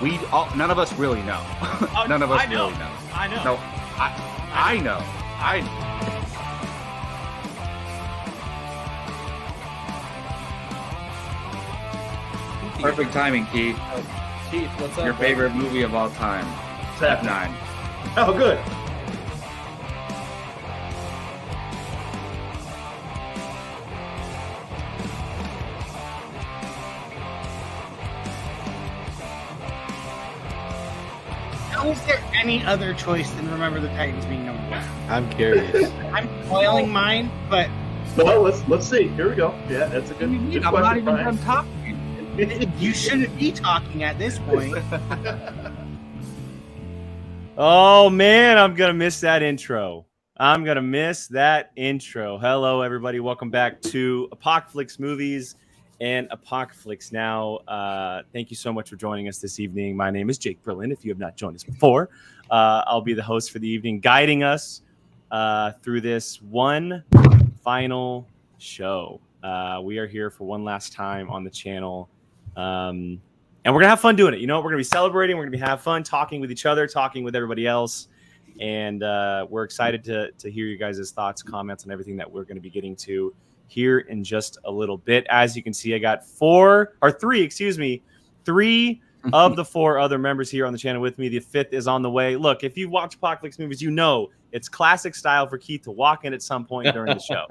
None of us really know. None of us really know. I know. No, I know. Perfect timing, Keith. Keith, what's up? Your favorite movie of all time. Step 9. Oh, good. How is there any other choice than Remember the Titans being number 1? I'm curious. I'm spoiling mine, but Well, let's see. Here we go. Yeah, that's a good, good I'm question, not even Brian. done talking. you shouldn't be talking at this point. Oh man, I'm gonna miss that intro. Hello, everybody. Welcome back to Apocaflix Movies and Apocaflix Now. Thank you so much for joining us this evening. My name is Jake Berlin. If you have not joined us before, I'll be the host for the evening, guiding us through this one final show. We are here for one last time on the channel. And we're going to have fun doing it. You know, we're going to be celebrating. We're going to have fun talking with each other, talking with everybody else. And we're excited to hear you guys' thoughts, comments, and everything that we're going to be getting to here in just a little bit. As you can see, I got three of the 4 other members here on the channel with me. The 5th is on the way. Look, if you watch Apocaflix Movies, you know it's classic style for Keith to walk in at some point during the show.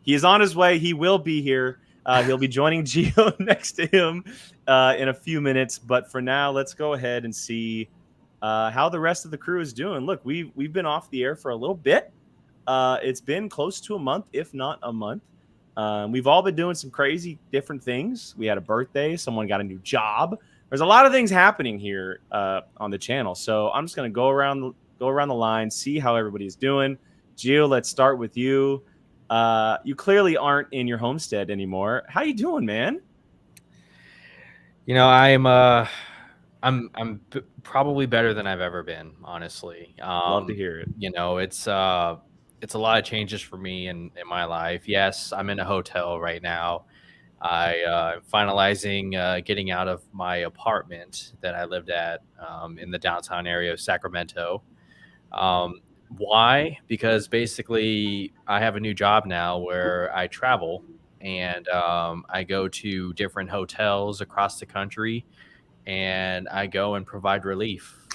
He is on his way. He will be here. He'll be joining Gio next to him in a few minutes. But for now, let's go ahead and see how the rest of the crew is doing. Look, we've been off the air for a little bit. It's been close to a month, if not a month. We've all been doing some crazy different things. We had a birthday. Someone got a new job. There's a lot of things happening here on the channel. So I'm just going to go around the line, see how everybody's doing. Gio, let's start with you. You clearly aren't in your homestead anymore. How you doing, man? You know, I'm probably better than I've ever been, honestly. Love to hear it. You know, it's a lot of changes for me in my life. Yes, I'm in a hotel right now. I'm finalizing getting out of my apartment that I lived at in the downtown area of Sacramento. Why? Because basically I have a new job now where I travel and I go to different hotels across the country and I go and provide relief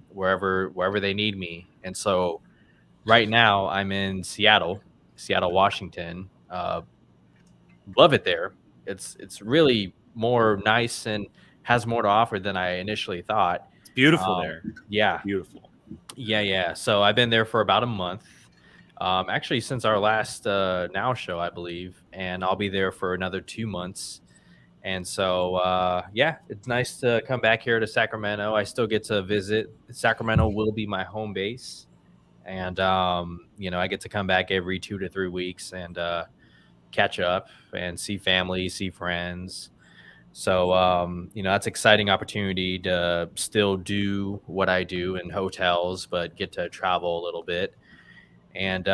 wherever they need me. And so right now I'm in Seattle, Washington. Love it there. It's really more nice and has more to offer than I initially thought. It's beautiful there. Yeah. Beautiful. Yeah. So I've been there for about a month. Actually, since our last Now show, I believe, and I'll be there for another 2 months. And so, yeah, it's nice to come back here to Sacramento. I still get to visit. Sacramento will be my home base. And, you know, I get to come back every 2 to 3 weeks and catch up and see family, see friends. So, you know, that's an exciting opportunity to still do what I do in hotels, but get to travel a little bit and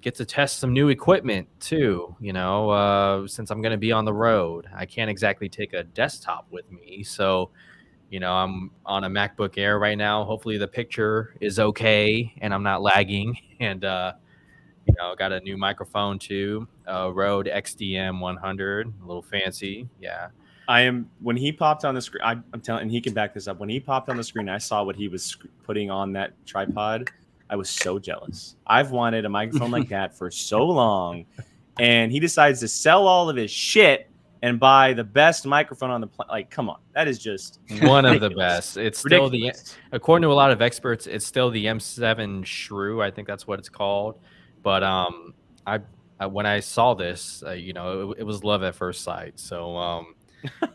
get to test some new equipment too. You know, since I'm going to be on the road, I can't exactly take a desktop with me. So, you know, I'm on a MacBook Air right now. Hopefully the picture is okay and I'm not lagging. And, you know, got a new microphone too, Rode XDM 100, a little fancy. Yeah. When he popped on the screen, I'm telling, and he can back this up. When he popped on the screen, I saw what he was putting on that tripod. I was so jealous. I've wanted a microphone like that for so long, and he decides to sell all of his shit and buy the best microphone on the planet. Like, come on, that is just one ridiculous. of the best. It's ridiculous. Still according to a lot of experts, it's still the M7 Shrew. I think that's what it's called. But I when I saw this, you know, it was love at first sight. So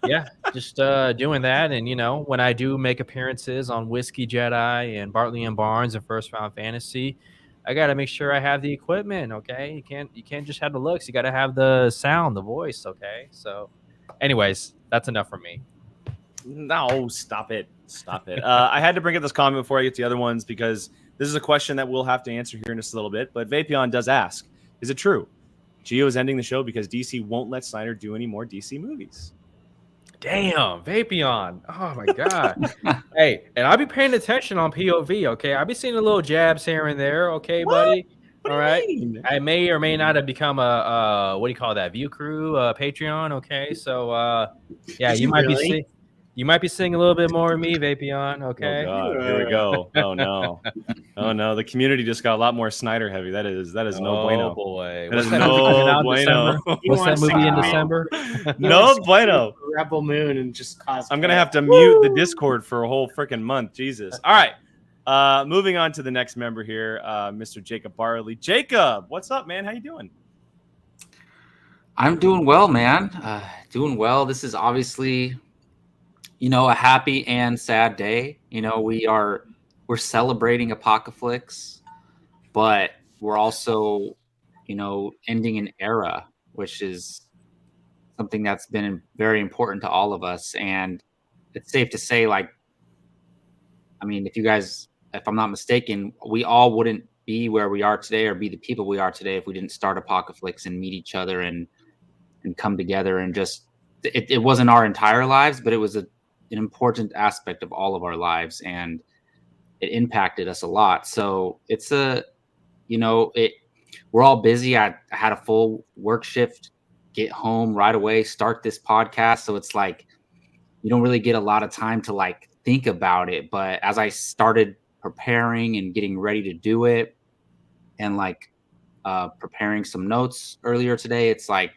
yeah, just doing that. And, you know, when I do make appearances on Whiskey Jedi and Bartley and Barnes and First Round Fantasy, I got to make sure I have the equipment. Okay. You can't just have the looks. You got to have the sound, the voice. Okay. So anyways, that's enough for me. No, stop it. I had to bring up this comment before I get to the other ones because this is a question that we'll have to answer here in just a little bit. But Vapion does ask, is it true Gio is ending the show because DC won't let Snyder do any more DC movies? Damn, Vapion. Oh my god. Hey, and I'll be paying attention on POV, okay? I'll be seeing a little jabs here and there, okay, buddy? All right. I may or may not have become a what do you call that? View crew, Patreon, okay? So yeah, Did you you might be really? seeing a little bit more of me, Vapion, okay? Oh god, here we go. Oh no. Oh no, the community just got a lot more Snyder heavy. That is no bueno. Boy. That What's is that movie coming out in bueno. December? He What's that wants to movie in come in. December? No bueno. Rebel Moon and just cause. I'm gonna have to mute the Discord for a whole freaking month. Jesus. All right. Moving on to the next member here, Mr. Jacob Barley. Jacob, what's up, man? How you doing? I'm doing well, man. Doing well. This is obviously, a happy and sad day. We're celebrating Apocaflix, but we're also, ending an era, which is something that's been very important to all of us. And it's safe to say, if I'm not mistaken, we all wouldn't be where we are today or be the people we are today if we didn't start Apocaflix and meet each other and come together and just it wasn't our entire lives, but it was an important aspect of all of our lives, and it impacted us a lot. So it's we're all busy. I had a full work shift, get home right away, start this podcast. So it's like you don't really get a lot of time to think about it. But as I started preparing and getting ready to do it and preparing some notes earlier today, it's a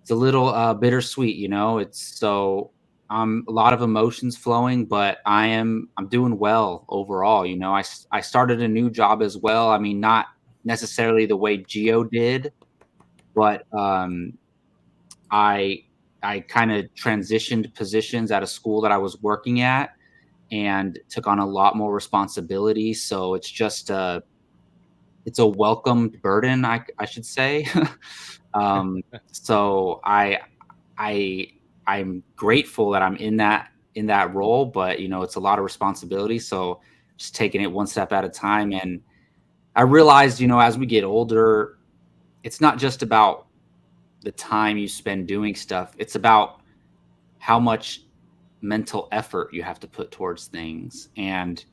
little bittersweet, it's a lot of emotions flowing, but I'm doing well overall. I started a new job as well. I mean, not necessarily the way Gio did, but I kind of transitioned positions at a school that I was working at and took on a lot more responsibility. So it's just it's a welcomed burden, I should say. So I'm grateful that I'm in that role, but it's a lot of responsibility. So just taking it one step at a time. And I realized, as we get older, it's not just about the time you spend doing stuff. It's about how much mental effort you have to put towards things. And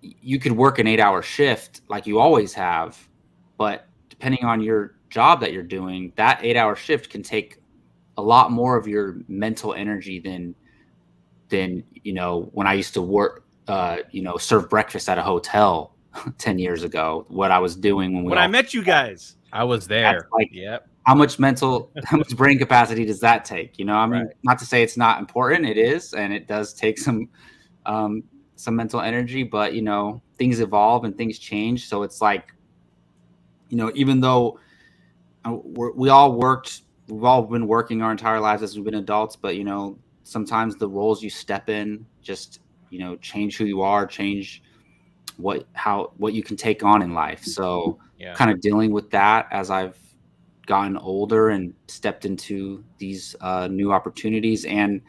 you could work an 8-hour shift like you always have, but depending on your job that you're doing, that 8-hour shift can take a lot more of your mental energy than when I used to work, serve breakfast at a hotel 10 years ago, what I was doing when I met you guys. I was there. Yep. How much brain capacity does that take? Right. Not to say it's not important. It is, and it does take some mental energy, but things evolve and things change. So it's even though we've all been working our entire lives as we've been adults, but sometimes the roles you step in just change who you are, change what you can take on in life. So kind of dealing with that as I've gotten older and stepped into these new opportunities. And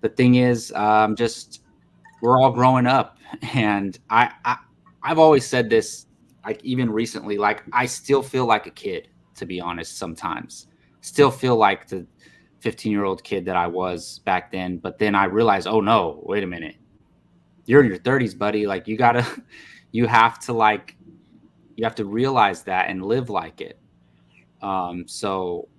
the thing is, we're all growing up, and I've always said this, even recently, I still feel like a kid, to be honest. Sometimes still feel like the 15-year-old kid that I was back then. But then I realized, oh no, wait a minute, you're in your 30s, buddy. You have to realize that and live like it. So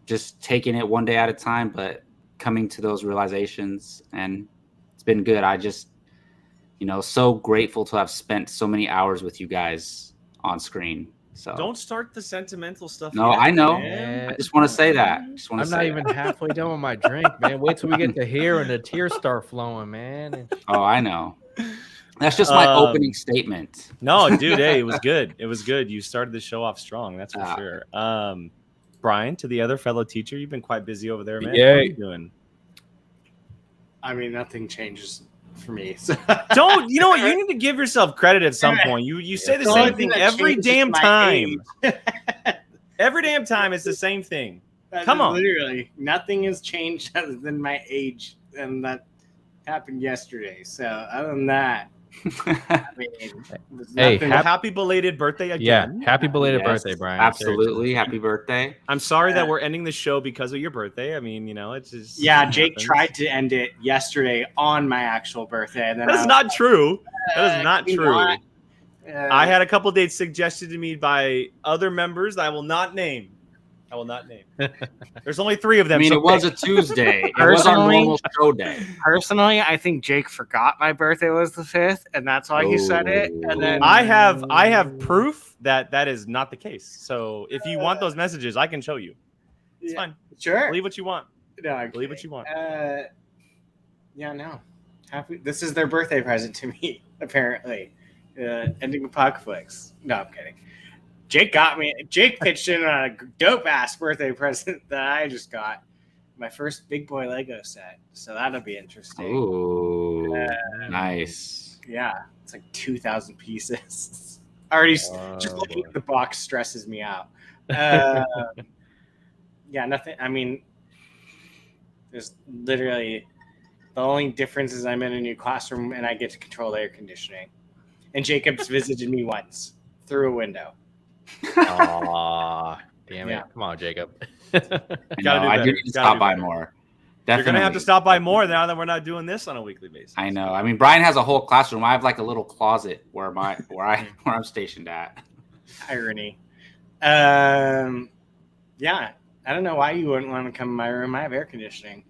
just taking it one day at a time, but coming to those realizations, and it's been good. I just, so grateful to have spent so many hours with you guys on screen. So don't start the sentimental stuff. No, yet, I know. Man. I just want to say that. I'm not even halfway done with my drink, man. Wait till we get to here and the tears start flowing, man. Oh, I know. That's just my opening statement. No, dude, hey, it was good. It was good. You started the show off strong, that's for sure. Brian, to the other fellow teacher, you've been quite busy over there, man. Yeah. What are you doing? I mean, nothing changes for me. So. Don't, you know what? You need to give yourself credit at some point. You say the same thing every damn time. Every damn time it's the same thing. Come on. Literally, nothing has changed other than my age, and that happened yesterday. So other than that, I mean, there's Hey, nothing- Happy belated birthday Yeah, again. happy belated Yes, birthday, Brian. Absolutely. Happy birthday. I'm sorry that we're ending the show because of your birthday. I mean, it's just yeah, it Jake happens. tried to end it yesterday on my actual birthday, and then That is not true. That is not can you true. not? I had a couple dates suggested to me by other members that I will not name. There's only 3 of them. I mean, so it was pick. a Tuesday. It was our Personally- normal show day. Personally, I think Jake forgot my birthday was the 5th, and that's why he said it. And then I have proof that that is not the case. So if you want those messages, I can show you. It's Yeah, fine. sure. Believe what you want. No, I'm Believe what kidding. you want. Yeah, no. This is their birthday present to me, apparently. Ending Apocaflix. No, I'm kidding. Jake pitched in on a dope ass birthday present that I just got. My first big boy Lego set. So that'll be interesting. Ooh, nice. Yeah, it's like 2,000 pieces. Already, just Oh, looking boy. at the box stresses me out. Yeah, nothing. I mean, there's literally the only difference is I'm in a new classroom and I get to control the air conditioning. And Jacob's visited me once through a window. Aw, damn it! Yeah. Come on, Jacob. I Gotta do do better. need to Gotta stop do by better. more. You're Definitely. gonna have to stop by more now that we're not doing this on a weekly basis. I know. I mean, Brian has a whole classroom. I have like a little closet where I'm stationed at. Irony. Yeah, I don't know why you wouldn't want to come in my room. I have air conditioning.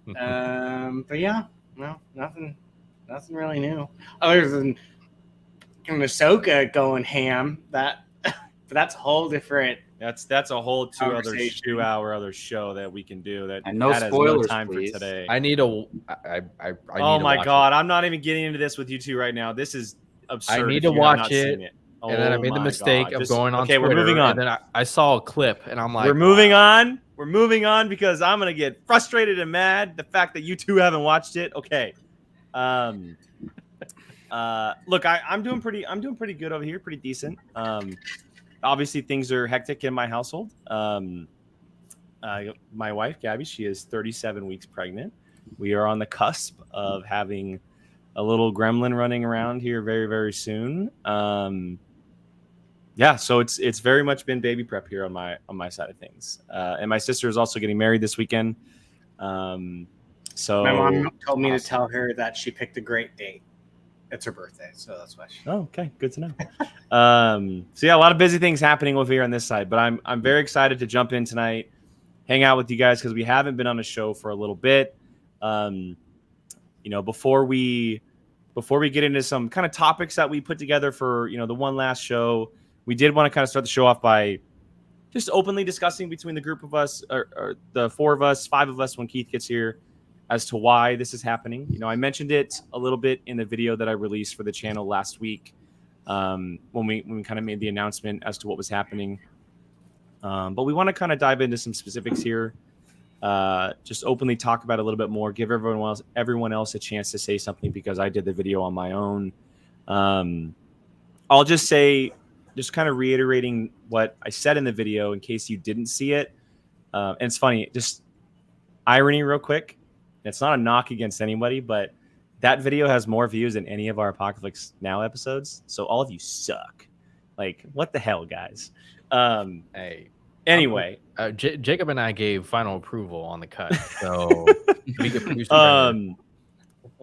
But yeah, no, nothing really new other than Ahsoka going ham. But that's a whole different. That's a whole Conversation. 2 hour other show that we can do. That And no that has spoilers, time please. for today. I need a. I Oh need to my watch god, I'm not even getting into this with you two right now. This is absurd. I need if to you have watch not it, seen it. And then I Oh made the my mistake God. of Just- going on Okay, Twitter. we're moving on. And then I saw a clip, and I'm like, We're moving on. We're moving on because I'm gonna get frustrated and mad. The fact that you two haven't watched it. Okay. Look, I'm doing pretty good over here. Pretty decent. Obviously things are hectic in my household. My wife Gabby, she is 37 weeks pregnant. We are on the cusp of having a little gremlin running around here very, very soon. Yeah, so it's very much been baby prep here on my side of things. And my sister is also getting married this weekend. So My mom told me to tell her that she picked a great date. It's her birthday, so that's why. Oh, okay, good to know. So yeah, a lot of busy things happening over here on this side, but I'm very excited to jump in tonight, hang out with you guys because we haven't been on a show for a little bit. Before we get into some kind of topics that we put together for the one last show, we did want to kind of start the show off by just openly discussing between the group of us, or the 4 of us, 5 of us when Keith gets here, as to why this is happening. I mentioned it a little bit in the video that I released for the channel last week, when we kind of made the announcement as to what was happening. But we want to kind of dive into some specifics here, just openly talk about it a little bit more, give everyone else a chance to say something because I did the video on my own. I'll just say, just kind of reiterating what I said in the video in case you didn't see it. And it's funny, just irony real quick. It's not a knock against anybody, but that video has more views than any of our Apocaflix Now episodes. So all of you suck. Like, what the hell, guys? Hey, Anyway, Jacob and I gave final approval on the cut, so we could produce better.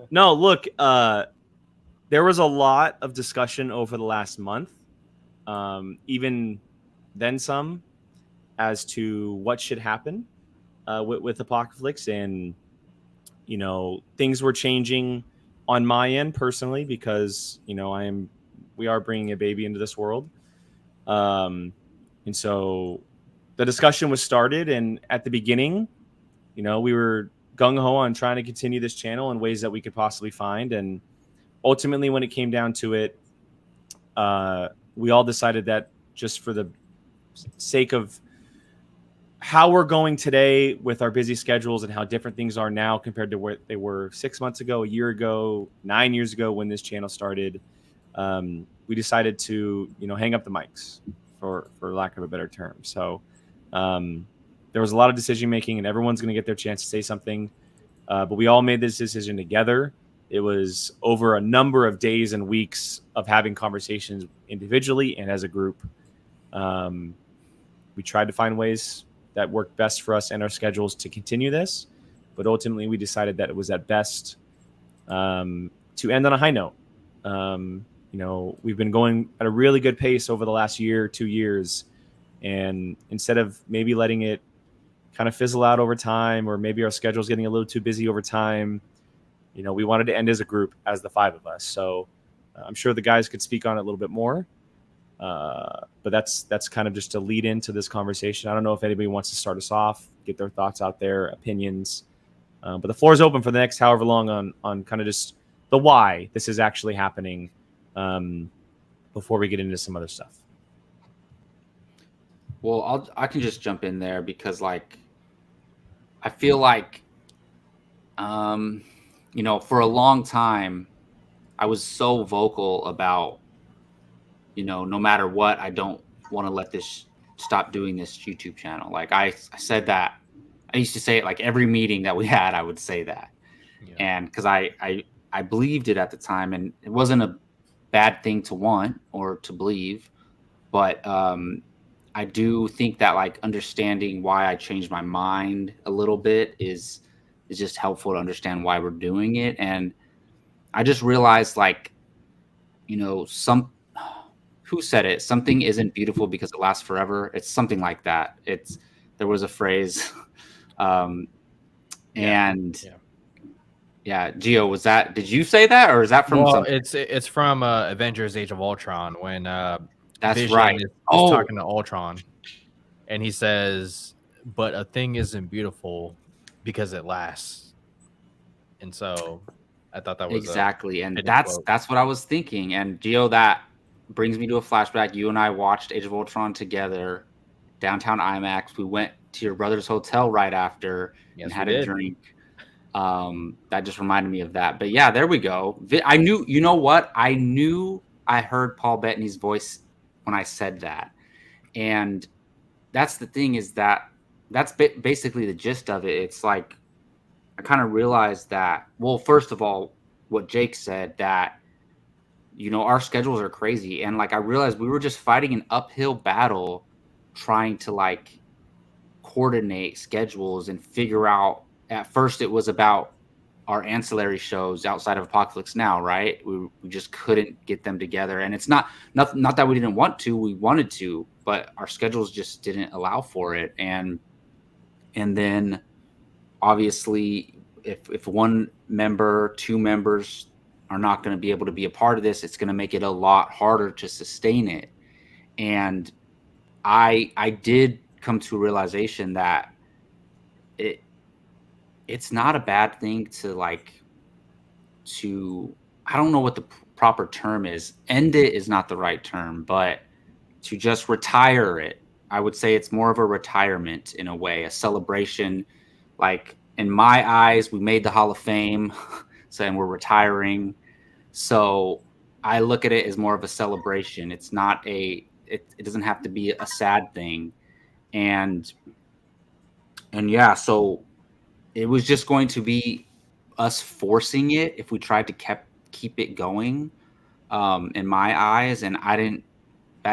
no, look, there was a lot of discussion over the last month, even then some, as to what should happen with Apocaflix, and things were changing on my end personally because we are bringing a baby into this world, and so the discussion was started. And at the beginning, we were gung-ho on trying to continue this channel in ways that we could possibly find, and ultimately when it came down to it, we all decided that just for the sake of how we're going today with our busy schedules and how different things are now compared to where they were 6 months ago, a year ago, 9 years ago when this channel started, we decided to, hang up the mics, for lack of a better term. So there was a lot of decision making, and everyone's going to get their chance to say something. But we all made this decision together. It was over a number of days and weeks of having conversations individually and as a group. We tried to find ways that worked best for us and our schedules to continue this, but ultimately we decided that it was at best to end on a high note. We've been going at a really good pace over the last year, 2 years, and instead of maybe letting it kind of fizzle out over time, or maybe our schedule's getting a little too busy over time, we wanted to end as a group, as the 5 of us. So I'm sure the guys could speak on it a little bit more. But that's kind of just a lead into this conversation. I don't know if anybody wants to start us off, get their thoughts out there, opinions. But the floor is open for the next however long on kind of just the why this is actually happening before we get into some other stuff. Well, I can just jump in there because, like, I feel like, for a long time, I was so vocal about, no matter what, I don't want to stop doing this YouTube channel. Like I said that, I used to say it like every meeting that we had, I would say that. Yeah. And because I believed it at the time, and it wasn't a bad thing to want or to believe, but I do think that, like, understanding why I changed my mind a little bit is just helpful to understand why we're doing it. And I just realized, like, who said it? Something isn't beautiful because it lasts forever. It's something like that. There was a phrase. Gio, did you say that, or is that from something? It's from Avengers Age of Ultron, when that's Vision right. is talking to Ultron, and he says, but a thing isn't beautiful because it lasts. And so I thought that was exactly, and that's what I was thinking. And Gio, that brings me to a flashback. You and I watched Age of Ultron together, downtown IMAX. We went to your brother's hotel right after and had a drink. That just reminded me of that. But yeah, there we go. I knew, I knew I heard Paul Bettany's voice when I said that. And that's the thing, is that's basically the gist of it. It's like, I kind of realized that, well, first of all, what Jake said, that, our schedules are crazy. And, like, I realized we were just fighting an uphill battle trying to, like, coordinate schedules and figure out. At first it was about our ancillary shows outside of Apocaflix Now, right? We just couldn't get them together. And it's not that we didn't want to, we wanted to, but our schedules just didn't allow for it. And then obviously if one member, 2 members are not going to be able to be a part of this, it's going to make it a lot harder to sustain it. And I did come to a realization that it's not a bad thing to I don't know what the proper term is. End it is not the right term, but to just retire it, I would say it's more of a retirement in a way, a celebration. Like, in my eyes, we made the Hall of Fame, saying we're retiring. So I look at it as more of a celebration. It's not it doesn't have to be a sad thing. And yeah, so it was just going to be us forcing it if we tried to keep it going, in my eyes. And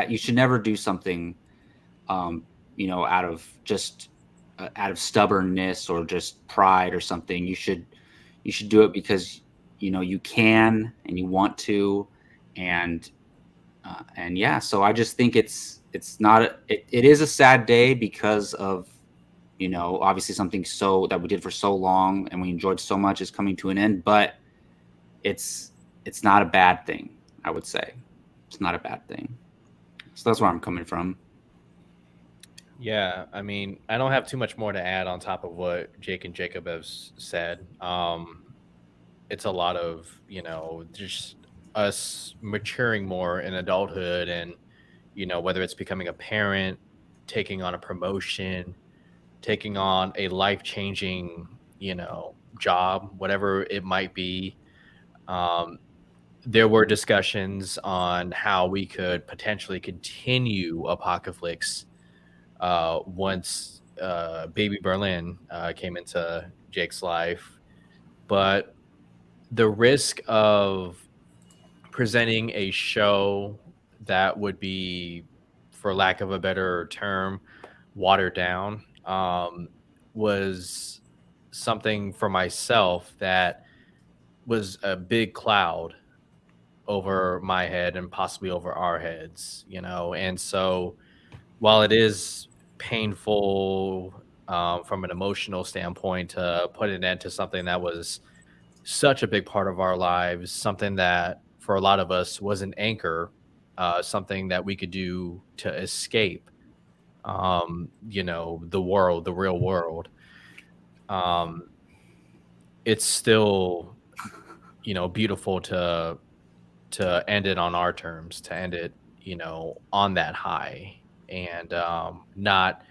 you should never do something, out of stubbornness or just pride or something. You should do it because, you can and you want to. And yeah, so I just think it is a sad day because of, obviously something that we did for so long and we enjoyed so much is coming to an end, but it's not a bad thing. I would say it's not a bad thing. So that's where I'm coming from. Yeah, I mean, I don't have too much more to add on top of what Jake and Jacob have said. It's a lot of, just us maturing more in adulthood, and, whether it's becoming a parent, taking on a promotion, taking on a life-changing, job, whatever it might be. There were discussions on how we could potentially continue Apocaflix once Baby Berlin came into Jake's life. But the risk of presenting a show that would be, for lack of a better term, watered down, was something for myself that was a big cloud over my head and possibly over our heads, and so while it is painful from an emotional standpoint to put an end to something that was such a big part of our lives, something that for a lot of us was an anchor, something that we could do to escape, the world, the real world. Um, it's still, beautiful to end it on our terms, to end it, on that high, and not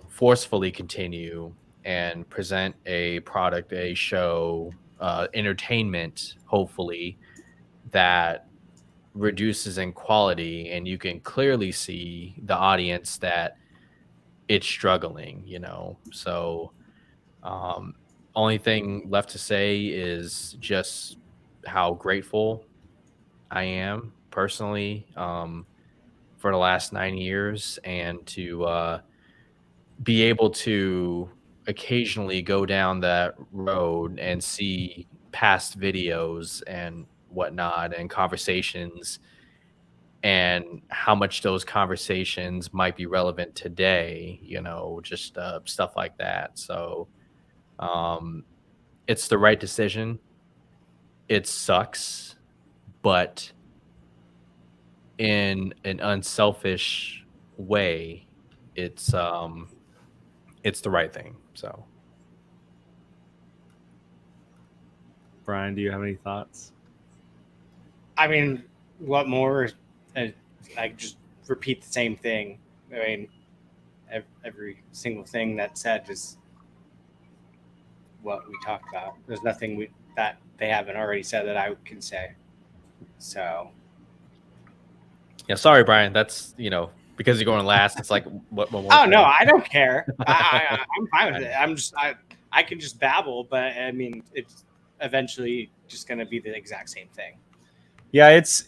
forcefully continue and present a product, a show, entertainment, hopefully, that reduces in quality, and you can clearly see the audience that it's struggling, So only thing left to say is just how grateful I am personally for the last 9 years, and to be able to occasionally go down that road and see past videos and whatnot and conversations, and how much those conversations might be relevant today, just stuff like that. So it's the right decision. It sucks, but in an unselfish way, it's the right thing. So, Brian, do you have any thoughts? I mean, what more? I just repeat the same thing. I mean, every single thing that's said is what we talked about. There's nothing that they haven't already said that I can say. So, yeah, sorry, Brian. That's because you're going last. It's like what more? Oh no, I don't care. I'm fine with it. I can just babble, but I mean, it's eventually just going to be the exact same thing. Yeah, it's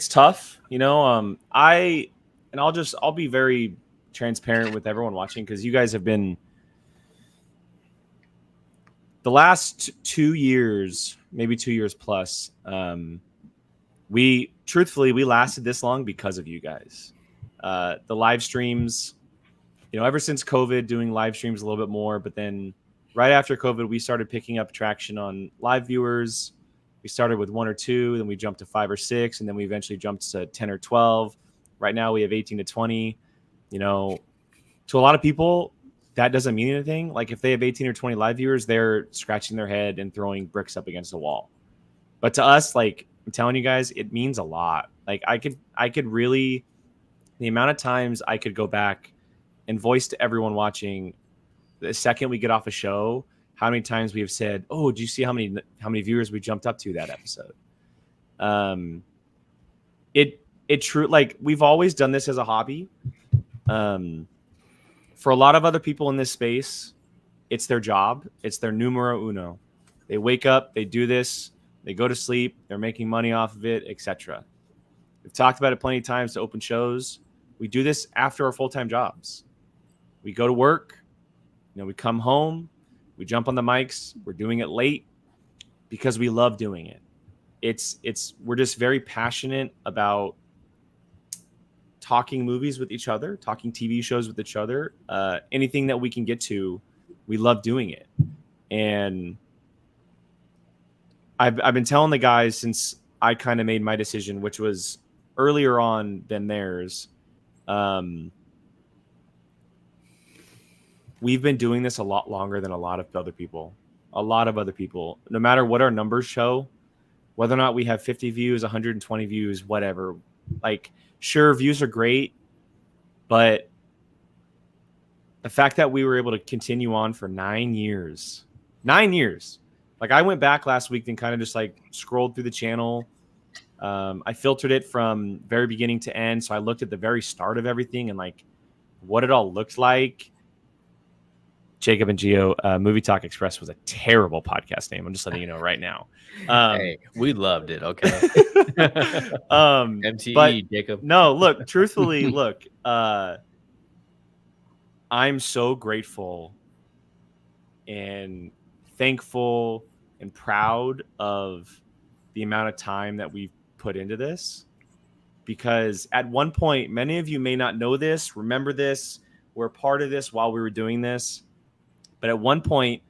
tough, I'll be very transparent with everyone watching, because you guys have been the last 2 years, maybe 2 years plus. We lasted this long because of you guys. The live streams, ever since COVID, doing live streams a little bit more, but then right after COVID, we started picking up traction on live viewers. We started with 1 or 2, then we jumped to 5 or 6, and then we eventually jumped to 10 or 12. Right now we have 18 to 20. To a lot of people, that doesn't mean anything. Like if they have 18 or 20 live viewers, they're scratching their head and throwing bricks up against the wall. But to us, like I'm telling you guys, it means a lot. Like I could really, the amount of times I could go back and voice to everyone watching, the second we get off a show, how many times we have said, "Oh, do you see how many viewers we jumped up to that episode?" It true. Like we've always done this as a hobby. For a lot of other people in this space, it's their job. It's their numero uno. They wake up, they do this, they go to sleep, they're making money off of it, etc. We've talked about it plenty of times to open shows. We do this after our full-time jobs. We go to work, we come home, we jump on the mics, we're doing it late because we love doing it. We're just very passionate about talking movies with each other, talking TV shows with each other, anything that we can get to, we love doing it. And I've been telling the guys since I kind of made my decision, which was earlier on than theirs. We've been doing this a lot longer than a lot of other people. No matter what our numbers show, whether or not we have 50 views, 120 views, whatever, like, sure, views are great, but the fact that we were able to continue on for 9 years, like I went back last week and kind of just like scrolled through the channel. I filtered it from very beginning to end. So I looked at the very start of everything and like what it all looked like. Jacob and Geo, Movie Talk Express was a terrible podcast name. I'm just letting you know right now. Hey, we loved it. Okay. MTE, but Jacob. No, look, truthfully, I'm so grateful and thankful and proud of the amount of time that we've put into this, because at one point, many of you may not know this, remember this, were part of this while we were doing this, but at one point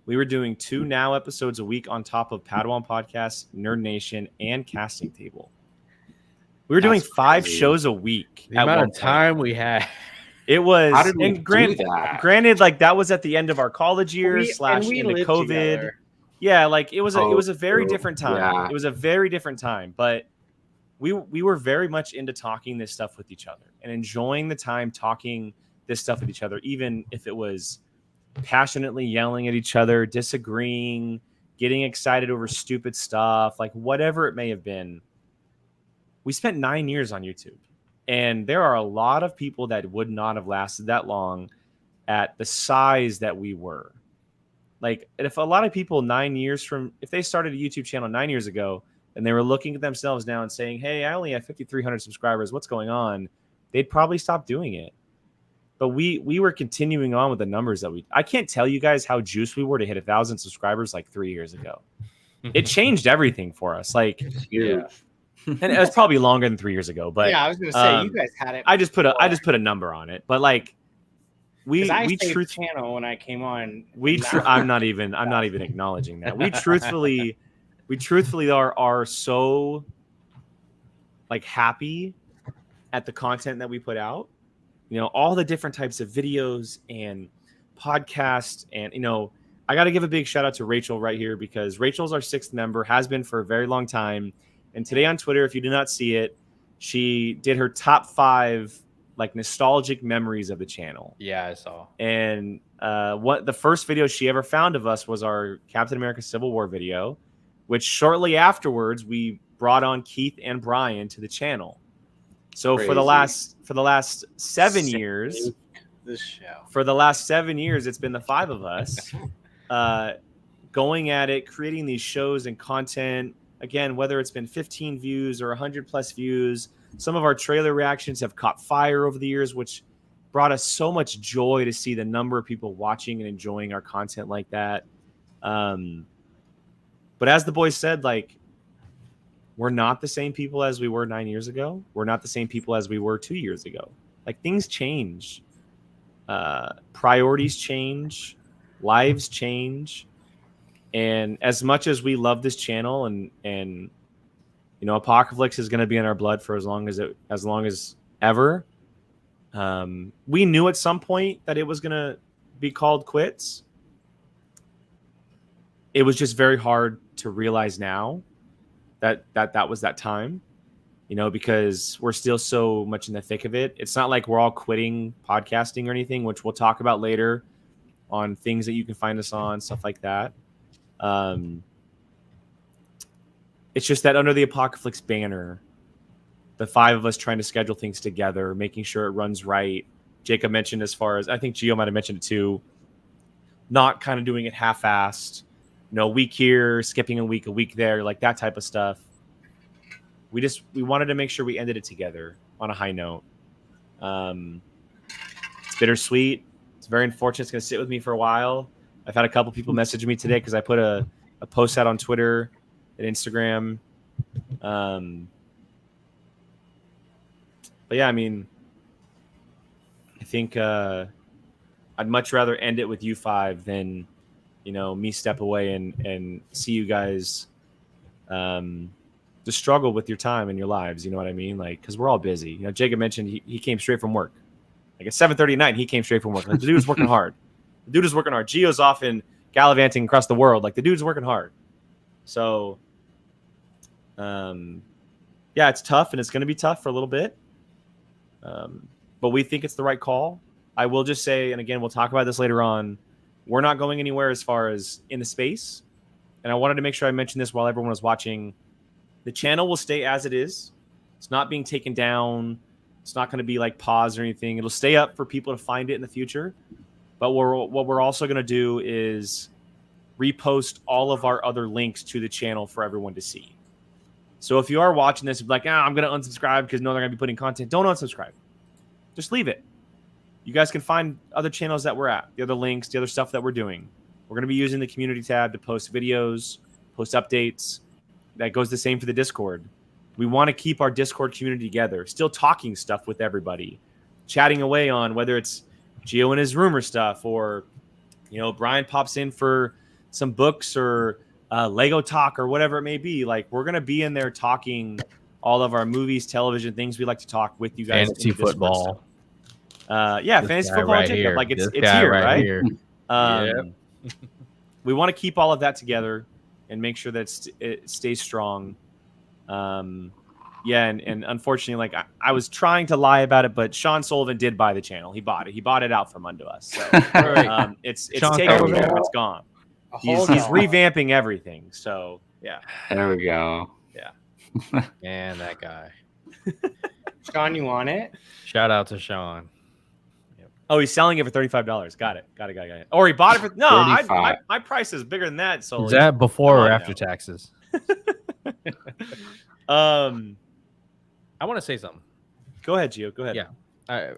we were doing 2 Now episodes a week on top of Padawan Podcast, Nerd Nation, and Casting Table. We were doing 5 shows a week. The amount of time we had. It was, How did we do that? Granted, like that was at the end of our college years / into COVID. Together. Yeah, like it was a very different time. Yeah. It was a very different time, but we were very much into talking this stuff with each other and enjoying the time talking this stuff with each other, even if it was passionately yelling at each other, disagreeing, getting excited over stupid stuff, like whatever it may have been. We spent 9 years on YouTube. And there are a lot of people that would not have lasted that long at the size that we were. Like, if a lot of people 9 years from, if they started a YouTube channel 9 years ago and they were looking at themselves now and saying, hey, I only have 5,300 subscribers, what's going on? They'd probably stop doing it. But we were continuing on with the numbers that I can't tell you guys how juiced we were to hit 1,000 subscribers like 3 years ago. It changed everything for us. Like, Yeah. and it was probably longer than 3 years ago, but yeah, I was gonna say you guys had it. I just put a number on it, but like we saved channel when I came on. I'm not even acknowledging that. We truthfully are so like happy at the content that we put out. You know, all the different types of videos and podcasts, and you know, I got to give a big shout out to Rachel right here, because Rachel's our 6th member, has been for a very long time. And today on Twitter, if you did not see it, she did her top 5 like nostalgic memories of the channel. Yeah, I saw. And what the first video she ever found of us was our Captain America Civil War video, which shortly afterwards we brought on Keith and Brian to the channel. So for the last 7 years, this show. For the last 7 years, it's been the 5 of us going at it, creating these shows and content. Again, whether it's been 15 views or 100 plus views, some of our trailer reactions have caught fire over the years, which brought us so much joy to see the number of people watching and enjoying our content like that. But as the boys said, like, we're not the same people as we were 9 years ago. We're not the same people as we were 2 years ago. Like, things change. Priorities change. Lives change. And as much as we love this channel and you know, Apocaflix is going to be in our blood for as long as ever. We knew at some point that it was going to be called quits. It was just very hard to realize now that was that time, you know, because we're still so much in the thick of it. It's not like we're all quitting podcasting or anything, which we'll talk about later on things that you can find us on, stuff like that. It's just that under the Apocaflix banner, the 5 of us trying to schedule things together, making sure it runs right. Jacob mentioned, as far as I think Gio might have mentioned it too, not kind of doing it half-assed, you know, a week here, skipping a week there, like that type of stuff. We wanted to make sure we ended it together on a high note. It's bittersweet. It's very unfortunate. It's going to sit with me for a while. I've had a couple people message me today because I put a post out on Twitter and Instagram. But yeah, I mean, I think I'd much rather end it with you 5 than, you know, me step away and see you guys just struggle with your time and your lives. You know what I mean? Like, because we're all busy. You know, Jacob mentioned he came straight from work. Like at 7:30 at night, he came straight from work. Like, the dude's working hard. The dude is working hard. Gio's off in gallivanting across the world. Like, the dude's working hard. So, yeah, it's tough, and it's going to be tough for a little bit. But we think it's the right call. I will just say, and again, we'll talk about this later on, we're not going anywhere as far as in the space. And I wanted to make sure I mentioned this while everyone was watching. The channel will stay as it is. It's not being taken down. It's not going to be like paused or anything. It'll stay up for people to find it in the future. But what we're also going to do is repost all of our other links to the channel for everyone to see. So if you are watching this, like, I'm going to unsubscribe because no, they're going to be putting content. Don't unsubscribe. Just leave it. You guys can find other channels that we're at, the other links, the other stuff that we're doing. We're going to be using the community tab to post videos, post updates. That goes the same for the Discord. We want to keep our Discord community together, still talking stuff with everybody, chatting away on whether it's Gio and his rumor stuff, or, Brian pops in for some books or Lego talk or whatever it may be. Like, we're going to be in there talking all of our movies, television, things we like to talk with you guys. Fantasy football. Fantasy football. Right Jacob. here. Like, it's This guy here, right? Here. We want to keep all of that together and make sure that it stays strong. And unfortunately, like, I was trying to lie about it, but Sean Sullivan did buy the channel. He bought it. He bought it out from under us. So it's taken care. It's gone. He's revamping everything. So yeah. There we go. Yeah. And that guy. Sean, you want it? Shout out to Sean. Oh, he's selling it for $35. Got it. Or he bought it for my price is bigger than that. So is that before or after taxes? I want to say something. Go ahead, Gio. Go ahead. Yeah,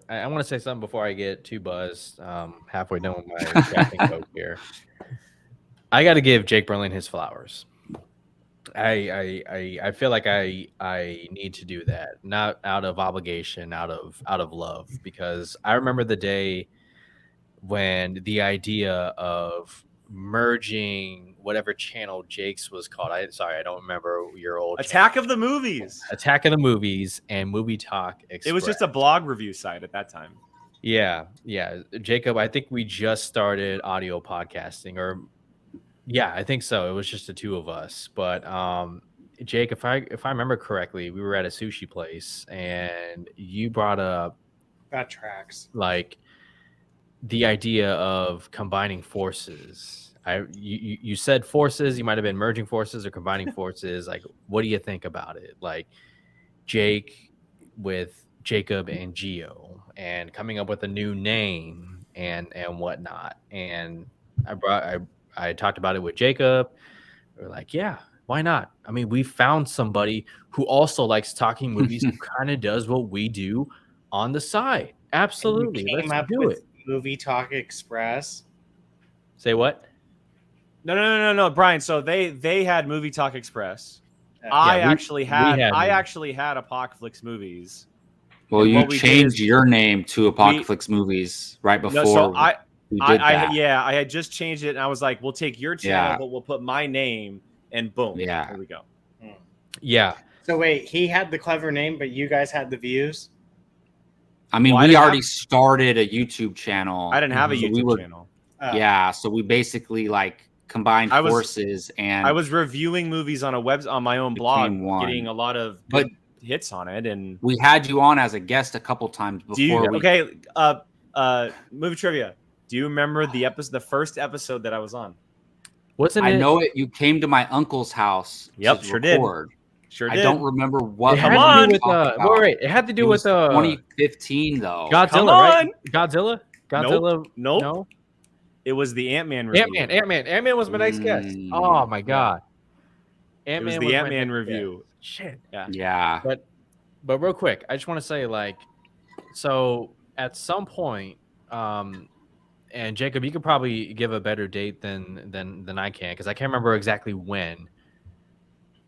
I want to say something before I get too buzzed. Halfway done with my crafting coke here. I got to give Jake Berlin his flowers. I feel like I need to do that, not out of obligation, out of love, because I remember the day when the idea of merging whatever channel Jake's was called. I don't remember your old Attack of the Movies and Movie Talk Express. It was just a blog review site at that time. Yeah. Jacob, I think we just started audio podcasting, or I think so. It was just the two of us. But Jake, if I remember correctly, we were at a sushi place and you brought up that tracks, like, the idea of combining forces. You said forces. You might have been merging forces or combining forces. Like, what do you think about it? Like, Jake with Jacob and Gio, and coming up with a new name and whatnot. And I talked about it with Jacob. We're like, yeah, why not? I mean, we found somebody who also likes talking movies, who kind of does what we do on the side. Absolutely, let's do it. Movie Talk Express. Say what? No, Brian. So they had Movie Talk Express. I actually had Apocaflix Movies. Well, you changed your name to Apocaflix Movies right before. No, so I had just changed it, and I was like, we'll take your channel, but we'll put my name, and boom. Yeah. There we go. Yeah. So wait, he had the clever name, but you guys had the views? I mean, we already started a YouTube channel. I didn't have a YouTube channel. Yeah, so we basically combined forces, and I was reviewing movies on my own blog, getting a lot of good hits on it, and we had you on as a guest a couple times before. Movie trivia. Do you remember the first episode that I was on? Wasn't I know it? You came to my uncle's house. Yep, sure did. Sure did. I don't remember what. It had to do with 2015 though. Godzilla, right? Godzilla. Nope. No. It was the Ant-Man review. Ant-Man was my next guest. Oh my god. It was the Ant-Man review. Shit. Yeah. But real quick, I just want to say, so at some point, and Jacob, you could probably give a better date than I can, because I can't remember exactly when.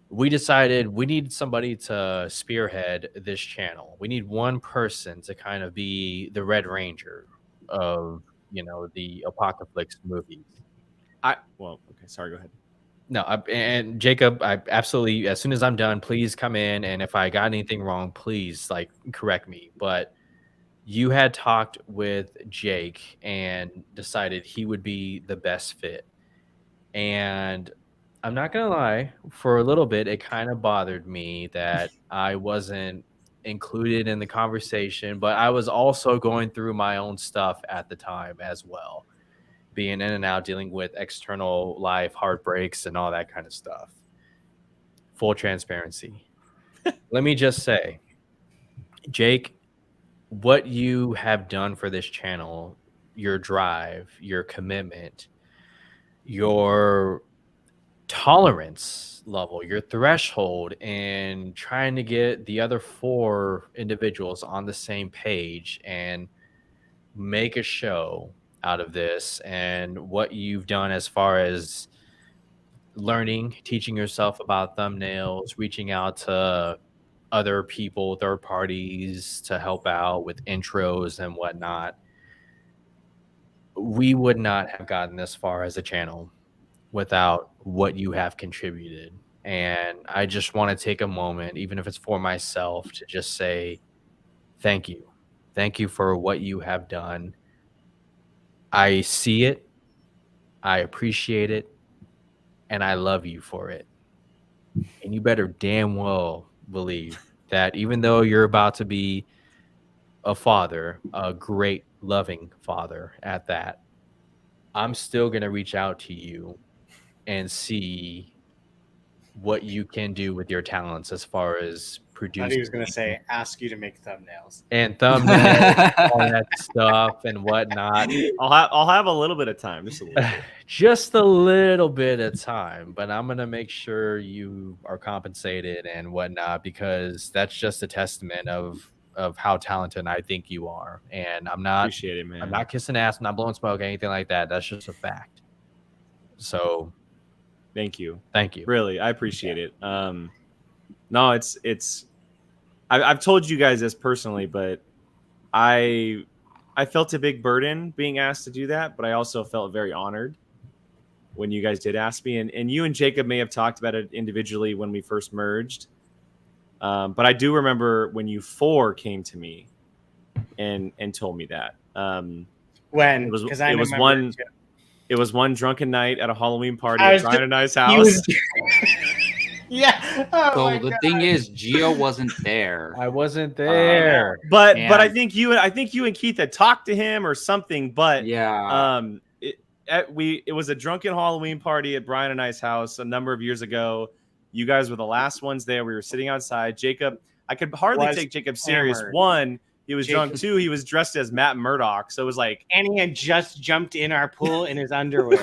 We decided we need somebody to spearhead this channel. We need one person to kind of be the Red Ranger of, the Apocaflix movies. Sorry, go ahead. No, and Jacob, I absolutely, as soon as I'm done, please come in, and if I got anything wrong, please correct me. But you had talked with Jake and decided he would be the best fit. And I'm not going to lie, for a little bit, it kind of bothered me that I wasn't included in the conversation, but I was also going through my own stuff at the time as well, being in and out, dealing with external life, heartbreaks, and all that kind of stuff. Full transparency. Let me just say, Jake, what you have done for this channel your drive, your commitment, your tolerance level, your threshold, and trying to get the other 4 individuals on the same page and make a show out of this, and what you've done as far as learning, teaching yourself about thumbnails, reaching out to other people, third parties to help out with intros and whatnot. We would not have gotten this far as a channel without what you have contributed. And I just want to take a moment, even if it's for myself, to just say thank you. Thank you for what you have done. I see it, I appreciate it, and I love you for it. And you better damn well believe that even though you're about to be a father, a great loving father at that, I'm still going to reach out to you and see what you can do with your talents as far as I producing. thought he was going to say, ask you to make thumbnails. And thumbnails, all that stuff and whatnot. I'll have a little bit of time, just a little bit. Just a little bit of time, but I'm gonna make sure you are compensated and whatnot, because that's just a testament of how talented I think you are. And I'm not Appreciate it, man. I'm not kissing ass, I'm not blowing smoke, anything like that. That's just a fact. So Thank you. Really, I appreciate it. No, I've told you guys this personally, but I felt a big burden being asked to do that, but I also felt very honored when you guys did ask me. And you and Jacob may have talked about it individually when we first merged. But I do remember when you 4 came to me and told me that. When? Because I it was remember it was one drunken night at a Halloween party at Brian and I's house. Yeah. Oh So my the God. thing is, Gio wasn't there. I wasn't there. But And- I think you and Keith had talked to him or something. But Yeah. it was a drunken Halloween party at Brian and I's house a number of years ago. You guys were the last ones there. We were sitting outside. Jacob, I could hardly take Jacob serious. hammered. 1, he was Jacob- drunk. 2, he was dressed as Matt Murdock. So it was like, And he had just jumped in our pool in his underwear.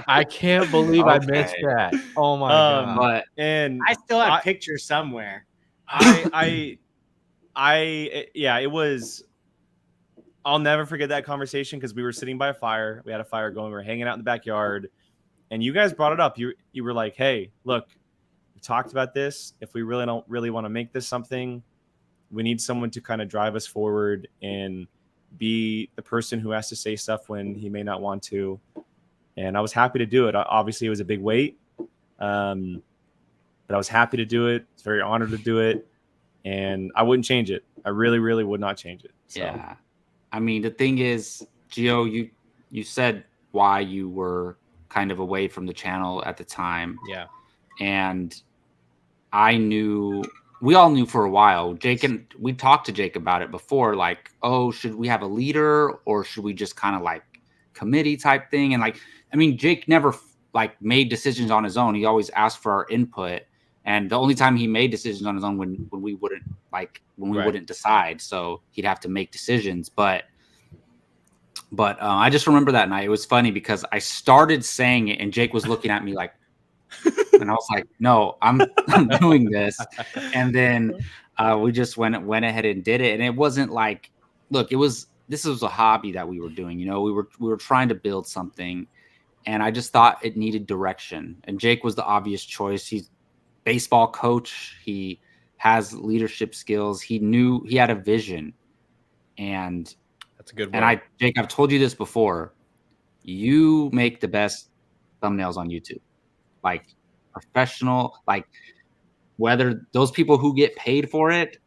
I can't believe I Okay. missed that. Oh my god. But and I still have pictures somewhere. yeah, it was. I'll never forget that conversation because we were sitting by a fire. We had a fire going. We were hanging out in the backyard, and you guys brought it up. You were like, "Hey, look, we talked about this. If we really don't want to make this something, we need someone to kind of drive us forward and be the person who has to say stuff when he may not want to." And I was happy to do it. Obviously, it was a big weight, but I was happy to do it. I was very honored to do it, and I wouldn't change it. I really, really would not change it. So. yeah, I mean, the thing is, Gio, you said why you were kind of away from the channel at the time. Yeah. And we all knew for a while. Jake and we talked to Jake about it before, like, oh, should we have a leader or should we just kind of like committee type thing? And like, I mean, Jake never like made decisions on his own. He always asked for our input. And the only time he made decisions on his own when we wouldn't wouldn't decide, so he'd have to make decisions. But I just remember that night. It was funny because I started saying it, and Jake was looking at me like, and I was like, "No, I'm doing this." And then we just went ahead and did it. And it wasn't like, look, this was a hobby that we were doing. You know, we were trying to build something, and I just thought it needed direction. And Jake was the obvious choice. He's baseball coach. He has leadership skills. He knew he had a vision. And That's a good word. And Jake, I've told you this before. You make the best thumbnails on YouTube. Like professional, like whether those people who get paid for it,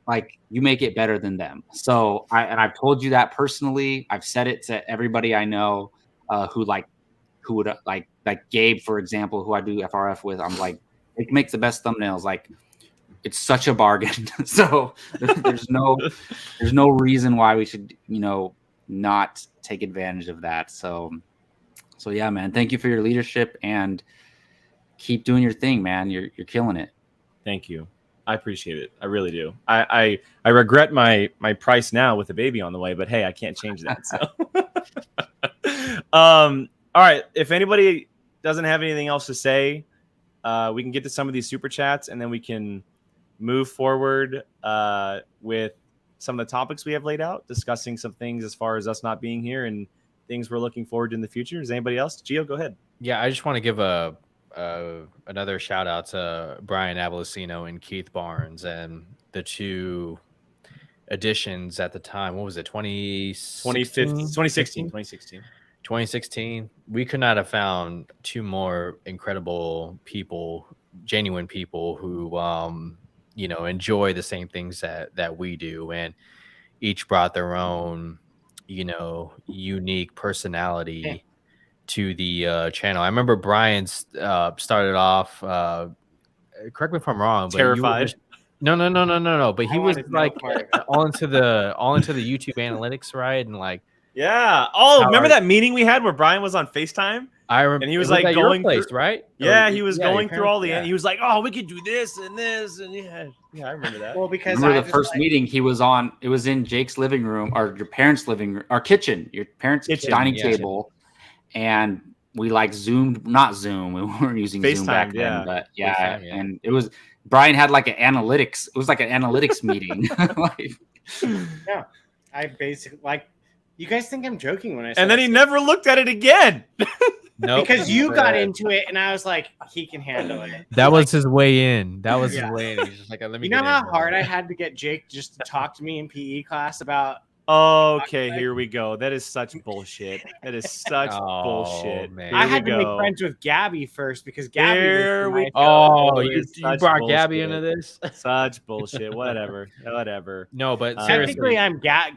like you make it better than them. So I've told you that personally. I've said it to everybody I know who would like Gabe, for example, who I do FRF with. I'm like, it makes the best thumbnails. Like, it's such a bargain. So there's no reason why we should, not take advantage of that. So yeah, man, thank you for your leadership and keep doing your thing, man. You're killing it. Thank you. I appreciate it. I really do. I regret my price now with a baby on the way, but hey, I can't change that. So, all right. If anybody doesn't have anything else to say, we can get to some of these super chats, and then we can move forward with some of the topics we have laid out, discussing some things as far as us not being here and things we're looking forward to in the future. Is anybody else? Gio, go ahead. Yeah, I just want to give another shout out to Brian Avalosino and Keith Barnes and the two editions at the time. What was it? 2016. We could not have found two more incredible people, genuine people who enjoy the same things that we do, and each brought their own unique personality to the channel. I remember Brian started off, correct me if I'm wrong, but terrified. No. But he was like all into the YouTube analytics, right? And like, yeah. Oh, remember that meeting we had where Brian was on FaceTime? I remember, and he was like going place, through, right? Yeah, he was going through all the. He was like, "Oh, we could do this and this," and yeah, I remember that. Well, because remember the first meeting he was on. It was in Jake's living room, or your parents' living room, or kitchen, your parents' dining table, and we like Zoomed, not Zoom. We weren't using FaceTime, Zoom back then, but FaceTime, and it was Brian had like an analytics. It was like an analytics meeting. Yeah, I basically like. You guys think I'm joking when I say and then he never looked at it again. No, because you got into it, and I was like, he can handle it. That was his way in. That was his way in. He's just like, let me. You know how hard I had to get Jake just to talk to me in PE class about. Okay, here we go. That is such bullshit. That is such bullshit. Man. I had to make friends with Gabby first because Gabby. You brought Gabby into this. Such bullshit. Whatever. No, but technically,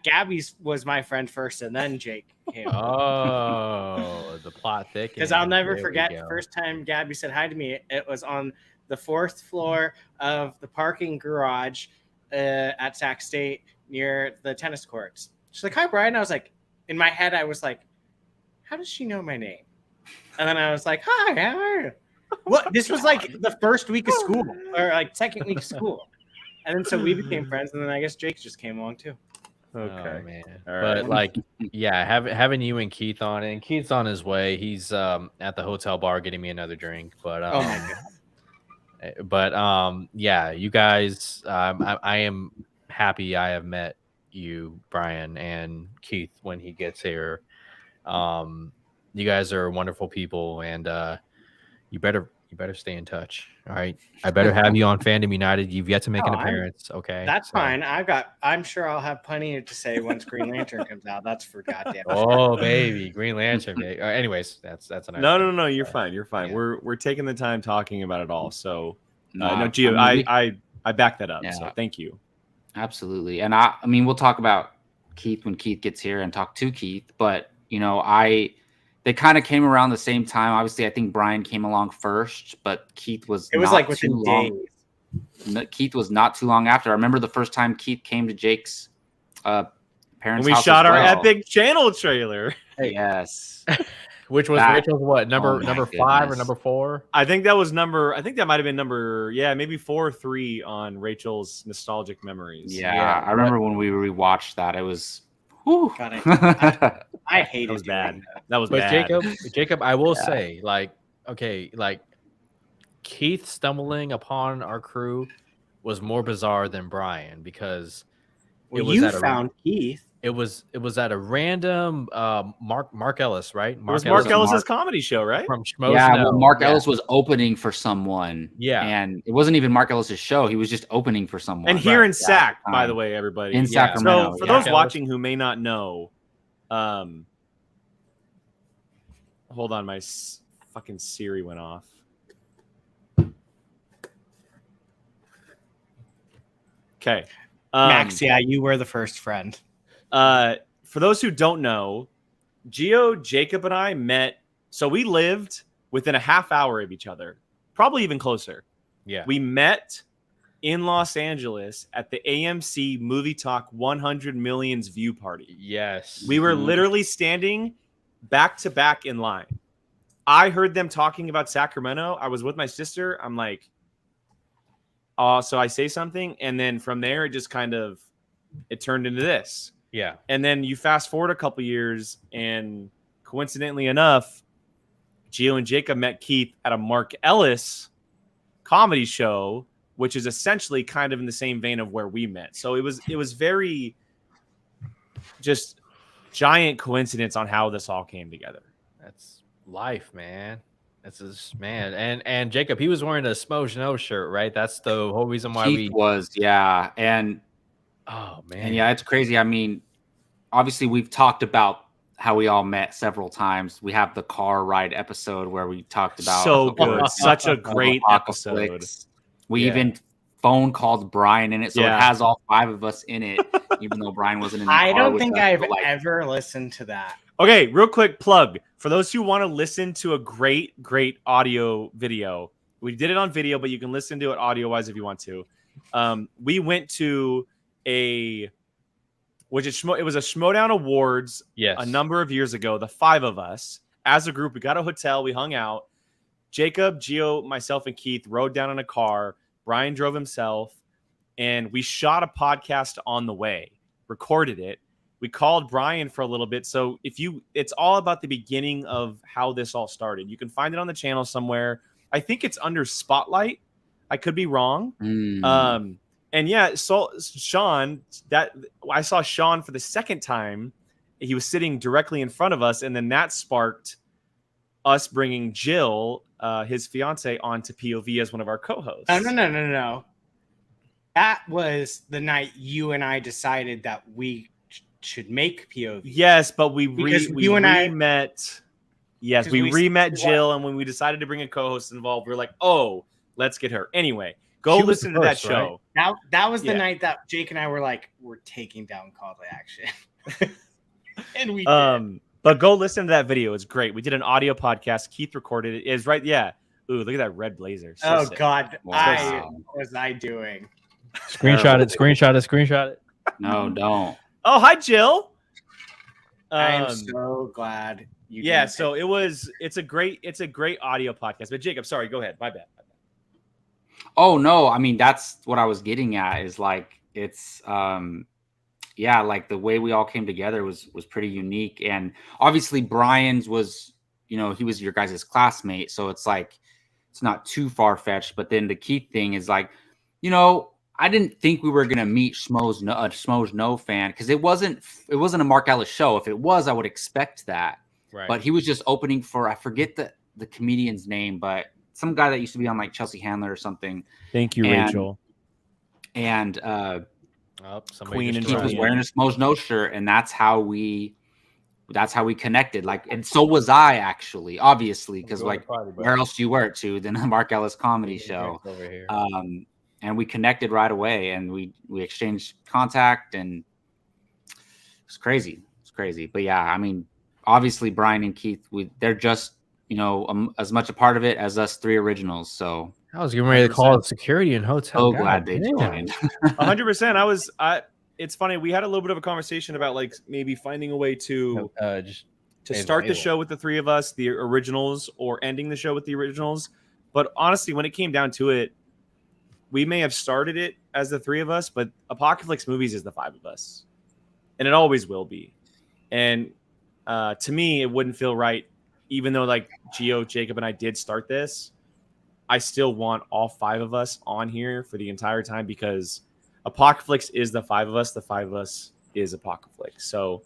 Gabby was my friend first, and then Jake came. Oh, the plot thick. Because I'll never forget the first time Gabby said hi to me. It was on the 4th floor of the parking garage at Sac State, near the tennis courts. She's like, "Hi, Brian." I was like, in my head, I was like, "How does she know my name?" And then I was like, "Hi, how are you?" What? This was like the first week of school, or like second week of school. And then so we became friends, and then I guess Jake just came along too. Okay, oh, man. Right. But like, yeah, having you and Keith on, and Keith's on his way. He's at the hotel bar getting me another drink. But oh my god. But yeah, you guys, I am happy I have met you, Brian, and Keith when he gets here. You guys are wonderful people, and you better stay in touch. All right, I better have you on Fandom United. You've yet to make an appearance. Okay, that's fine. I'm sure I'll have plenty to say once Green Lantern comes out. That's for goddamn. Oh baby, Green Lantern. Anyways, that's another. No. You're fine. Yeah. We're taking the time talking about it all. So no, Gio, I back that up. Yeah. So thank you. Absolutely. And I mean, we'll talk about Keith when Keith gets here and talk to Keith, but they kind of came around the same time. Obviously, I think Brian came along first, but Keith was like within days. Keith was not too long after. I remember the first time Keith came to Jake's parents' when we shot our epic channel trailer. Hey, yes. Which was Rachel's what? Number 5 or number 4? I think that might have been maybe 4 or 3 on Rachel's nostalgic memories. Yeah. I remember when we rewatched that. It was God, I hate it. Was bad. That was but bad. Jacob, I will say, Keith stumbling upon our crew was more bizarre than Brian because you found Keith. It was at a random Mark Ellis, right? It was Mark Ellis's comedy show, right? From Schmoes. Yeah, well, Mark Ellis was opening for someone. Yeah, and it wasn't even Mark Ellis's show. He was just opening for someone. And here in Sac, by the way, everybody. In Sacramento. So for those watching who may not know, hold on, my fucking Siri went off. Okay. Max, yeah, you were the first friend. For those who don't know, Gio, Jacob, and I met. So we lived within a half hour of each other, probably even closer. Yeah. We met in Los Angeles at the AMC Movie Talk 100 Millions View Party. Yes. We were literally standing back to back in line. I heard them talking about Sacramento. I was with my sister. I'm like, So I say something, and then from there, it turned into this. Yeah. And then you fast forward a couple years, and coincidentally enough, Gio and Jacob met Keith at a Mark Ellis comedy show, which is essentially kind of in the same vein of where we met. So it was very just giant coincidence on how this all came together. That's life, man. That's just, man. And Jacob, he was wearing a Smosh No shirt, right? That's the whole reason why Keith was, yeah. And oh man. and yeah, it's crazy. I mean, obviously we've talked about how we all met several times. We have the car ride episode where we talked about so good. Such a great episode. We even phone called Brian in it, so it has all 5 of us in it, even though Brian wasn't in the car. I don't think I've ever listened to that. Okay, real quick plug. For those who want to listen to a great audio video, we did it on video, but you can listen to it audio-wise if you want to. We went to it was a Schmodown Awards a number of years ago, the 5 of us. As a group, we got a hotel, we hung out. Jacob, Gio, myself, and Keith rode down in a car. Brian drove himself, and we shot a podcast on the way, recorded it. We called Brian for a little bit. So it's all about the beginning of how this all started. You can find it on the channel somewhere. I think it's under Spotlight. I could be wrong. And yeah, so Sean, I saw Sean for the second time. He was sitting directly in front of us, and then that sparked us bringing Jill, his fiance, onto POV as one of our co-hosts. No. That was the night you and I decided that we should make POV. Yes, but we met. Yes, we re-met Jill, and when we decided to bring a co-host involved, we were like, oh, let's get her. Anyway, go listen to that show. Right? That was the night that Jake and I were like, we're taking down Call to Action. And we did. But go listen to that video. It's great. We did an audio podcast. Keith recorded it. It's right. Yeah. Ooh, look at that red blazer. So sick. God. What was I doing? Screenshot it. No, don't. Oh, hi, Jill. I am so glad you did. So it's a great audio podcast. But Jacob, sorry, go ahead. My bad. Oh no, I mean that's what I was getting at is like it's like the way we all came together was pretty unique. And obviously Brian's was, he was your guys' classmate, so it's like it's not too far-fetched. But then the Keith thing is like, I didn't think we were gonna meet Smosh No fan because it wasn't a Mark Ellis show. If it was, I would expect that. Right. But he was just opening for, I forget the comedian's name, but some guy that used to be on like Chelsea Handler or something. Thank you, Rachel. And Queen and he was wearing a Smosh No shirt, and that's how we connected. Like, and so was I actually, obviously, because like where else do you wear it to than a Mark Ellis comedy show? Over here. And we connected right away, and we exchanged contact, and it's crazy. It's crazy. But yeah, I mean, obviously Brian and Keith, they're just as much a part of it as us 3 originals. So I was getting ready to call it security and hotel. So glad they joined. 100%. It's funny. We had a little bit of a conversation about like maybe finding a way to start the show with the 3 of us, the originals, or ending the show with the originals. But honestly, when it came down to it, we may have started it as the 3 of us, but Apocaflix Movies is the 5 of us, and it always will be. And to me, it wouldn't feel right, even though like Gio, Jacob, and I did start this. I still want all 5 of us on here for the entire time because Apocaflix is the 5 of us. The 5 of us is Apocaflix. So,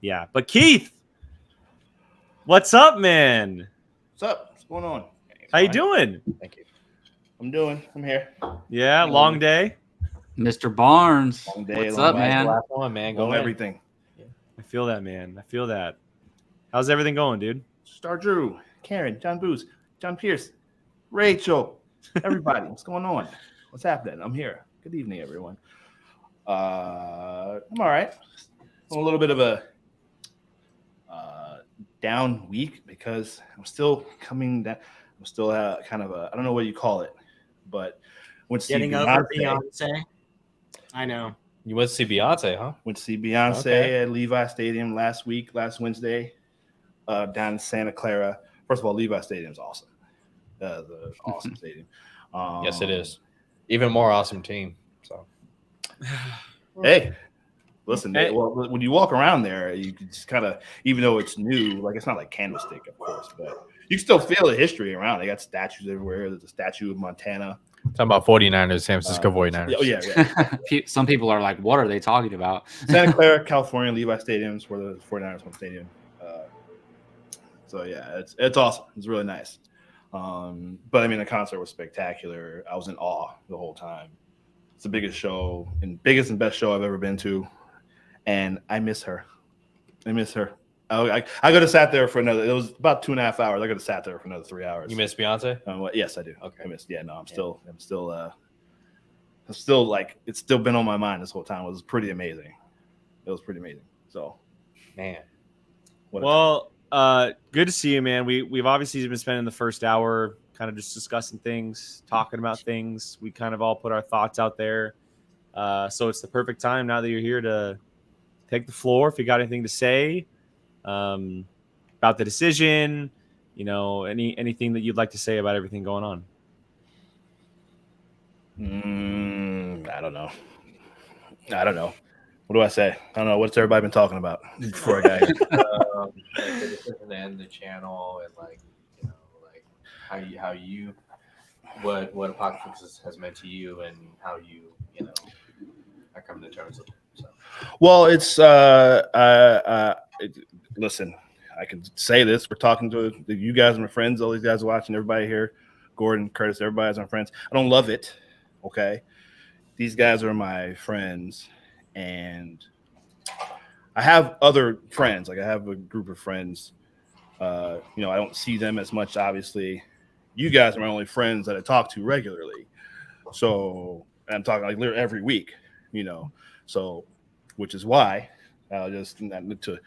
yeah. But Keith, what's up, man? What's up? What's going on? How you doing? Thank you. I'm here. Yeah, long day. Mr. Barnes. Long day. What's up, man? Last one, man. Go everything. I feel that, man. I feel that. How's everything going, dude? Star Drew, Karen, John Booz, John Pierce, Rachel, everybody. What's going on? What's happening? I'm here. Good evening, everyone. I'm all right. A little bit of a down week because I'm still coming down. I'm still kind of I don't know what you call it, but went to see Beyonce. I know. You went to see Beyonce, huh? Went to see Beyonce at Levi Stadium last Wednesday, down in Santa Clara. First of all, Levi Stadium's awesome. The awesome stadium. Yes, it is. Even more awesome team. So, Hey, listen, well, when you walk around there, you can just kind of, even though it's new, like it's not like Candlestick, of course, but you can still feel the history around. They got statues everywhere. There's a statue of Montana. talking about 49ers, San Francisco 49ers. Oh, yeah. Some people are like, what are they talking about? Santa Clara, California, Levi Stadium's where the 49ers home stadium. So, yeah, it's awesome. It's really nice. But, I mean, the concert was spectacular. I was in awe the whole time. It's the biggest show and biggest and best show I've ever been to. And I miss her. I could have sat there for another. It was about 2.5 hours. I could have sat there for another 3 hours. You miss Beyonce? Yes, I do. Okay. I missed. Yeah, no, I'm still like it's still been on my mind this whole time. It was pretty amazing. It was pretty amazing. So, man. Well, good to see you, man. We've obviously been spending the first hour kind of just discussing things, talking about things. We kind of all put our thoughts out there. So it's the perfect time now that you're here to take the floor. If you got anything to say about the decision, anything that you'd like to say about everything going on. I don't know. What do I say? I don't know. What's everybody been talking about before I got here? The decision to end the channel and how you what Apocaflix has meant to you and how you are coming to terms with it. So. Well, it's listen, I can say this. We're talking to you guys are my friends, all these guys watching, everybody here, Gordon, Curtis, everybody's my friends. I don't love it. Okay. These guys are my friends, and I have other friends. Like I have a group of friends. I don't see them as much, obviously. You guys are my only friends that I talk to regularly. So I'm talking like literally every week, so which is why just to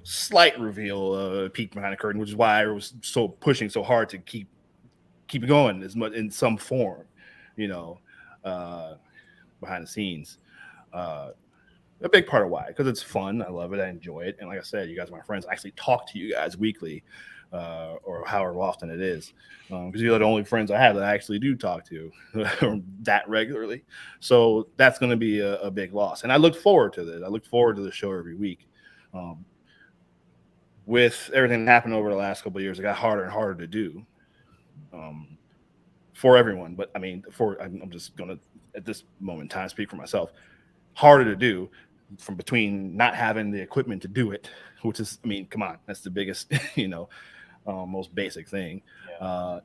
slight reveal peek behind the curtain, which is why I was so pushing so hard to keep it going as much in some form, behind the scenes. A big part of why, because it's fun. I love it. I enjoy it. And like I said, you guys are my friends. I actually talk to you guys weekly or however often it is, because you're the only friends I have that I actually do talk to that regularly. So that's going to be a big loss. And I look forward to this. I look forward to the show every week. With everything that happened over the last couple of years, it got harder and harder to do for everyone. But I mean, I'm just going to, at this moment in time, speak for myself. Harder to do from between not having the equipment to do it, which is, I mean, come on, that's the biggest, most basic thing. Yeah.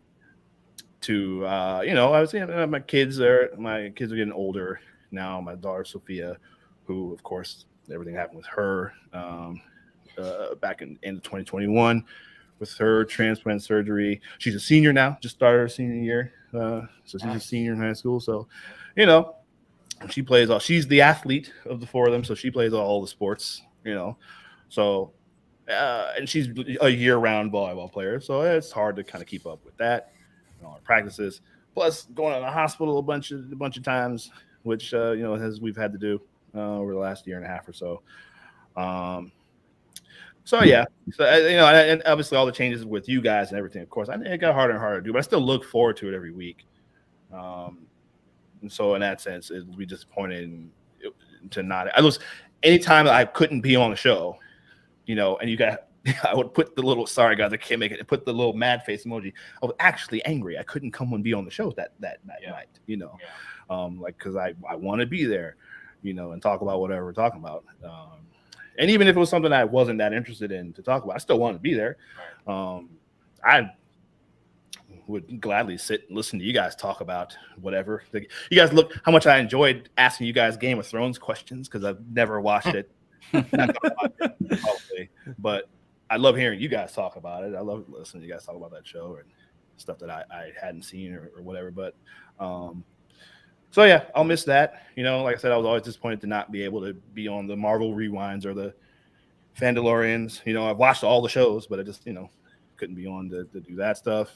I was my kids are getting older now. My daughter Sophia, who of course everything happened with her back in end of 2021 with her transplant surgery. She's a senior now, just started her senior year, so she's a senior in high school. So, she plays she's the athlete of the four of them, so she plays all the sports, so and she's a year-round volleyball player, so it's hard to kind of keep up with that, our practices, plus going to the hospital a bunch of times, which we've had to do over the last year and a half or so. So yeah, and obviously all the changes with you guys and everything, of course, it got harder and harder to do, but I still look forward to it every week. And so in that sense, it would be disappointing to not. Anytime I couldn't be on the show, and you got, I would put the little, sorry guys, I can't make it, put the little mad face emoji. I was actually angry. I couldn't come and be on the show that night, because I want to be there, and talk about whatever we're talking about. And even if it was something I wasn't that interested in to talk about, I still want to be there. I would gladly sit and listen to you guys talk about whatever. You guys look how much I enjoyed asking you guys Game of Thrones questions, because I've never watched it. Probably, but I love hearing you guys talk about it. I love listening to you guys talk about that show and stuff that I hadn't seen or whatever. But so yeah, I'll miss that. Like I said, I was always disappointed to not be able to be on the Marvel Rewinds or the Fandalorians. I've watched all the shows, but I just couldn't be on to do that stuff.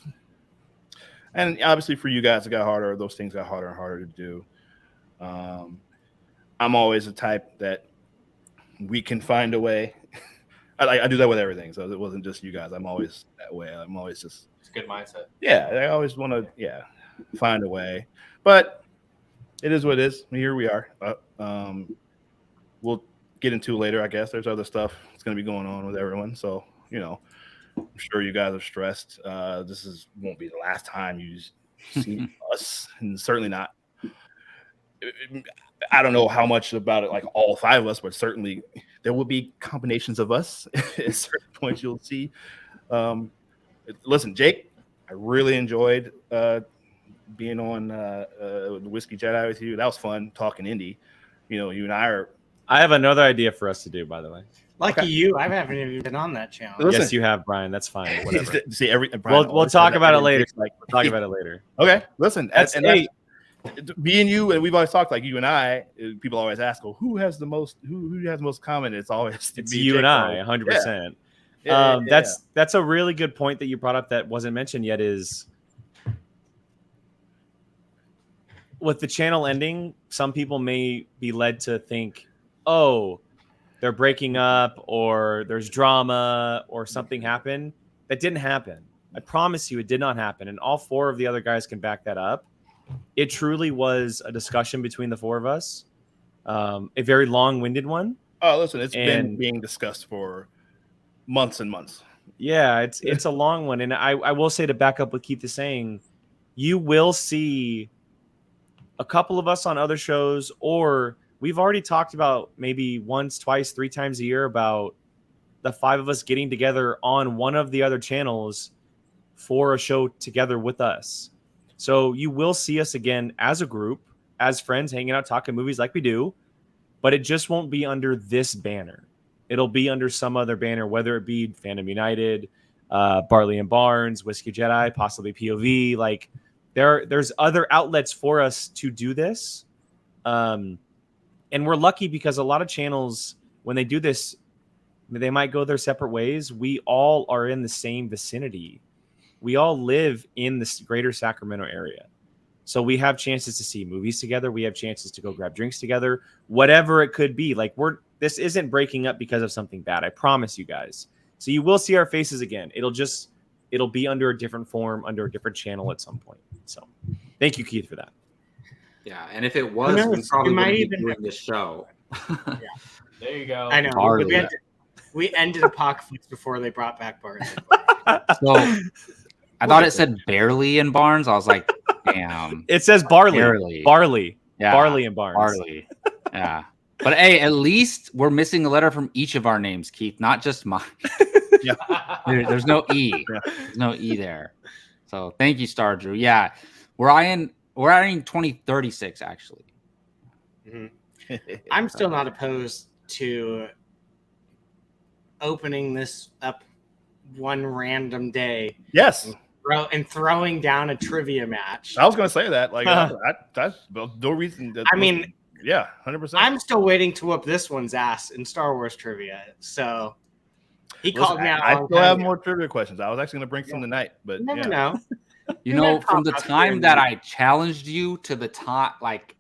And obviously for you guys, it got harder. Those things got harder and harder to do. I'm always the type that we can find a way. I do that with everything. So it wasn't just you guys. I'm always that way. I'm always just. It's a good mindset. Yeah. I always want to. Yeah. find a way. But it is what it is. Here we are. We'll get into later, I guess. There's other stuff that's going to be going on with everyone. So, I'm sure you guys are stressed. Won't be the last time you see us, and certainly not. I don't know how much about it, like all 5 of us, but certainly there will be combinations of us at certain points you'll see. Listen, Jake, I really enjoyed being on the Whiskey Jedi with you. That was fun talking indie. You and I are. I have another idea for us to do, by the way. Lucky you, I haven't even been on that channel. Listen. Yes, you have, Brian. That's fine. Whatever. See, We'll talk about it later. We'll talk about it later. Okay, listen. That's me and you, and we've always talked like you and I. People always ask, "Well, who has the most? Who has the most comment?" It's always you and I, 100%. That's a really good point that you brought up that wasn't mentioned yet. Is with the channel ending, some people may be led to think, "Oh, they're breaking up, or there's drama, or something happened." That didn't happen. I promise you, it did not happen, and all 4 of the other guys can back that up. It truly was a discussion between the 4 of us, a very long-winded one. Oh, listen, it's been being discussed for months and months. Yeah, it's a long one, and I will say, to back up what Keith is saying, you will see a couple of us on other shows, or we've already talked about maybe once, twice, 3 times a year about the 5 of us getting together on one of the other channels for a show together with us. So you will see us again as a group, as friends, hanging out, talking movies like we do, but it just won't be under this banner. It'll be under some other banner, whether it be Fandom United, Barley and Barnes, Whiskey Jedi, possibly POV. Like there's other outlets for us to do this. And we're lucky because a lot of channels, when they do this, they might go their separate ways. We all are in the same vicinity. We all live in this greater Sacramento area. So we have chances to see movies together. We have chances to go grab drinks together, whatever it could be. Like this isn't breaking up because of something bad. I promise you guys. So you will see our faces again. It'll be under a different form, under a different channel at some point. So thank you, Keith, for that. Yeah. And if it was, we probably wouldn't be doing this show. Yeah. There you go. I know. We ended Apocaflix before they brought back Barnes. So I thought it said barely in Barnes. I was like, damn. It says barley. Barley. Yeah. Barley and Barnes. Barley. Yeah. But hey, at least we're missing a letter from each of our names, Keith, not just mine. Yeah. There's no E. There's no E there. So thank you, Star Drew. Yeah. We're eyeing 2036, actually. Mm-hmm. I'm still not opposed to opening this up one random day. Yes. And throwing down a trivia match. I was going to say that. Like, that's no reason. I mean, yeah, 100%. I'm still waiting to whoop this one's ass in Star Wars trivia. So he called me out. I still have more trivia questions. I was actually going to bring some tonight, but you never know. You know, from the time that I challenged you to the time, like,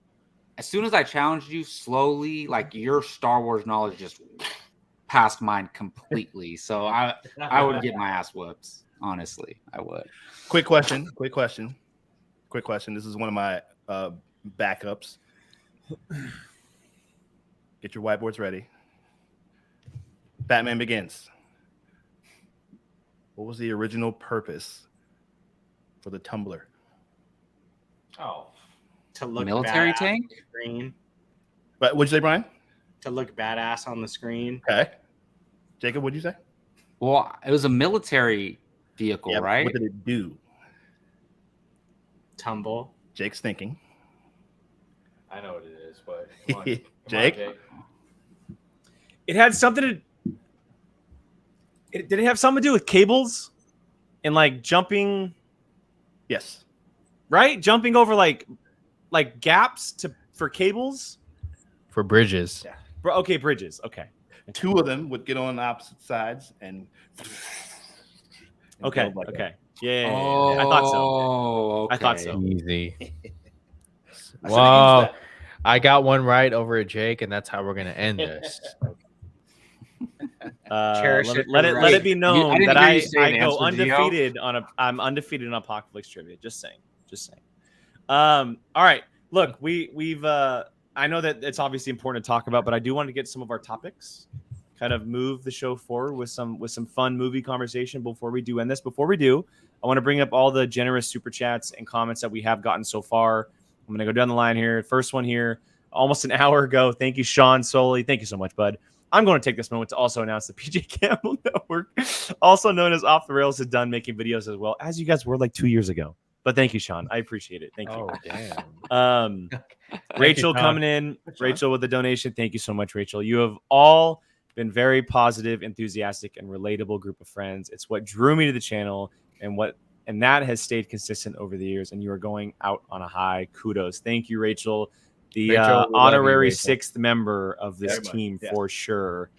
as soon as I challenged you, slowly, like, your Star Wars knowledge just past mine completely. So I would get my ass whooped. Honestly, I would. Quick question. This is one of my backups. Get your whiteboards ready. Batman Begins. What was the original purpose for the tumbler? Oh, to look military badass tank. On the screen. But what'd you say, Brian? To look badass on the screen. Okay. Jacob, what'd you say? Well, it was a military vehicle, yeah, right? What did it do? Tumble. Jake's thinking. I know what it is, but come on. Jake? Come on, Jake. It had something to. Did it have something to do with cables and like jumping? Yes. Right, jumping over like gaps for cables. For bridges. Yeah. Okay, bridges. Okay. 2 of them would get on opposite sides and. Okay. Like okay. That. Yeah. I thought so. Okay. I thought so. Easy. I Well, I got one right over at Jake, and that's how we're gonna end this. Let it be known I didn't that hear I you say an go answer, Gio. undefeated I'm undefeated on Apocaflix trivia. Just saying. All right. Look, we've I know that it's obviously important to talk about, but I do want to get some of our topics, kind of move the show forward with some fun movie conversation before we do end this. Before we do, I want to bring up all the generous super chats and comments that we have gotten so far. I'm going to go down the line here. First one here, almost an hour ago. Thank you, Sean Soley. Thank you so much, bud. I'm going to take this moment to also announce the PJ Campbell Network, also known as Off the Rails, is done making videos as well, as you guys were like 2 years ago. But thank you, Sean. I appreciate it. Thank you. Oh, damn. Rachel you, Sean. coming in. Rachel with the donation. Thank you so much, Rachel. You have all been very positive, enthusiastic, and relatable group of friends. It's what drew me to the channel, and that has stayed consistent over the years. And you are going out on a high. Kudos. Thank you, Rachel. The Rachel, we love honorary you, Rachel. 6th member of this Very much, team yes. for sure.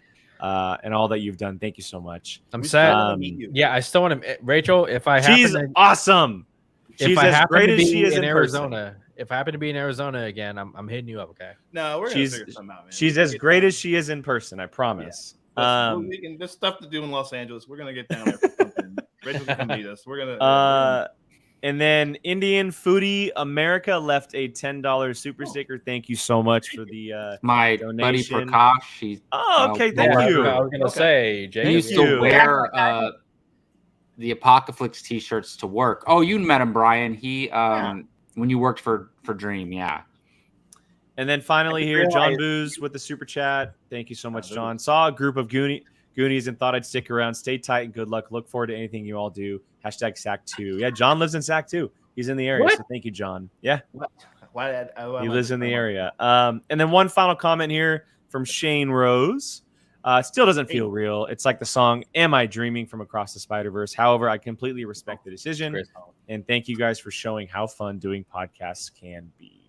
And all that you've done. Thank you so much. I'm We sad. still wanna meet you. Yeah, I still want to. Rachel, if I happen She's to, awesome. She's if I as happen great to as be she is in in Arizona, if I happen to be in Arizona again, I'm hitting you up. Okay. No, we're gonna She's- figure something out, man. She's as great as she is in person. I promise. There's stuff to do in Los Angeles. We're gonna get down there for something. Rachel can meet us. We're gonna. And then Indian Foodie America left a $10 super sticker. Thank you so much for the My donation. buddy Prakash, he's okay, thank Yeah, you. I was gonna say, Jake. he used you. to wear the Apocaflix t-shirts to work. Oh, you met him, Brian. He when you worked for Dream, yeah. And then finally here, John Booz with the super chat. Thank you so much, John. Saw a group of Goonies and thought I'd stick around. Stay tight and good luck. Look forward to anything you all do. Hashtag SAC2. Yeah, John lives in SAC2. He's in the area. What? So thank you, John. Yeah, Why he lives in the area. And then one final comment here from Shane Rose. Still doesn't feel real. It's like the song "Am I Dreaming" from Across the Spider-Verse. However, I completely respect the decision. And thank you guys for showing how fun doing podcasts can be.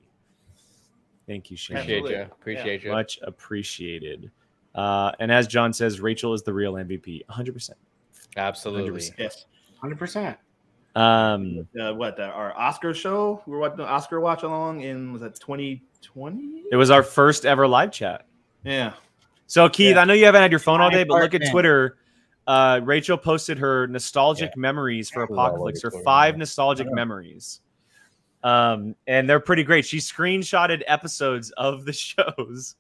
Thank you, Shane. Appreciate you. Much appreciated. And as John says, Rachel is the real MVP. 100%. Absolutely. 100%. Yes. 100%. Our Oscar show? We were watching the Oscar watch along in, was that 2020? It was our first ever live chat. Yeah. So, Keith, Yeah. I know you haven't had your phone all day, but look at Apartment. Twitter. Rachel posted her nostalgic memories for Apocaflix, her 5 nostalgic memories. And they're pretty great. She screenshotted episodes of the shows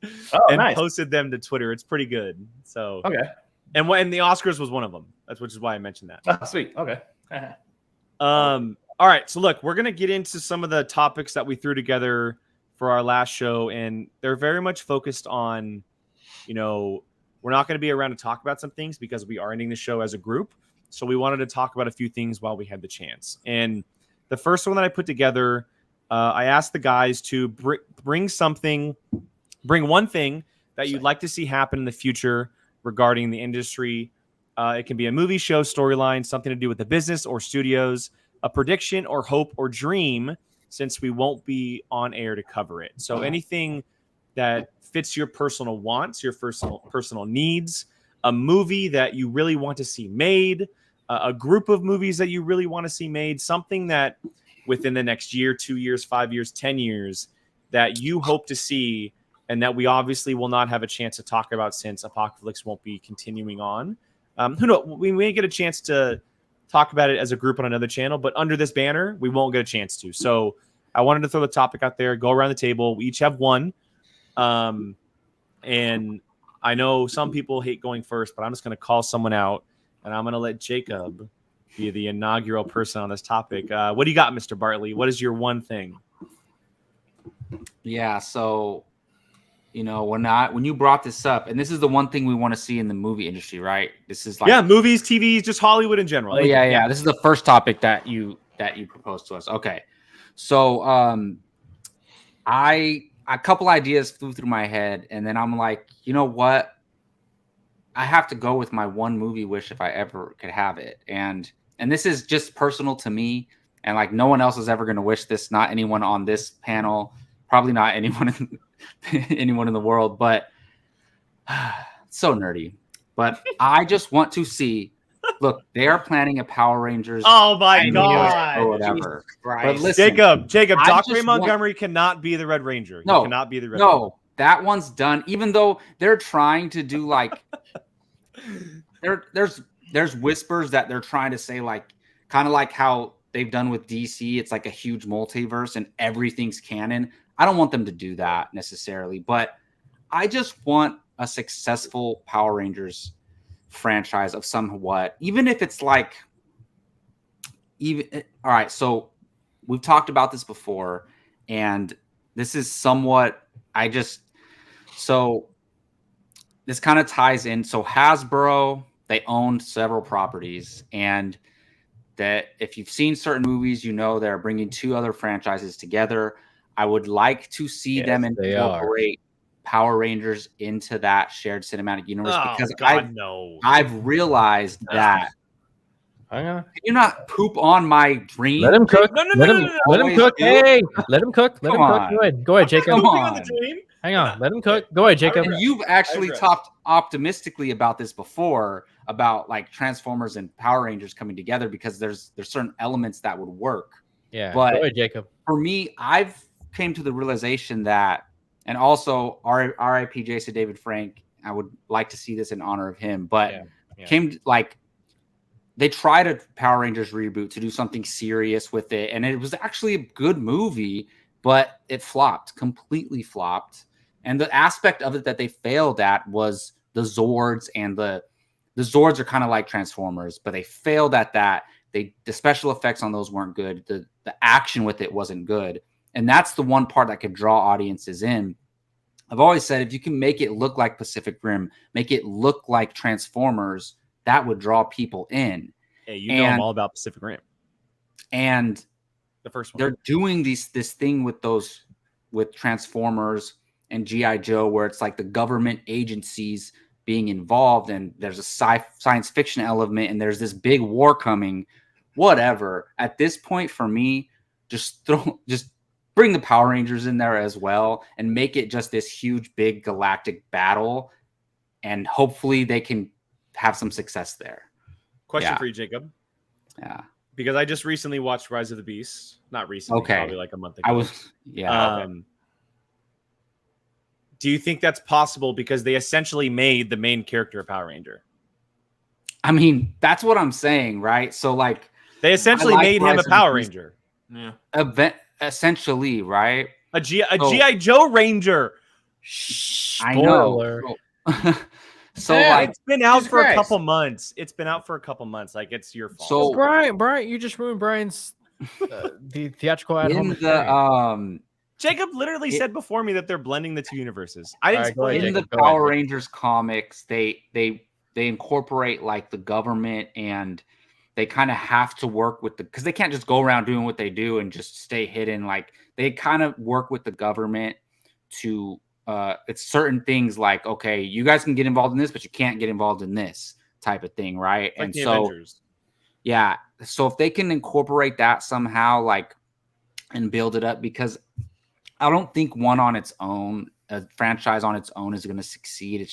and nice. posted them to Twitter. It's pretty good. So, Okay. and the Oscars was one of them. Which is why I mentioned that. Oh, sweet. Okay. All right. So look, we're going to get into some of the topics that we threw together for our last show. And they're very much focused on, we're not going to be around to talk about some things because we are ending the show as a group. So we wanted to talk about a few things while we had the chance. And the first one that I put together, I asked the guys to bring one thing that you'd like to see happen in the future regarding the industry. It can be a movie, show, storyline, something to do with the business or studios, a prediction or hope or dream, since we won't be on air to cover it. So anything that fits your personal wants, your personal needs, a movie that you really want to see made, a group of movies that you really want to see made, something that within the next year, 2 years, 5 years, 10 years, that you hope to see and that we obviously will not have a chance to talk about since Apocaflix won't be continuing on. Who knows? We may get a chance to talk about it as a group on another channel, but under this banner, we won't get a chance to. So I wanted to throw the topic out there, go around the table. We each have one. And I know some people hate going first, but I'm just going to call someone out, and I'm going to let Jacob be the inaugural person on this topic. What do you got, Mr. Bartley? What is your one thing? Yeah, so when you brought this up, and this is the one thing we want to see in the movie industry, right? This is like movies, TVs, just Hollywood in general. Oh, yeah. This is the first topic that you proposed to us. Okay, so a couple ideas flew through my head, and then I'm like, you know what? I have to go with my one movie wish if I ever could have it, and this is just personal to me, and like no one else is ever going to wish this. Not anyone on this panel, probably not anyone in the world, but so nerdy. But I just want to see. Look, they are planning a Power Rangers. Oh my anime God. or whatever. But Christ. listen, Jacob, I Doc just Ray Montgomery cannot be the Red Ranger. No, he cannot be the Red Ranger. No, that one's done. Even though they're trying to do like, there's whispers that they're trying to say like, kind of like how they've done with DC. It's like a huge multiverse and everything's canon. I don't want them to do that necessarily, but I just want a successful Power Rangers franchise of somewhat, even if it's like, all right. So we've talked about this before, and this is somewhat, so this kind of ties in. So Hasbro, they owned several properties, and that if you've seen certain movies, you know they're bringing 2 other franchises together. I would like to see them incorporate Power Rangers into that shared cinematic universe, because I've realized that. Hang on. Can you not poop on my dream? Let him cook. No, Let him cook. Hey, let him cook. Let him cook. Go ahead, Jacob. Come on. Hang on. Let him cook. Go ahead, Jacob. You've actually talked optimistically about this before, about like Transformers and Power Rangers coming together, because there's certain elements that would work. Yeah. But go ahead, Jacob. For me, I've came to the realization that, and also R.I.P. Jason David Frank, I would like to see this in honor of him, but they tried a Power Rangers reboot to do something serious with it, and it was actually a good movie, but it completely flopped. And the aspect of it that they failed at was the Zords, and the Zords are kind of like Transformers, but they failed at that. The special effects on those weren't good. The action with it wasn't good. And that's the one part that could draw audiences in. I've always said, if you can make it look like Pacific Rim, make it look like Transformers, that would draw people in. Hey, you know I'm all about Pacific Rim. And the first one. They're doing this thing with Transformers and G.I. Joe, where it's like the government agencies being involved, and there's a science fiction element, and there's this big war coming. Whatever. At this point, for me, just bring the Power Rangers in there as well, and make it just this huge, big galactic battle, and hopefully they can have some success there. Question for you, Jacob. Yeah. Because I just recently watched Rise of the Beast. Not recently, probably like a month ago. Do you think that's possible? Because they essentially made the main character a Power Ranger. I mean, that's what I'm saying, right? So, like, they essentially made him a Power Ranger. Yeah. Essentially, right? A G.I. Joe Ranger. I know. So like, it's been out for a couple months. Like, it's your fault. So Brian, you just ruined Brian's the theatrical at home. Jacob literally said before me that they're blending the 2 universes. I didn't explain in the Power Rangers comics. They incorporate like the government, and they kind of have to work with because they can't just go around doing what they do and just stay hidden. Like, they kind of work with the government to. It's certain things like, okay, you guys can get involved in this, but you can't get involved in this type of thing, right? Like, and the so, Avengers. Yeah. So if they can incorporate that somehow, like, and build it up, because I don't think one on its own, a franchise on its own, is going to succeed. It's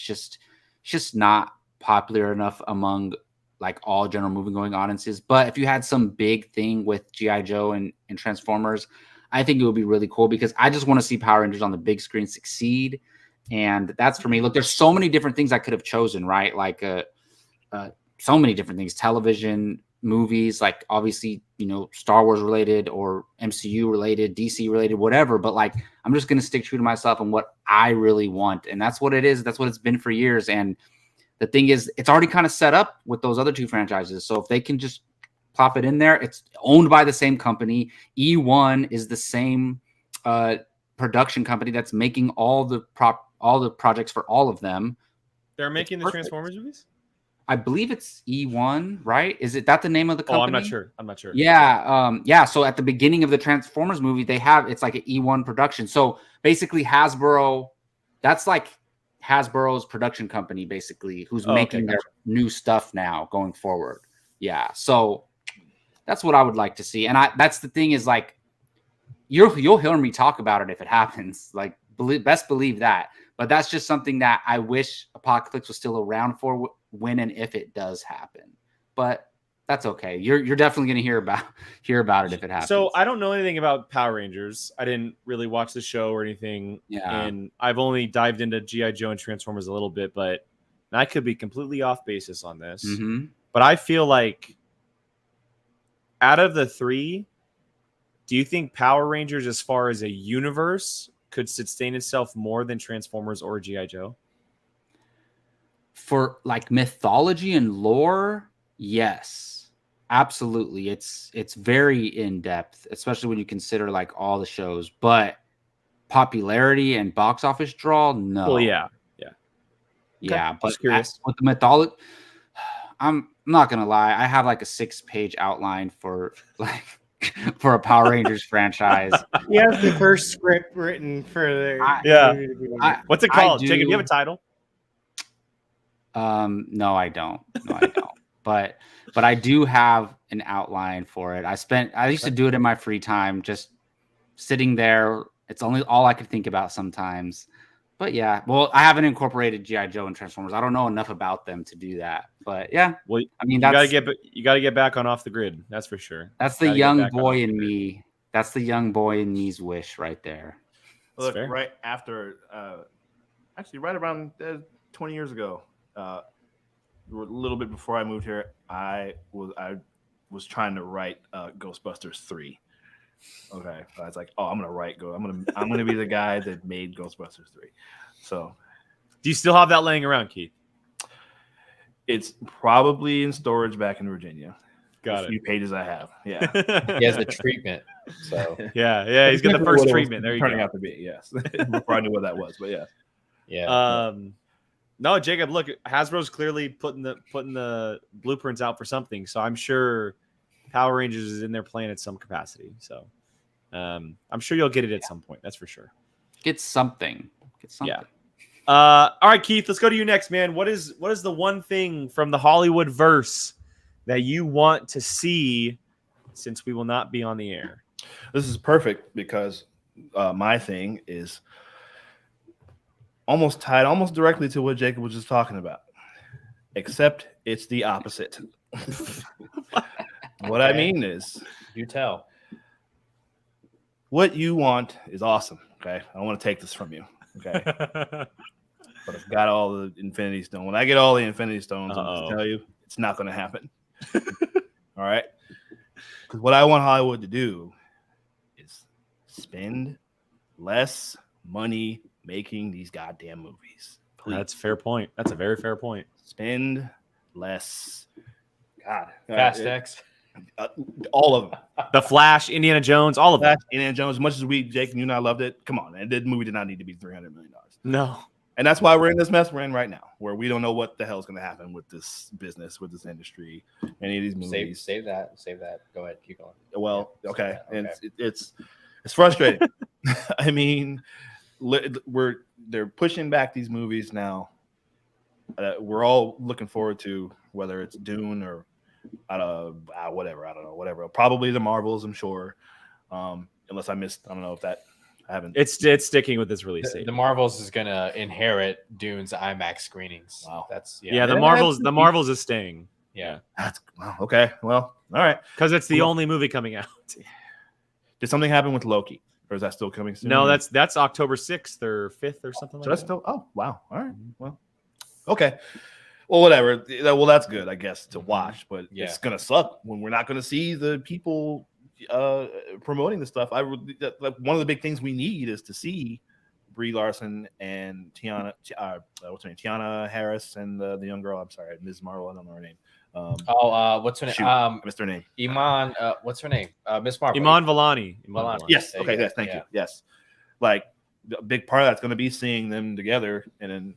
just not popular enough among like all general movie going audiences. But if you had some big thing with G.I. Joe and Transformers, I think it would be really cool, because I just want to see Power Rangers on the big screen succeed. And that's for me. Look, there's so many different things I could have chosen, right? Like so many different things, television, movies, like obviously, Star Wars related or MCU related, DC related, whatever. But like, I'm just going to stick true to myself and what I really want. And that's what it is. That's what it's been for years. And the thing is, it's already kind of set up with those other 2 franchises. So if they can just plop it in there, it's owned by the same company. E1 is the same production company that's making all the projects for all of them. They're making the Transformers movies? I believe it's E1, right? Is that the name of the company? Oh, I'm not sure. Yeah. So at the beginning of the Transformers movie, it's like an E1 production. So basically Hasbro, that's like Hasbro's production company, basically, who's making their new stuff now going forward. Yeah. So that's what I would like to see. And that's the thing is, like, you'll hear me talk about it if it happens. Like, best believe that. But that's just something that I wish Apocaflix was still around for when and if it does happen. But that's okay. You're definitely going to hear about it if it happens. So I don't know anything about Power Rangers. I didn't really watch the show or anything. Yeah. And I've only dived into G.I. Joe and Transformers a little bit, but I could be completely off basis on this. Mm-hmm. But I feel like out of the three, do you think Power Rangers, as far as a universe, could sustain itself more than Transformers or G.I. Joe? For like mythology and lore, yes, absolutely. It's very in depth, especially when you consider like all the shows. But popularity and box office draw, no. Well, yeah. Yeah, Okay, but just curious. with the mythology, I'm not gonna lie. I have like a 6-page outline for like for a Power Rangers franchise. He has the first script written for the Yeah. What's it called? Jacob, do you have a title? No, I don't. But I do have an outline for it. I used to do it in my free time, just sitting there. It's only all I could think about sometimes. But yeah, well, I haven't incorporated G.I. Joe and Transformers. I don't know enough about them to do that. But yeah, well, I mean, you gotta get back on off the grid. That's for sure. That's the young boy in me. That's the young boy in me's wish right there. Look, right after, actually, right around 20 years ago, a little bit before I moved here, I was trying to write Ghostbusters 3. Okay, so I was like, oh, I'm gonna be the guy that made Ghostbusters 3. So, do you still have that laying around, Keith? It's probably in storage back in Virginia. Got a few pages I have. Yeah, he has the treatment. So yeah, he's got the first treatment. There you go. Turning out to be yes. Before I knew what that was, but yeah. No, Jacob. Look, Hasbro's clearly putting the blueprints out for something. So I'm sure Power Rangers is in their plan at some capacity. So I'm sure you'll get it at some point. That's for sure. Get something. Yeah. All right, Keith, let's go to you next, man. What is the one thing from the Hollywood verse that you want to see since we will not be on the air? This is perfect because my thing is almost tied almost directly to what Jacob was just talking about, except it's the opposite. What I mean is, you tell. What you want is awesome. Okay, I don't want to take this from you. Okay, but I've got all the Infinity Stone. When I get all the Infinity Stones, I'm going to tell you, it's not going to happen. All right, because what I want Hollywood to do is spend less money making these goddamn movies. Please. That's a fair point. That's a very fair point. Spend less. God, Fast X. All of them. The Flash, Indiana Jones, all of them. Indiana Jones, as much as Jake and you and I loved it, come on, man. That movie did not need to be $300 million. No. And that's why we're in this mess we're in right now, where we don't know what the hell is going to happen with this business, with this industry, any of these movies. Save that. Go ahead, keep going. Well, okay. And it's frustrating. I mean, they're pushing back these movies now. We're all looking forward to whether it's Dune or whatever. I don't know. Whatever. Probably the Marvels, I'm sure. Unless I missed. I don't know if that. I haven't. It's sticking with this release date. The Marvels is gonna inherit Dune's IMAX screenings. Wow. That's the Marvels is staying. Yeah. That's wow. Okay. Well, all right. Because it's the only movie coming out. Did something happen with Loki, or is that still coming soon? No, that's October 6th or 5th or something like that. That's still. Oh, wow. All right. Well, okay. Well, whatever. Well, that's good, I guess, to watch, but it's gonna suck when we're not gonna see the people promoting the stuff. One of the big things we need is to see Brie Larson and Tiana Harris and the young girl. I'm sorry, Ms. Marvel. I don't know her name. What's her name? I missed her name. Iman. What's her name? Miss Marvel. Iman Vellani. Yes. Okay. Yes. Thank you. Yes. Like a big part of that's going to be seeing them together and then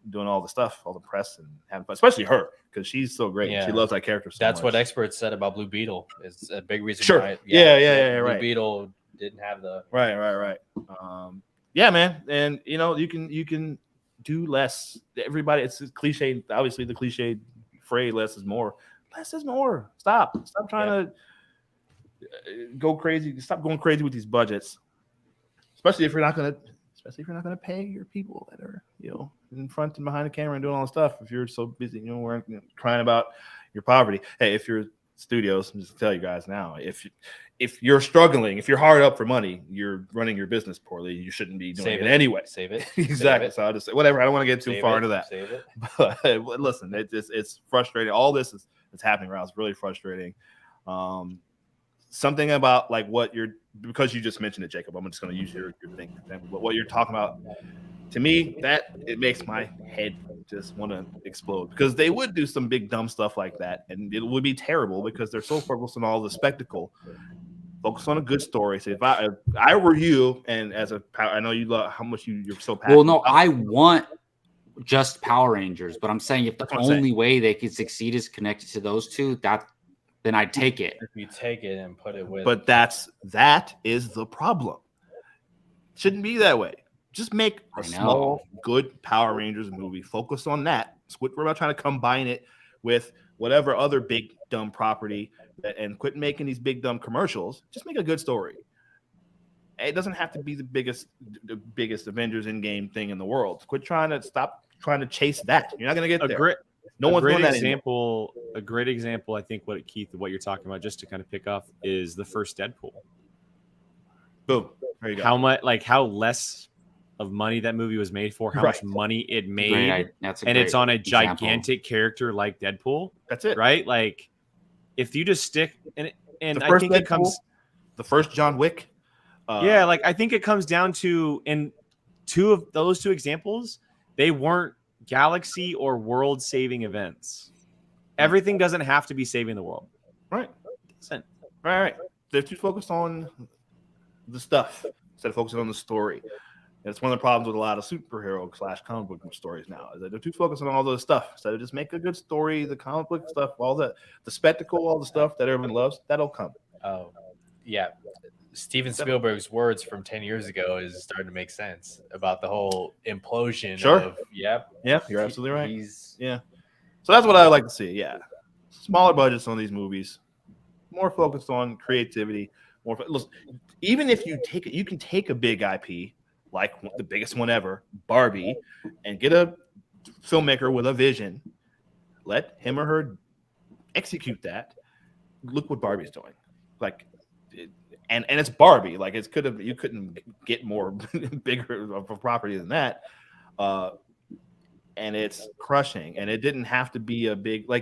doing all the stuff, all the press and having fun, especially her because she's so great. Yeah. She loves that character so That's much. what experts said about Blue Beetle. Is a big reason. Sure. Why, Blue right. Beetle didn't have the right. Yeah, man, and you can do less. Everybody, it's cliche. Obviously, the cliche phrase "less is more." Less is more. Stop trying to go crazy. Stop going crazy with these budgets, especially if you're not gonna pay your people that are in front and behind the camera and doing all the stuff. If you're so busy, crying about your poverty. Hey, if you're studios, I'm just tell you guys now, if you're struggling, if you're hard up for money, you're running your business poorly. You shouldn't be doing it anyway. Save it. Exactly. So I'll just say whatever. I don't want to get too far into that. Save it. But listen, it's frustrating. All this is happening around. It's really frustrating. something about like what you're, because you just mentioned it, Jacob. I'm just going to use your thing. What you're talking about, to me, that it makes my head just want to explode, because they would do some big dumb stuff like that, and it would be terrible because they're so focused on all the spectacle. Focus on a good story. So if I were you, and I know you love how much you're so passionate. Well, no, I want just Power Rangers, but I'm saying if the only way they could succeed is connected to those two, then I'd take it. If you take it and put it with, but that is the problem. Shouldn't be that way. Just make a small, good Power Rangers movie. Focus on that. Quit about trying to combine it with whatever other big dumb property, and quit making these big dumb commercials. Just make a good story. It doesn't have to be the biggest Avengers Endgame thing in the world. Stop trying to chase that. You're not going to get there. No one's doing that anymore. A great example, I think, what you're talking about, just to kind of pick up, is the first Deadpool. Boom. There you go. How less of money that movie was made for, how much money it made, and it's on a gigantic character like Deadpool. That's it, right? Like, if you just stick and I think it comes the first John Wick. I think it comes down to, in those two examples, they weren't galaxy or world saving events. Everything doesn't have to be saving the world, right? Right. They're too focused on the stuff instead of focusing on the story. It's one of the problems with a lot of superhero / comic book stories now, is that they're too focused on all those stuff. So just make a good story, the comic book stuff, all the spectacle, all the stuff that everyone loves, that'll come. Oh, yeah. Steven Spielberg's words from 10 years ago is starting to make sense about the whole implosion. Sure. Yeah, you're absolutely right. So that's what I like to see. Yeah. Smaller budgets on these movies, more focused on creativity. Even if you can take a big IP, like the biggest one ever, Barbie, and get a filmmaker with a vision, let him or her execute that. Look what Barbie's doing. And it's Barbie. Like, you couldn't get more bigger of a property than that. And it's crushing. And it didn't have to be a big, I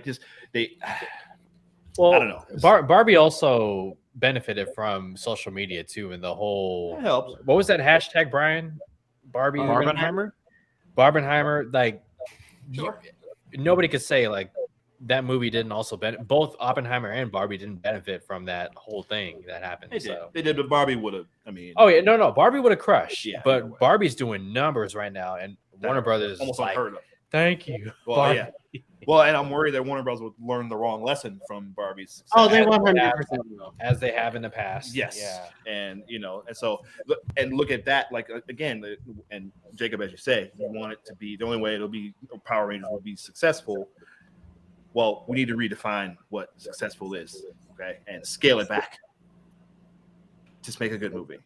don't know. Barbie also benefited from social media too, and the whole. It helps. What was that hashtag, Brian? Barbenheimer. Like, nobody could say that movie didn't also benefit. Both Oppenheimer and Barbie didn't benefit from that whole thing that happened. They did, but Barbie would have. Oh yeah, no, Barbie would have crushed. Yeah, but Barbie's doing numbers right now, and Warner Brothers almost unheard of. Thank you. Well, yeah. Well, and I'm worried that Warner Brothers would learn the wrong lesson from Barbie's success. Oh, they 100% will. As they have in the past. Yes. Yeah. And and so look at that. Again, and Jacob, as you say, you want it to be the only way Power Rangers will be successful. Well, we need to redefine what successful is, okay, and scale it back. Just make a good movie.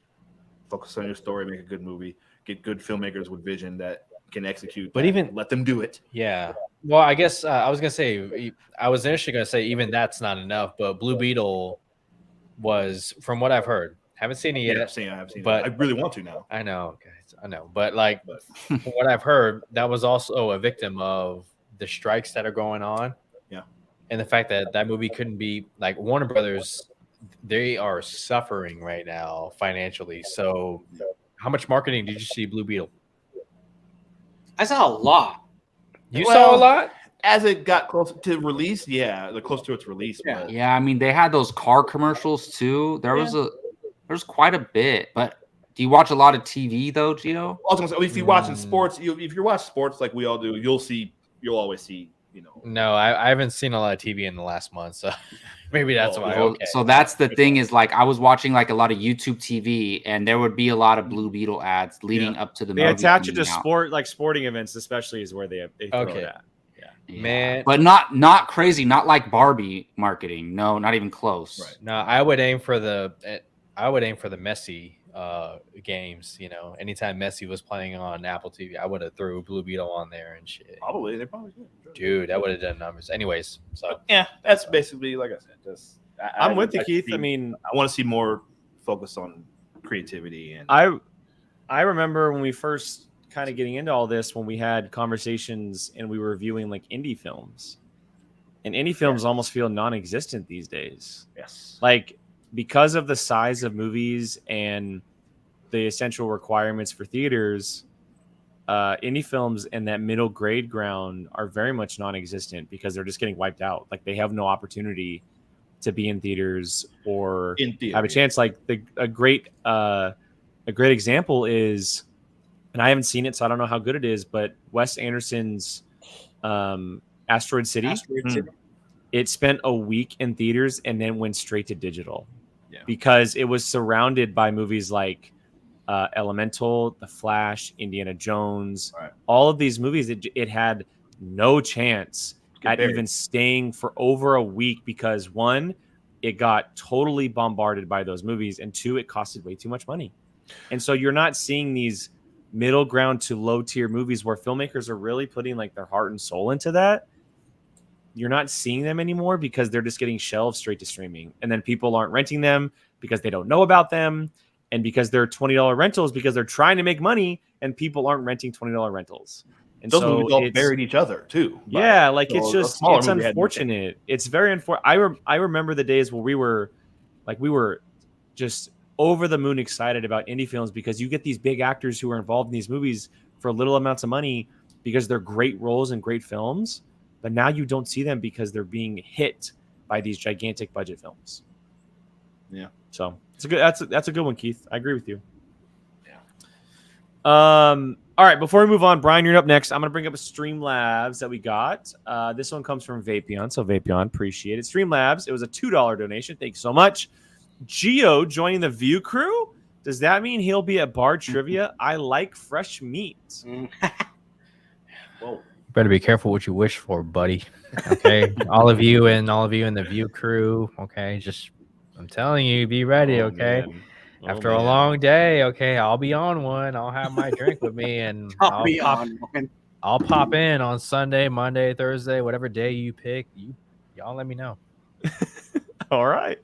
Focus on your story. Make a good movie. Get good filmmakers with vision that can execute. But even let them do it. Yeah. Well, I guess I was initially gonna say even that's not enough. But Blue Beetle was, from what I've heard, haven't seen it yet. I've seen it. But I really want to now. I know, guys. I know, but from what I've heard, that was also a victim of the strikes that are going on. Yeah. And the fact that movie couldn't be Warner Brothers, they are suffering right now financially. So, how much marketing did you see Blue Beetle? I saw a lot. You saw a lot? As it got closer to release, close to its release. Yeah. Yeah, I mean, they had those car commercials too. There's quite a bit. But do you watch a lot of TV though, Gio? I was gonna say, if you're watching sports, if you're watching sports like we all do, you'll always see. No, I haven't seen a lot of TV in the last month, so maybe that's why. Okay. So that's the thing is, I was watching a lot of YouTube TV, and there would be a lot of Blue Beetle ads leading up to the movie. They attach it to sporting events, especially is where they throw it at. Yeah. Man, but not crazy, not like Barbie marketing. No, not even close. Right. No, I would aim for the Messi games. Anytime Messi was playing on Apple TV, I would have threw Blue Beetle on there and shit. They probably did. Dude, that would have done numbers. Anyways, so yeah, that's basically, like I said. I'm with you, Keith. I mean, I want to see more focus on creativity, and I remember when we first kind of getting into all this, when we had conversations and we were reviewing indie films, and indie films almost feel non-existent these days. Yes. because of the size of movies and the essential requirements for theaters, indie films in that middle grade ground are very much non-existent because they're just getting wiped out. Like they have no opportunity to be in theaters or have a chance. Like a great example is, and I haven't seen it, so I don't know how good it is, but Wes Anderson's Asteroid City. It spent a week in theaters and then went straight to digital because it was surrounded by movies like Elemental, The Flash, Indiana Jones, all of these movies. It had no chance at even staying for over a week because one, it got totally bombarded by those movies, and two, it costed way too much money. And so you're not seeing these middle ground to low tier movies where filmmakers are really putting like their heart and soul into that. You're not seeing them anymore because they're just getting shelved straight to streaming. And then people aren't renting them because they don't know about them. And because they're $20 rentals, because they're trying to make money and people aren't renting $20 rentals. And those so movies all buried each other too. Yeah. Like it's unfortunate. It's very unfortunate. I remember the days where we were just over the moon excited about indie films because you get these big actors who are involved in these movies for little amounts of money because they're great roles and great films. But now you don't see them because they're being hit by these gigantic budget films. Yeah. So it's a good. That's a good one, Keith. I agree with you. Yeah. All right. Before we move on, Brian, you're up next. I'm going to bring up a Streamlabs that we got. This one comes from Vapion. So Vapion, appreciate it. Streamlabs. It was a $2 donation. Thank you so much. Geo joining the View crew. Does that mean he'll be at bar trivia? I like fresh meat. Whoa. Better be careful what you wish for, buddy. Okay, all of you in the View crew. Okay, just I'm telling you, be ready. Okay, after a long day. Okay, I'll be on one. I'll have my drink with me, and I'll pop in on Sunday, Monday, Thursday, whatever day you pick. Y'all let me know. All right.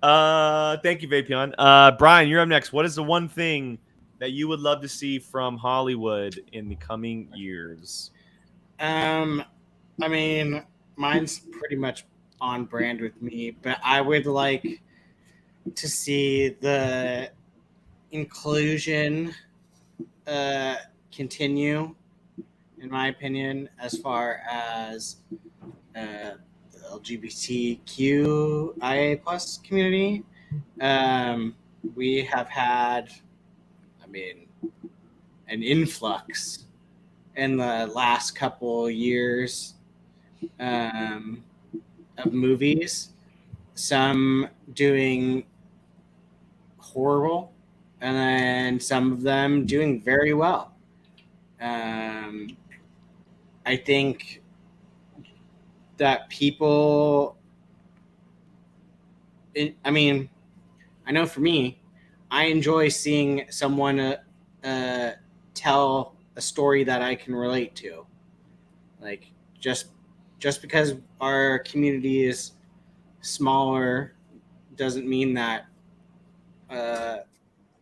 Thank you, Vapion. Brian, you're up next. What is the one thing that you would love to see from Hollywood in the coming years? I mean, mine's pretty much on brand with me, but I would like to see the inclusion continue, in my opinion, as far as the LGBTQIA plus community. We have had, an influx in the last couple years of movies, some doing horrible and then some of them doing very well. I think that people, I know for me, I enjoy seeing someone tell a story that I can relate to. Like just because our community is smaller doesn't mean that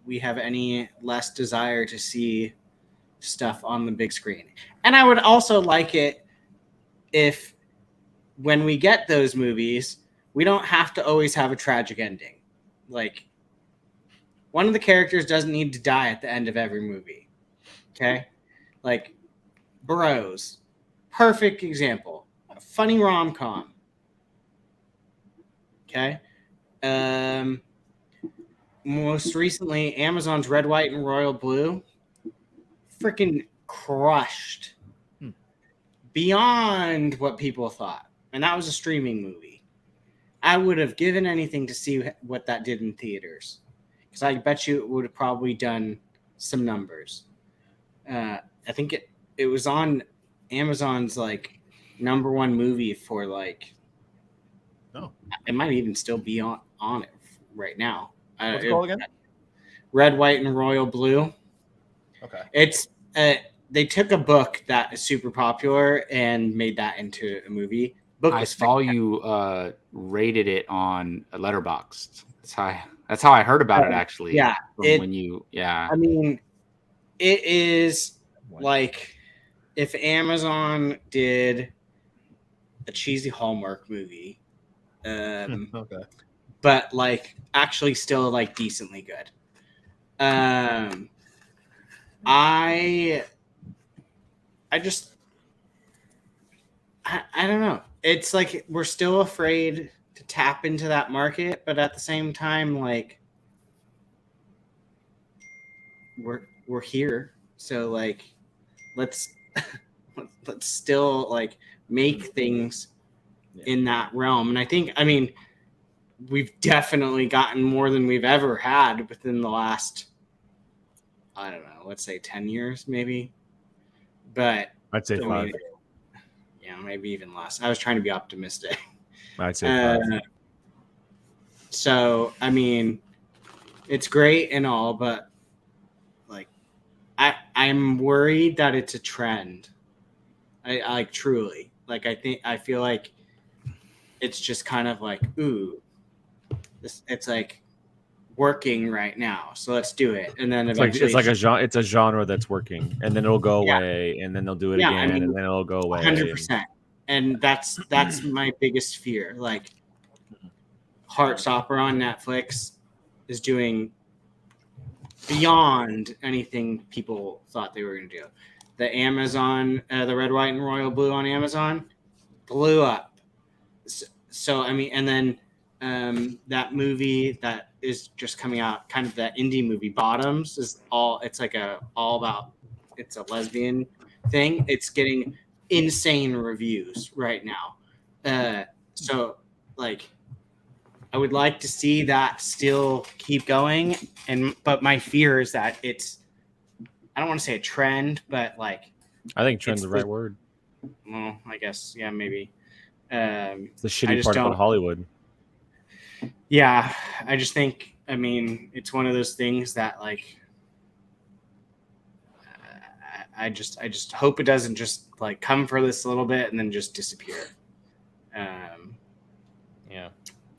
we have any less desire to see stuff on the big screen. And I would also like it if when we get those movies, we don't have to always have a tragic ending. Like one of the characters doesn't need to die at the end of every movie. Okay? Like Bros. Perfect example. A funny rom-com. Okay? Most recently, Amazon's Red, White, and Royal Blue freaking crushed beyond what people thought. And that was a streaming movie. I would have given anything to see what that did in theaters. Because I bet you it would have probably done some numbers. I think it was on Amazon's like #1 movie for like. Oh, it might even still be on it right now. What's it called again? Red, White, and Royal Blue. Okay. It's they took a book that is super popular and made that into a movie. I saw you rated it on a Letterboxd. That's how I heard about it actually. Yeah. I mean, it is like if Amazon did a cheesy Hallmark movie. Okay. but like actually still like decently good. I don't know. It's like we're still afraid to tap into that market, but at the same time, like we're here. So like let's let's still like make things in that realm. And I mean, we've definitely gotten more than we've ever had within the last, I don't know, let's say 10 years maybe. But I'd say 5. Yeah, maybe even less. I was trying to be optimistic. I'd say 5. So, I mean, it's great and all, but like, I'm worried that it's a trend. I like truly, like, I feel like it's just kind of like, ooh, it's like working right now, so let's do it. And then eventually it's a genre that's working, and then it'll go away, and then they'll do it again, and then it'll go away. 100%. And that's my biggest fear. Like, Heartstopper on Netflix is doing beyond anything people thought they were going to do. The Amazon, the Red, White, and Royal Blue on Amazon blew up. So I mean, and then that movie that is just coming out, kind of that indie movie, Bottoms, is it's like all about, it's a lesbian thing. It's getting insane reviews right now. So like, I would like to see that still keep going, but my fear is that I don't want to say a trend, but like, I think trend's the right word. Well, I guess, yeah, maybe. It's the shitty part about Hollywood. Yeah, I just think, I mean, it's one of those things that like, I just hope it doesn't just like come for this little bit and then just disappear. Yeah.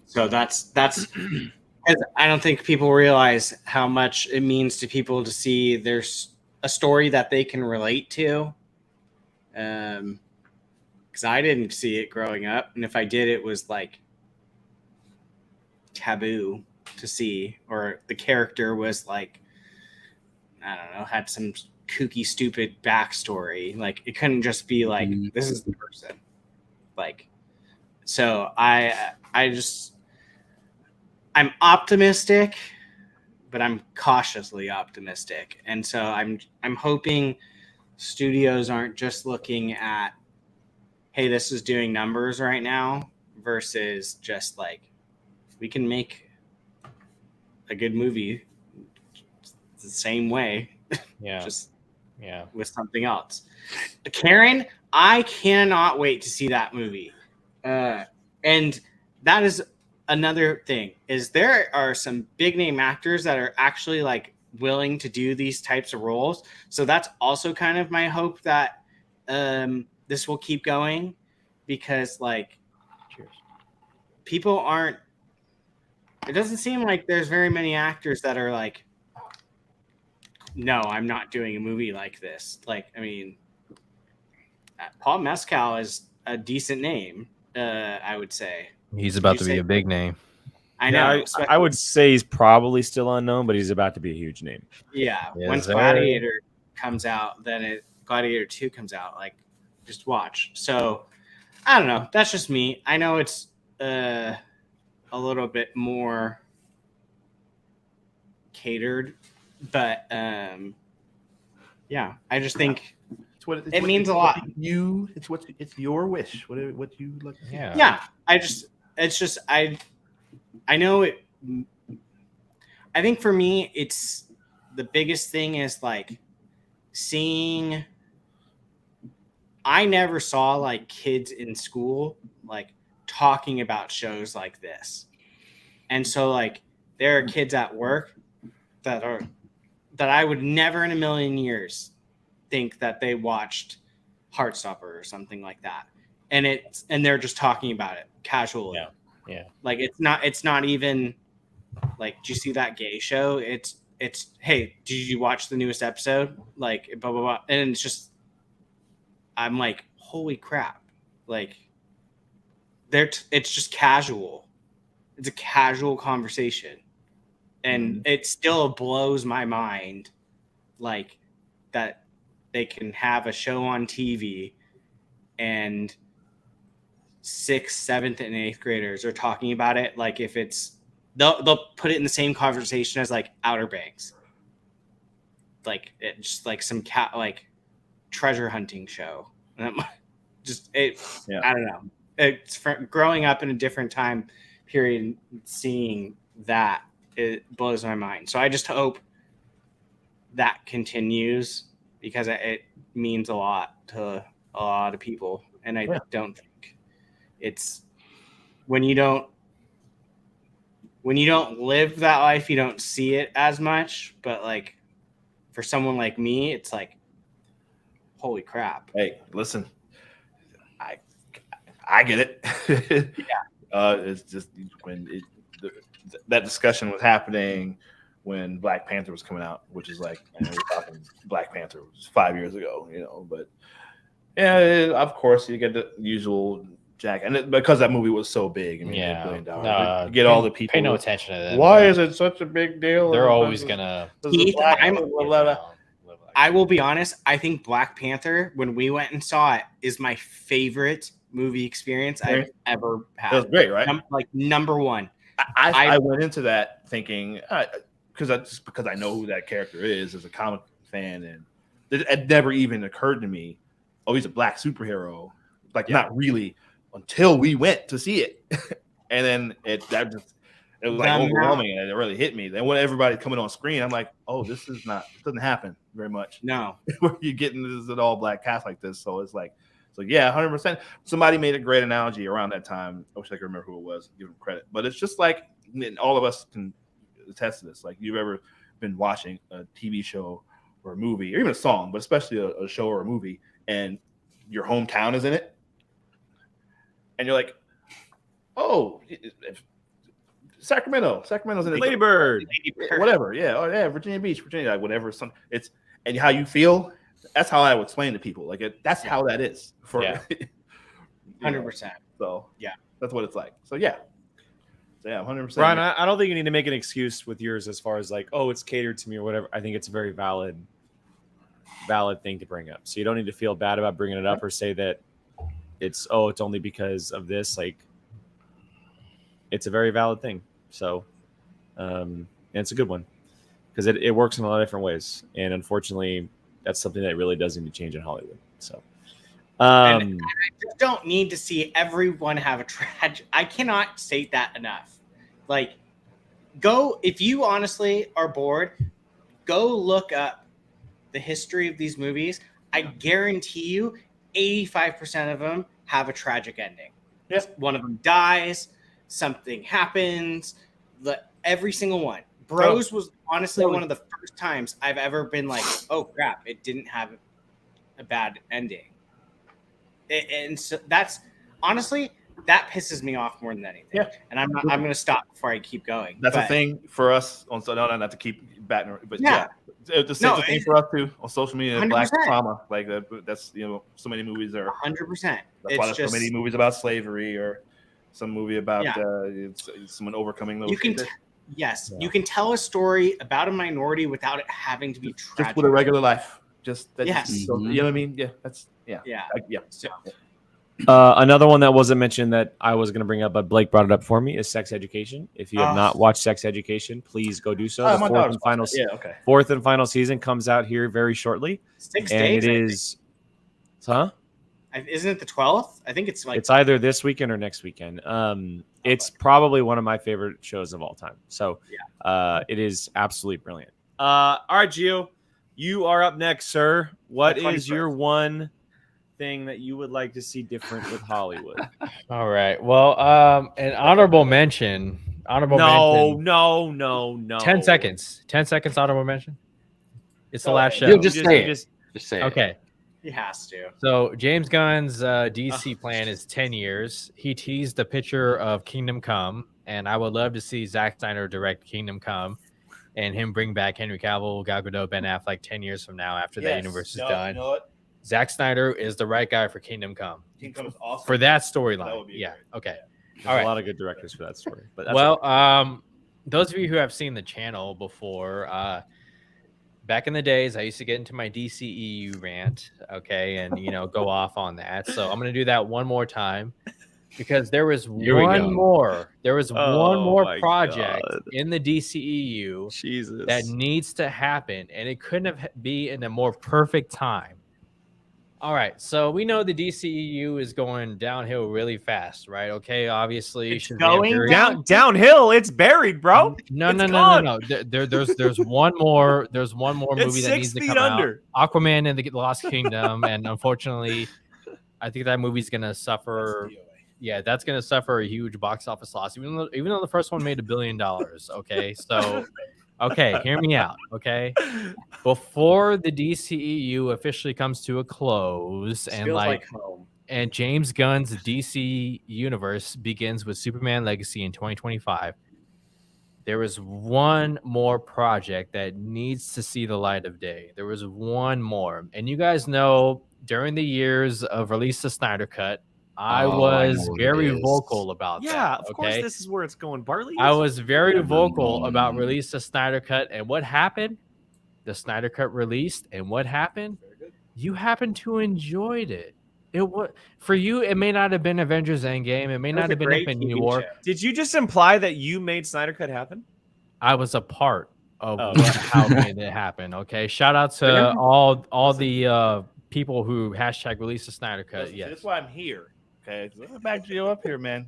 So that's I don't think people realize how much it means to people to see there's a story that they can relate to. Because I didn't see it growing up, and if I did, it was like taboo to see, or the character was like, I don't know, had some kooky, stupid backstory. Like, it couldn't just be like, this is the person. Like, so I'm optimistic, but I'm cautiously optimistic. And so I'm hoping studios aren't just looking at, hey, this is doing numbers right now, versus just like, we can make a good movie the same way. Yeah. Just yeah. with something else. Karen, I cannot wait to see that movie. And that is another thing, is there are some big name actors that are actually like willing to do these types of roles. So that's also kind of my hope that this will keep going, because like, people aren't, it doesn't seem like there's very many actors that are like, no, I'm not doing a movie like this. Like, I mean, Paul Mescal is a decent name, I would say. He's about to be a big name. I know. Yeah, I would say he's probably still unknown, but he's about to be a huge name. Yeah. Yes, Once sir. Gladiator comes out, then Gladiator 2 comes out. Like, just watch. So, I don't know. That's just me. I know it's a little bit more catered, but yeah, I just think it means a lot. It's your wish. What you like? Yeah. I know it. I think for me, it's the biggest thing is like seeing. I never saw like kids in school like talking about shows like this, and so like there are kids at work that I would never in a million years think that they watched Heartstopper or something like that, and they're just talking about it casually. Yeah. Like, it's not even like, do you see that gay show? It's hey, did you watch the newest episode? Like, blah blah blah, and it's just, I'm like, holy crap! Like, it's just casual. It's a casual conversation. And it still blows my mind, like, that they can have a show on TV and 6th, 7th, and 8th graders are talking about it. Like, if it's, they'll put it in the same conversation as like Outer Banks. Like, it's just like some like treasure hunting show. Just, I don't know. It's growing up in a different time period, seeing that, it blows my mind. So I just hope that continues, because it means a lot to a lot of people. And I don't think it's when you don't live that life, you don't see it as much. But like for someone like me, it's like, holy crap. Hey, listen, I get it. It's just when that discussion was happening when Black Panther was coming out, which is like, we're talking Black Panther was 5 years ago, but yeah, of course you get the usual Jack, and because that movie was so big, $1 billion, you get all the people. Pay no attention to them. Why is it such a big deal? They're always gonna. I will be honest. I think Black Panther, when we went and saw it, is my favorite movie experience I've ever had. It was great, right? Like number one. I went into that thinking because I know who that character is as a comic fan, and it never even occurred to me, oh, he's a black superhero. Like not really until we went to see it, and then it was like overwhelming, and it really hit me. Then when everybody's coming on screen, I'm like, oh, this doesn't happen very much. No, where you get into this all black cast like this, so it's like. So yeah, 100%. Somebody made a great analogy around that time. I wish I could remember who it was. Give them credit, but it's just like all of us can attest to this. Like you've ever been watching a TV show or a movie, or even a song, but especially a show or a movie, and your hometown is in it, and you're like, oh, Sacramento's in it. Lady Bird, whatever. Yeah, oh yeah, Virginia Beach, like whatever. It's and how you feel. That's how I would explain to people. Like that's how that is for 100%. So that's what it's like. So yeah, 100%. Brian, I don't think you need to make an excuse with yours as far as like, oh, it's catered to me or whatever. I think it's a very valid thing to bring up. So you don't need to feel bad about bringing it up or say that it's only because of this. Like, it's a very valid thing. So, and it's a good one because it works in a lot of different ways. And unfortunately, that's something that really does need to change in Hollywood. So, and I just don't need to see everyone have a tragedy. I cannot state that enough. Like, if you honestly are bored, go look up the history of these movies. I guarantee you 85% of them have a tragic ending. Yep. One of them dies, something happens, every single one. Bros was honestly one of the first times I've ever been like, oh crap, it didn't have a bad ending. And so that's honestly, that pisses me off more than anything. Yeah. And I'm going to stop before I keep going. That's a thing for us on, so not to keep batting, but the same thing for us too on social media. 100%. Black trauma, like that's so many movies are 100%. That's why there's so many movies about slavery or some movie about someone overcoming those. You can tell a story about a minority without it having to be tragic. Just with a regular life. You know what I mean? Yeah, that's So. Another one that wasn't mentioned that I was going to bring up, but Blake brought it up for me, is Sex Education. If you have not watched Sex Education, please go do so. The fourth and final season comes out here very shortly. 6 days. It is, huh? Isn't it the 12th? I think it's like it's either this weekend or next weekend. It's probably one of my favorite shows of all time. So it is absolutely brilliant. All right, Gio, you are up next, sir. What is your one thing that you would like to see different with Hollywood? All right. Well, an honorable mention. No. 10 seconds. 10 seconds honorable mention. It's the last show. You'll just say it. Okay. He has to. So James Gunn's DC plan is 10 years. He teased the picture of Kingdom Come, and I would love to see Zack Snyder direct Kingdom Come and him bring back Henry Cavill, Gal Gadot, Ben Affleck 10 years from now after that universe is done. You know what? Zack Snyder is the right guy for Kingdom Come. Kingdom Come is awesome. For that storyline. Yeah. Okay. There's a lot of good directors for that story. But that's well, those of you who have seen the channel before, back in the days, I used to get into my DCEU rant, okay, and go off on that. So I'm gonna do that one more time because there was one more project in the DCEU that needs to happen, and it couldn't have be in a more perfect time. All right, so we know the DCEU is going downhill really fast, right? Okay, obviously it's going downhill. It's buried, bro. No. There's one more. There's one more movie that needs to come out. Aquaman and the Lost Kingdom, and unfortunately, I think that movie's gonna suffer. Yeah, that's gonna suffer a huge box office loss, even though the first one made $1 billion. Okay, so. Okay, hear me out. Okay, before the DCEU officially comes to a close, and James Gunn's DC universe begins with Superman Legacy in 2025, there is one more project that needs to see the light of day. There was one more, and you guys know during the years of release the Snyder Cut, I was very vocal about that. Yeah, of course, this is where it's going. Barley. I was very vocal about release the Snyder Cut, and what happened? The Snyder Cut released, and what happened? You happened to enjoyed it. It was for you. It may not have been Avengers Endgame. It may not have been Infinity War. Did you just imply that you made Snyder Cut happen? I was a part of how made it happen. Okay, shout out to all the people who hashtag release the Snyder Cut. Yes, that's why I'm here. Okay, so back you up here, man.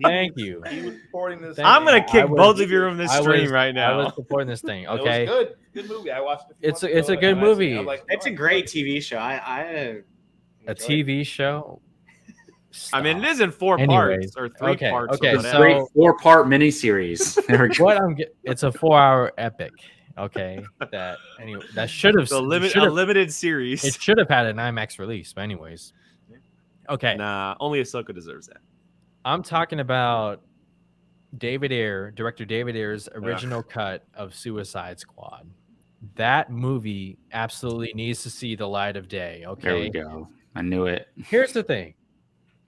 Thank you. He was supporting this. I'm gonna kick both of you from this stream right now. I was supporting this thing. Okay, it was good movie. I watched it. It's a good movie. It's a great TV show. A TV show. I mean, it is in 4 parts or 3 parts. Okay, so great 4-part miniseries. It's a 4-hour epic. Okay, that should have a limited series. It should have had an IMAX release, but anyways. Okay. Nah, only Ahsoka deserves that. I'm talking about director David Ayer's original cut of Suicide Squad. That movie absolutely needs to see the light of day. Okay. There we go. I knew it. Here's the thing.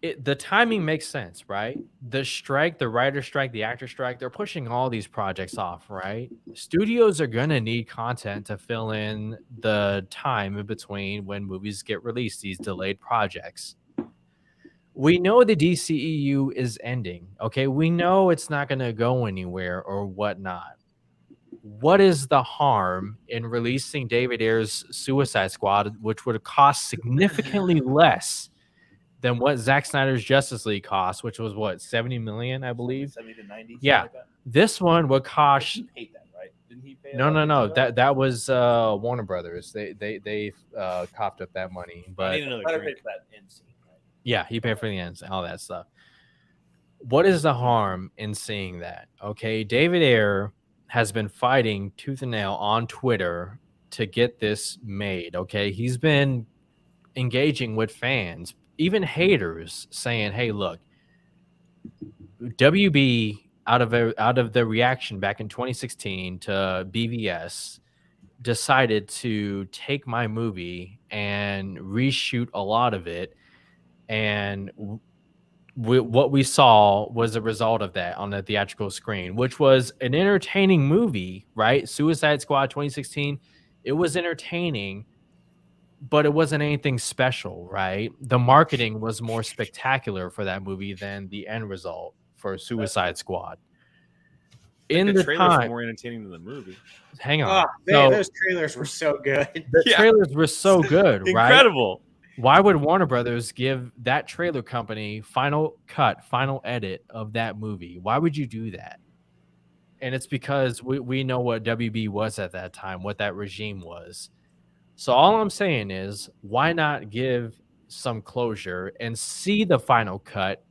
The timing makes sense, right? The strike, the writer strike, the actor strike, they're pushing all these projects off, right? Studios are going to need content to fill in the time in between when movies get released, these delayed projects. We know the DCEU is ending. Okay, we know it's not going to go anywhere or whatnot. What is the harm in releasing David Ayer's Suicide Squad, which would cost significantly less than what Zack Snyder's Justice League cost, which was what, 70 million, I believe? 70 to 90. Yeah, like this one would cost. He paid that, right? Didn't he pay? No. That was Warner Brothers. They copped up that money, but I need another drink. That end scene. Yeah, he paid for the ends, all that stuff. What is the harm in seeing that? Okay, David Ayer has been fighting tooth and nail on Twitter to get this made. Okay, he's been engaging with fans, even haters, saying, "Hey, look, WB out of the reaction back in 2016 to BVS decided to take my movie and reshoot a lot of it." And what we saw was a result of that on the theatrical screen, which was an entertaining movie, right? Suicide Squad 2016. It was entertaining, but it wasn't anything special, right? The marketing was more spectacular for that movie than the end result for Suicide Squad. In the trailers were more entertaining than the movie. Hang on. Those trailers were so good. The trailers were so good, right? Incredible. Why would Warner Brothers give that trailer company final cut, final edit of that movie? Why would you do that? And it's because we know what WB was at that time, what that regime was. So all I'm saying is, why not give some closure and see the final cut,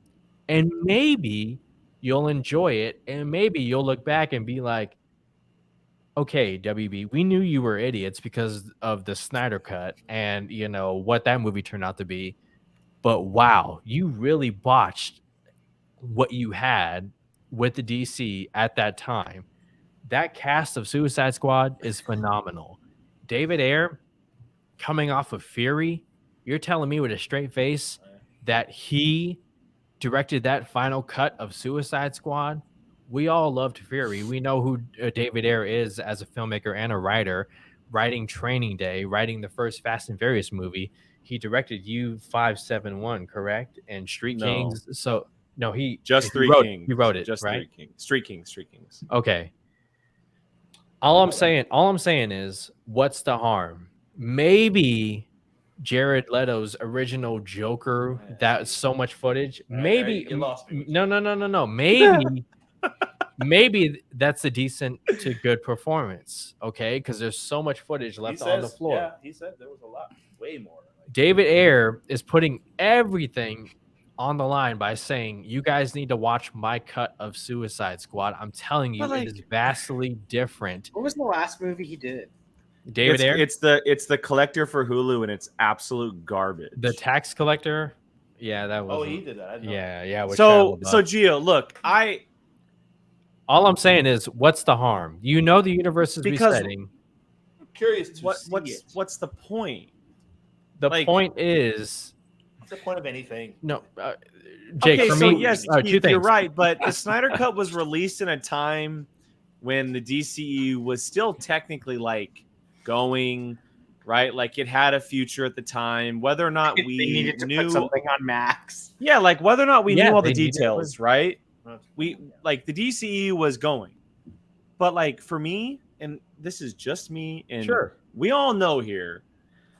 and maybe you'll enjoy it, and maybe you'll look back and be like, okay, WB, we knew you were idiots because of the Snyder Cut and, you know, what that movie turned out to be. But wow, you really botched what you had with the DC at that time. That cast of Suicide Squad is phenomenal. David Ayer, coming off of Fury, you're telling me with a straight face that he directed that final cut of Suicide Squad. We all loved Fury. We know who David Ayer is as a filmmaker and a writer, writing Training Day, writing the first Fast and Furious movie. He directed U571, correct? And Street No. Kings. So no, he Just he Three wrote, Kings. He wrote it, Just right? Street Kings. Okay. All I'm saying is, what's the harm? Maybe Jared Leto's original Joker, that's so much footage. Maybe you lost me. No. Maybe that's a decent to good performance. Okay, because there's so much footage left on the floor. Yeah, he said there was a lot, way more. David Ayer is putting everything on the line by saying, you guys need to watch my cut of Suicide Squad. I'm telling you, it is vastly different. What was the last movie he did? David Ayer? It's the collector for Hulu, and it's absolute garbage. The tax collector? Yeah, that was. Oh, he did that. Yeah. So Gio, look, all I'm saying is, what's the harm? You know the universe is resetting. I'm curious to what's the point? The point is, what's the point of anything? No, Jake. Okay, for so me, yes, two Keith, things. you're right. But the Snyder Cut was released in a time when the DCU was still technically like going right, like it had a future at the time. Whether or not we they needed to knew put something on Max. Yeah, like whether or not we knew all the they needed details, right? We like the DCU was going, but like for me, and this is just me, and Sure, we all know here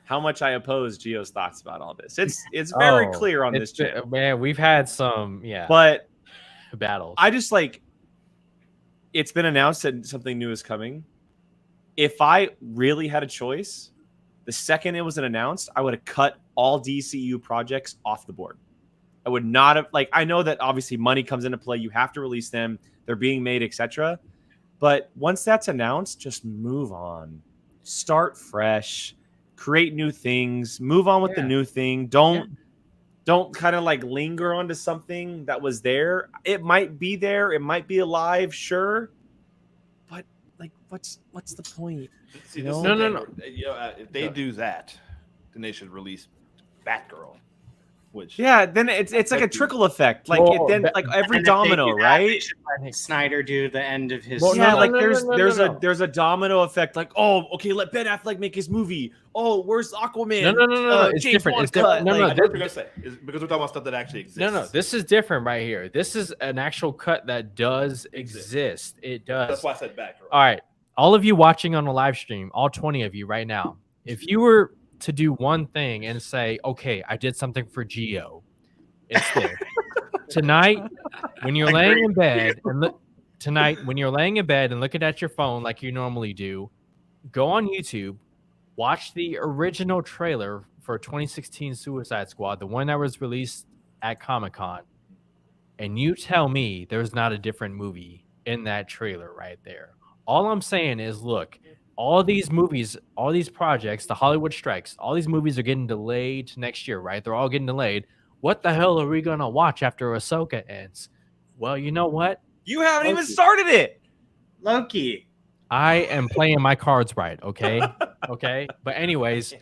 how much I oppose Gio's thoughts about all this. It's very clear on this channel. Man, we've had some but battles. I just like it's been announced that something new is coming. If I really had a choice, the second it was announced, I would have cut all DCU projects off the board. I would not have, like, I know that obviously money comes into play. You have to release them. They're being made, etc. But once that's announced, just move on. Start fresh. Create new things. Move on with the new thing. Don't kind of like linger onto something that was there. It might be there. It might be alive, sure. But like, what's the point? See, No. You know, if they do that, then they should release Batgirl. Which Then it's like a trickle effect. Like every domino, right? Let Snyder do the end of his. There's a domino effect. Like, oh, okay, let Ben Affleck make his movie. Oh, where's Aquaman? No. It's James different. Bond It's different. cut. No. that's what you're gonna say is because we're talking about stuff that actually exists. No. This is different right here. This is an actual cut that does exist. It does. That's why I said Batgirl. All right, all of you watching on the live stream, all 20 of you right now, if you were to do one thing and say, okay, I did something for Gio, it's this. Tonight, when you're laying in bed and looking at your phone like you normally do, go on YouTube, watch the original trailer for 2016 Suicide Squad, the one that was released at Comic-Con, and you tell me there's not a different movie in that trailer right there. All I'm saying is, look, all these movies, all these projects, the Hollywood strikes, all these movies are getting delayed to next year, right? They're all getting delayed. What the hell are we going to watch after Ahsoka ends? Well, you know what? You haven't even started it. Loki. I am playing my cards right, okay? Okay? But anyways,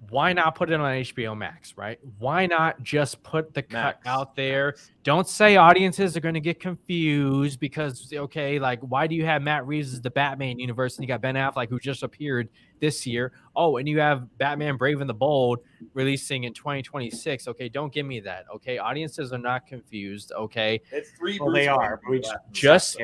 why not put it on HBO Max, right? Why not just put the cut out there? Don't say audiences are going to get confused because, okay, like, why do you have Matt Reeves as the Batman universe and you got Ben Affleck who just appeared this year? Oh, and you have Batman Brave and the Bold releasing in 2026. Okay, don't give me that. Okay, audiences are not confused. Okay, It's three. Well, they are. just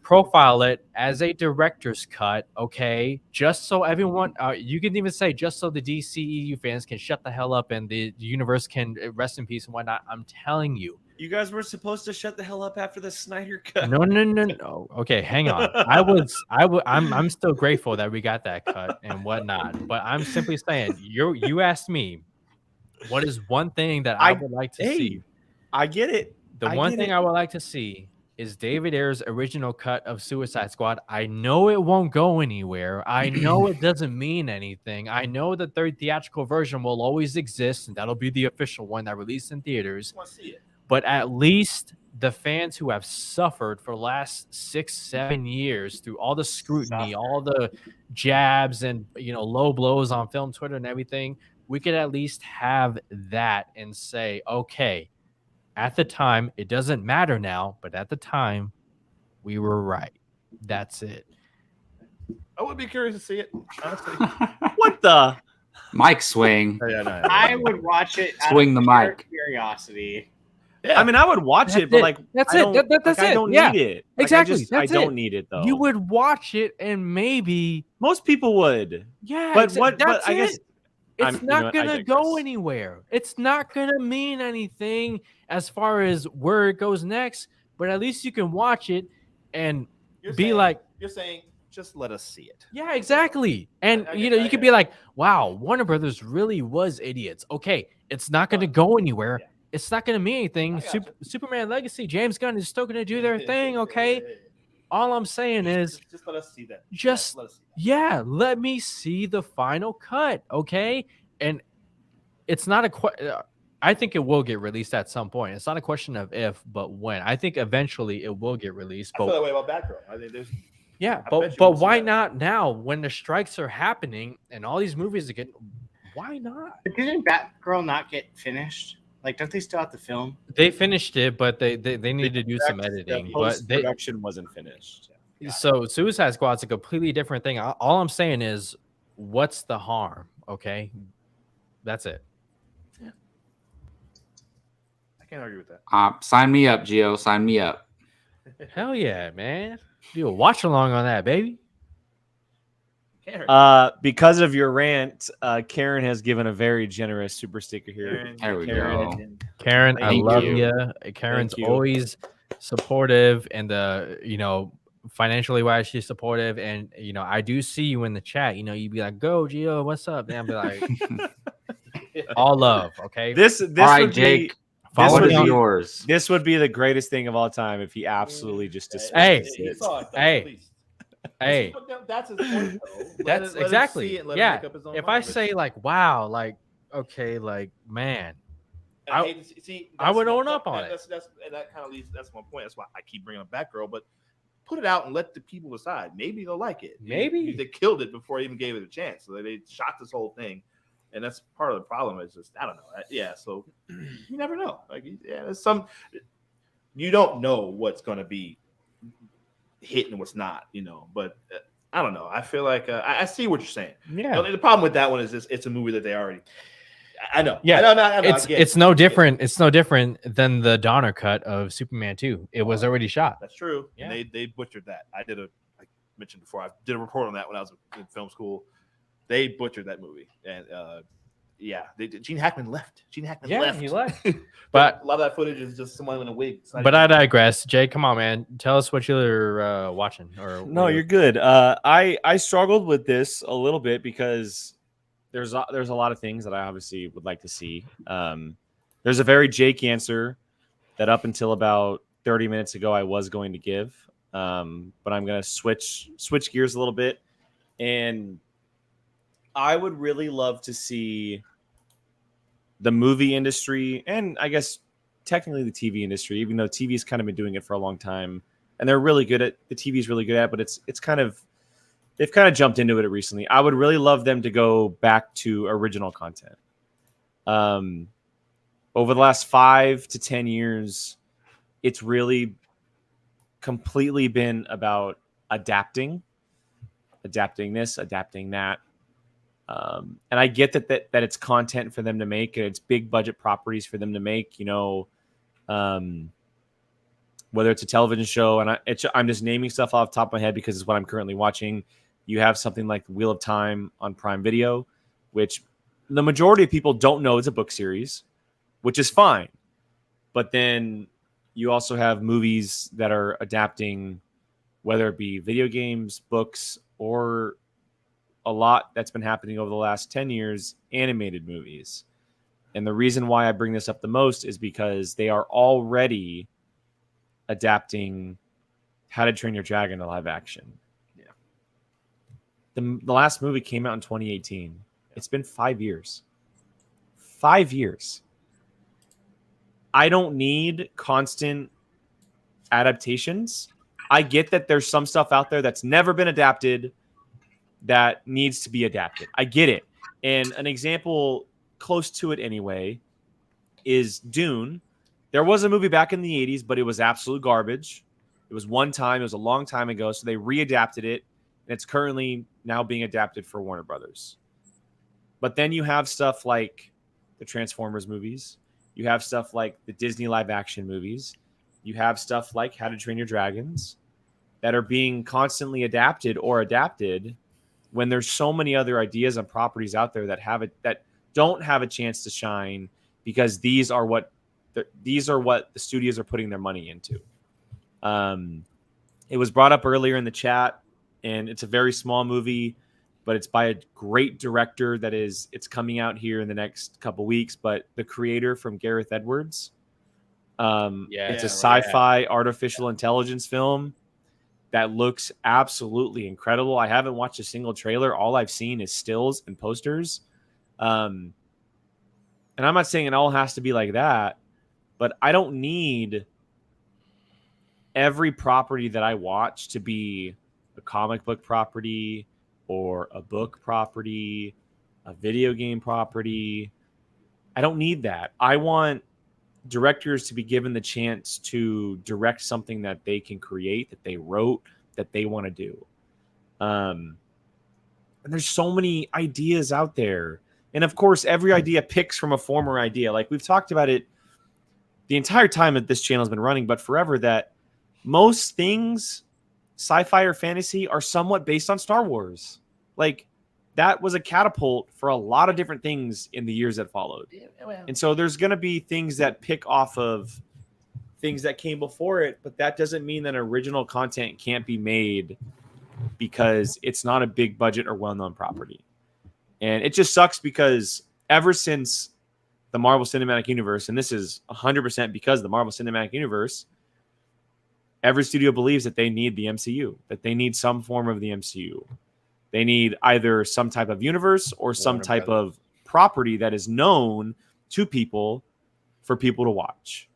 profile it as a director's cut. Okay, just so everyone, you can even say just so the DCEU fans can shut the hell up and the universe can rest in peace and whatnot. I'm telling you. You guys were supposed to shut the hell up after the Snyder Cut. No. Okay, hang on. I'm still grateful that we got that cut and whatnot. But I'm simply saying, you asked me, what is one thing that I would like to see? I get it. The one thing I would like to see is David Ayer's original cut of Suicide Squad. I know it won't go anywhere. I know it doesn't mean anything. I know the third theatrical version will always exist, and that'll be the official one that released in theaters. I want to see it. But at least the fans who have suffered for the last 6-7 years through all the scrutiny, all the jabs and low blows on film Twitter and everything, we could at least have that and say, okay, at the time, it doesn't matter now, but at the time, we were right. That's it. I would be curious to see it, honestly. What the? Mic swing. Yeah, no, I would watch it. out Swing of the pure mic. Curiosity. Yeah. I mean, I would watch That's it, but it. like, That's I it. don't, That's I it. don't Yeah. need it. Exactly. I That's don't it. need it though. You would watch it and maybe, Most people would. yeah. But what? But That's I guess it. I'm- It's you know not what, I gonna go digress. anywhere. It's not gonna mean anything as far as where it goes next. But at least you can watch it and You're be saying- like, you're saying, just let us see it. yeah, exactly. And I you get know, that, you could yeah. be like, wow, Warner Brothers really was idiots. Okay, it's not gonna go anywhere. Yeah. It's not gonna mean anything. I gotcha. Superman Legacy, James Gunn is still gonna do their thing. Okay, all I'm saying is, just let us see that. just- let us see that. yeah, let me see the final cut. Okay, and it's not a I think it will get released at some point. It's not a question of if, but when. I think eventually it will get released. I feel But that way about Batgirl. I think there's yeah, I bet but you we'll see why that. not now when the strikes are happening and all these movies are getting? Why not? But didn't Batgirl not get finished? Like, don't they still have to film? They finished it, but they need to do some editing. But they, Post-production wasn't finished. so Suicide Squad's a completely different thing. All I'm saying is, what's the harm? Okay, that's it. I can't argue with that. Sign me up, Gio. Sign me up. Hell yeah, man! Do a watch along on that, baby. Can't argue. Because of your rant, Karen has given a very generous super sticker here. Karen, There we Karen. go. Karen, I Thank love you. you. Karen's Thank you. always supportive, and financially wise, she's supportive. And I do see you in the chat. You'd be like, "Go, Gio, what's up?" And I'll be like, "All love, okay." This All right, would Jake. be Follow What would is me on- yours? this would be the greatest thing of all time if he absolutely just Hey. dismissed He it. saw it, though, Hey. at least. Hey, That's his point, though. that's Let him exactly. see it, let him Yeah. make up his own If mind, I say like, "Wow," like, okay, like, man, I I- hate to see, I would that's my own up point. on it. That's and that kind of leads. That's my point. That's why I keep bringing up Batgirl. But put it out and let the people decide. Maybe they'll like it. Maybe. They killed it before I even gave it a chance. So they shot this whole thing, and that's part of the problem. Is just I don't know. Yeah. So you never know. Like there's some. You don't know what's going to be hit and what's not. But. I don't know. I feel like I see what you're saying. yeah, The problem with that one is it's a movie that they already. I know. Yeah, I know. it's no different. It's no different than the Donner cut of Superman 2. It was already shot. That's true. Yeah. And they butchered that. I mentioned before. I did a report on that when I was in film school. They butchered that movie, and Gene Hackman left. Yeah, he left. but But a lot of that footage is just someone in a wig. It's not but even- I digress. Jay, come on, man. Tell us what you're watching. Or No, you're good. I struggled with this a little bit because there's a lot of things that I obviously would like to see. There's a very Jake answer that up until about 30 minutes ago I was going to give, but I'm going to switch gears a little bit, and I would really love to see the movie industry, and I guess technically the TV industry, even though TV's kind of been doing it for a long time, and they're really good at the TV's really good at, but it's kind of they've kind of jumped into it recently. I would really love them to go back to original content. Over the last 5 to 10 years, it's really completely been about adapting this, adapting that. And I get that it's content for them to make, and it's big budget properties for them to make, whether it's a television show, and I'm just naming stuff off the top of my head because it's what I'm currently watching. You have something like Wheel of Time on Prime Video, which the majority of people don't know is a book series, which is fine. But then you also have movies that are adapting, whether it be video games, books, or a lot that's been happening over the last 10 years, animated movies. And the reason why I bring this up the most is because they are already adapting How to Train Your Dragon to live action. Yeah. The last movie came out in 2018. It's been 5 years. 5 years. I don't need constant adaptations. I get that there's some stuff out there that's never been adapted that needs to be adapted. I get it. And an example close to it anyway is Dune, There was a movie back in the 80s, but it was absolute garbage. It was one time. It was a long time ago. So they readapted it, and it's currently now being adapted for Warner Brothers. But then you have stuff like the Transformers movies. You have stuff like the Disney live-action movies. You have stuff like How to Train Your Dragons that are being constantly adapted when there's so many other ideas and properties out there that don't have a chance to shine because these are what the studios are putting their money into. It was brought up earlier in the chat, and it's a very small movie, but it's by a great director it's coming out here in the next couple weeks. But the creator from Gareth Edwards, it's a sci-fi artificial intelligence film that looks absolutely incredible. I haven't watched a single trailer. All I've seen is stills and posters. And I'm not saying it all has to be like that, but I don't need every property that I watch to be a comic book property or a book property, a video game property. I don't need that. I want directors to be given the chance to direct something that they can create, that they wrote, that they want to do. And there's so many ideas out there. And of course, every idea picks from a former idea. Like we've talked about it the entire time that this channel has been running, but forever, that most things, sci-fi or fantasy, are somewhat based on Star Wars. Like that was a catapult for a lot of different things in the years that followed. And so there's going to be things that pick off of things that came before it, but that doesn't mean that original content can't be made because it's not a big budget or well-known property. And it just sucks because ever since the Marvel Cinematic Universe, and this is 100% because of the Marvel Cinematic Universe, every studio believes that they need the MCU, that they need some form of the MCU. They need either some type of universe or some type of property that is known to people for people to watch.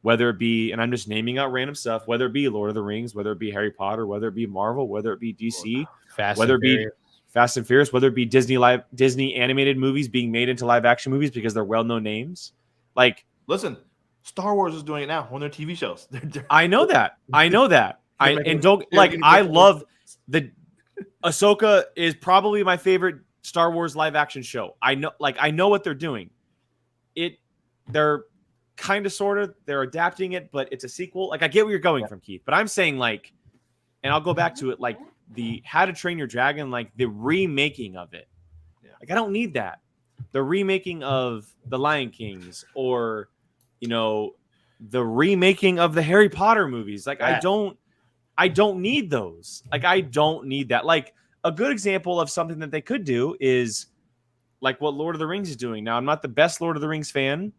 Whether it be, and I'm just naming out random stuff, whether it be Lord of the Rings, whether it be Harry Potter, whether it be Marvel, whether it be DC, whether it be Fast and Furious, whether it be Disney animated movies being made into live action movies because they're well-known names. Like, listen, Star Wars is doing it now on their TV shows. I know that. I love the Ahsoka is probably my favorite Star Wars live action show. I know what they're doing. They're kind of sort of they're adapting it, but it's a sequel. Like I get where you're going from, Keith, but I'm saying like, and I'll go back to it, like the How to Train Your Dragon, like the remaking of it. Yeah. Like I don't need that. The remaking of the Lion Kings or, the remaking of the Harry Potter movies. Like I don't need those. Like I don't need that. Like a good example of something that they could do is like what Lord of the Rings is doing. Now, I'm not the best Lord of the Rings fan,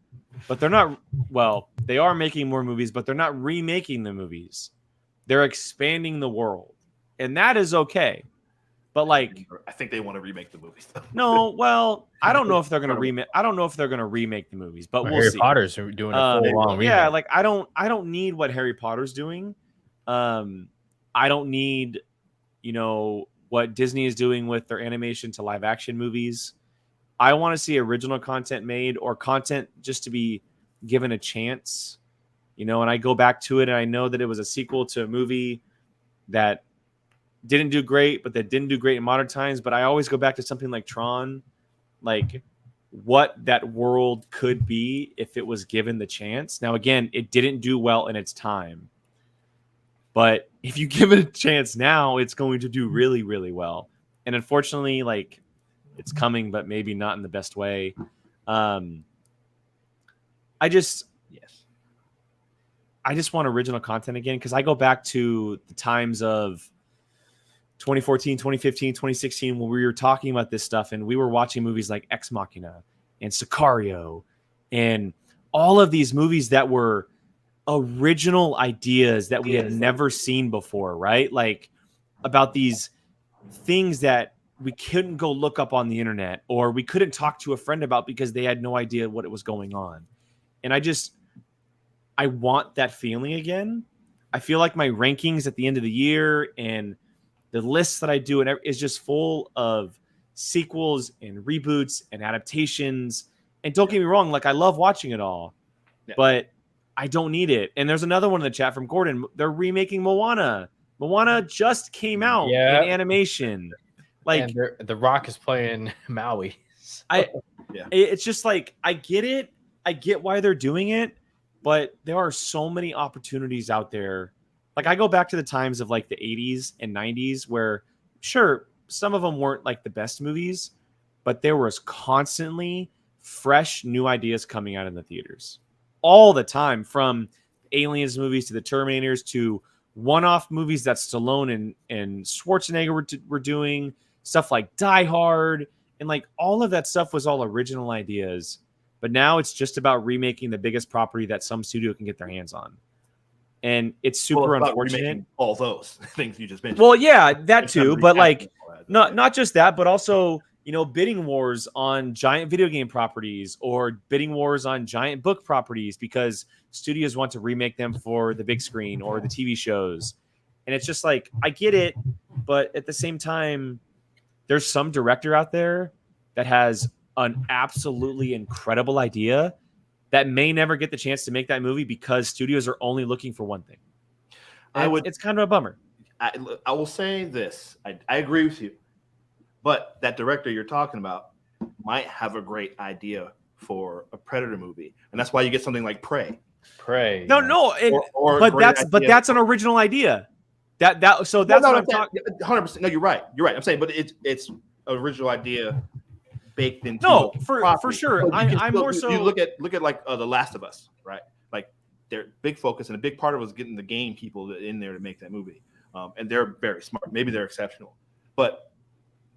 but they are making more movies, but they're not remaking the movies. They're expanding the world. And that is okay. But like I think they want to remake the movies though. No, well, I don't know if they're going to remake. I don't know if they're going to remake the movies, but we'll Harry see. Potter's doing a full-on remake. Yeah, like I don't need what Harry Potter's doing. I don't need, what Disney is doing with their animation to live action movies. I want to see original content made or content just to be given a chance, and I go back to it and I know that it was a sequel to a movie that didn't do great, but that didn't do great in modern times. But I always go back to something like Tron, like what that world could be if it was given the chance. Now, again, it didn't do well in its time. But if you give it a chance now, it's going to do really, really well. And unfortunately, like it's coming, but maybe not in the best way. I just want original content again because I go back to the times of 2014, 2015, 2016 when we were talking about this stuff and we were watching movies like Ex Machina and Sicario and all of these movies that were original ideas that we had never seen before, right? Like about these things that we couldn't go look up on the internet or we couldn't talk to a friend about because they had no idea what it was going on. And I want that feeling again. I feel like my rankings at the end of the year and the lists that I do is just full of sequels and reboots and adaptations. And don't get me wrong, like I love watching it all, but I don't need it. And there's another one in the chat from Gordon. They're remaking Moana. Moana just came out in animation. Like, and The Rock is playing Maui. It's just like, I get it. I get why they're doing it, but there are so many opportunities out there. Like, I go back to the times of like the 80s and 90s where, sure, some of them weren't like the best movies, but there was constantly fresh new ideas coming out in the theaters all the time, from Aliens movies to the Terminators to one-off movies that Stallone and Schwarzenegger were doing, stuff like Die Hard, and like all of that stuff was all original ideas. But now it's just about remaking the biggest property that some studio can get their hands on. And it's super unfortunate. All those things you just mentioned. Well, yeah, that too. But like, not just that, but also, you know, bidding wars on giant video game properties or bidding wars on giant book properties because studios want to remake them for the big screen or the TV shows. And it's just like, I get it, but at the same time, there's some director out there that has an absolutely incredible idea that may never get the chance to make that movie because studios are only looking for one thing. It's kind of a bummer. I will say this. I agree with you. But that director you're talking about might have a great idea for a Predator movie. And that's why you get something like Prey. No. But that's an original idea. That's what I'm talking. 100%. No, you're right. I'm saying, but it's an original idea baked into. No, for sure. I'm more so. You look at like The Last of Us, right? Like their big focus and a big part of it was getting the game people in there to make that movie. And they're very smart. Maybe they're exceptional, but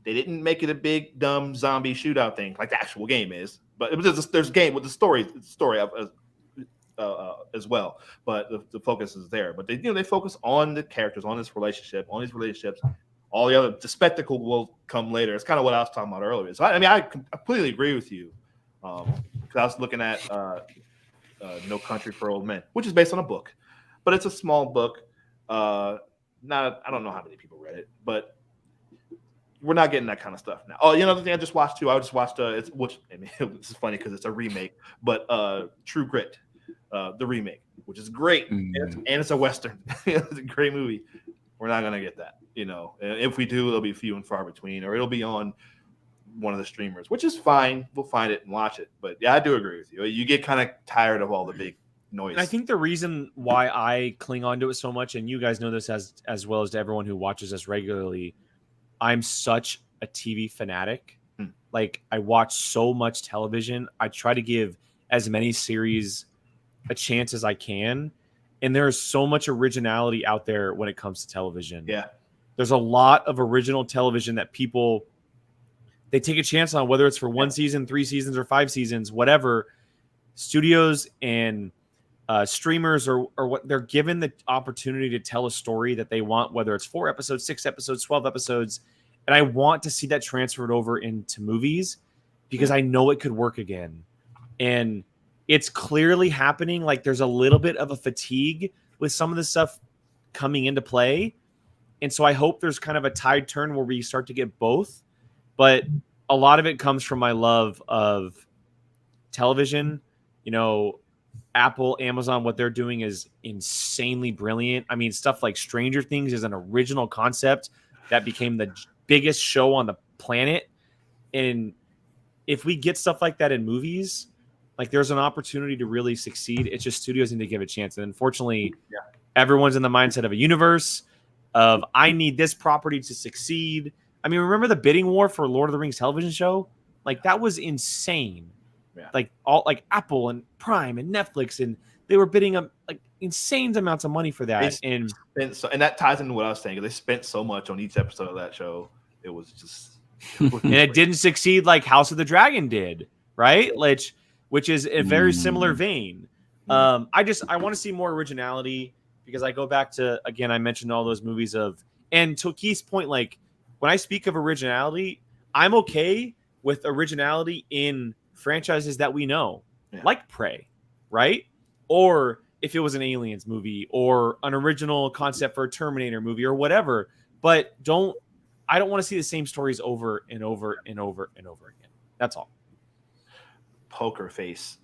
they didn't make it a big dumb zombie shootout thing like the actual game is. But it was there's a game with the story as well. But the focus is there. But they focus on the characters, on this relationship, on these relationships. All the spectacle will come later. It's kind of what I was talking about earlier. So I completely agree with you. Because I was looking at No Country for Old Men, which is based on a book, but it's a small book. I don't know how many people read it, but we're not getting that kind of stuff now. Oh, the thing I just watched too. I just watched this is funny because it's a remake, but True Grit, the remake, which is great, and it's a Western. It's a great movie. We're not gonna get that, and if we do, it'll be few and far between, or it'll be on one of the streamers, which is fine. We'll find it and watch it. But yeah, I do agree with you. You get kind of tired of all the big noise. And I think the reason why I cling on to it so much, and you guys know this as well as to everyone who watches us regularly, I'm such a TV fanatic. Like, I watch so much television. I try to give as many series a chance as I can. And there is so much originality out there when it comes to television. Yeah. There's a lot of original television that people, they take a chance on, whether it's for 1 season, 3 seasons, or 5 seasons, whatever. Studios and streamers or what, they're given the opportunity to tell a story that they want, whether it's 4 episodes, 6 episodes, 12 episodes. And I want to see that transferred over into movies because I know it could work again. And it's clearly happening. Like, there's a little bit of a fatigue with some of the stuff coming into play. And so I hope there's kind of a tide turn where we start to get both. But a lot of it comes from my love of television. Apple, Amazon, what they're doing is insanely brilliant. I mean, stuff like Stranger Things is an original concept that became the biggest show on the planet. And if we get stuff like that in movies, like, there's an opportunity to really succeed. It's just studios need to give it a chance. And unfortunately, everyone's in the mindset of a universe of, I need this property to succeed. I mean, remember the bidding war for Lord of the Rings television show? Like, that was insane. Yeah. Like Apple and Prime and Netflix, and they were bidding up like insane amounts of money for that. And that ties into what I was saying. They spent so much on each episode of that show. It was just, and it didn't succeed like House of the Dragon did, right? Which is a very similar vein. I want to see more originality because I go back to, again, I mentioned all those movies and to Keith's point, like, when I speak of originality, I'm okay with originality in franchises that we know, like Prey, right? Or if it was an Aliens movie or an original concept for a Terminator movie or whatever. But I don't want to see the same stories over and over and over and over again. That's all. Poker Face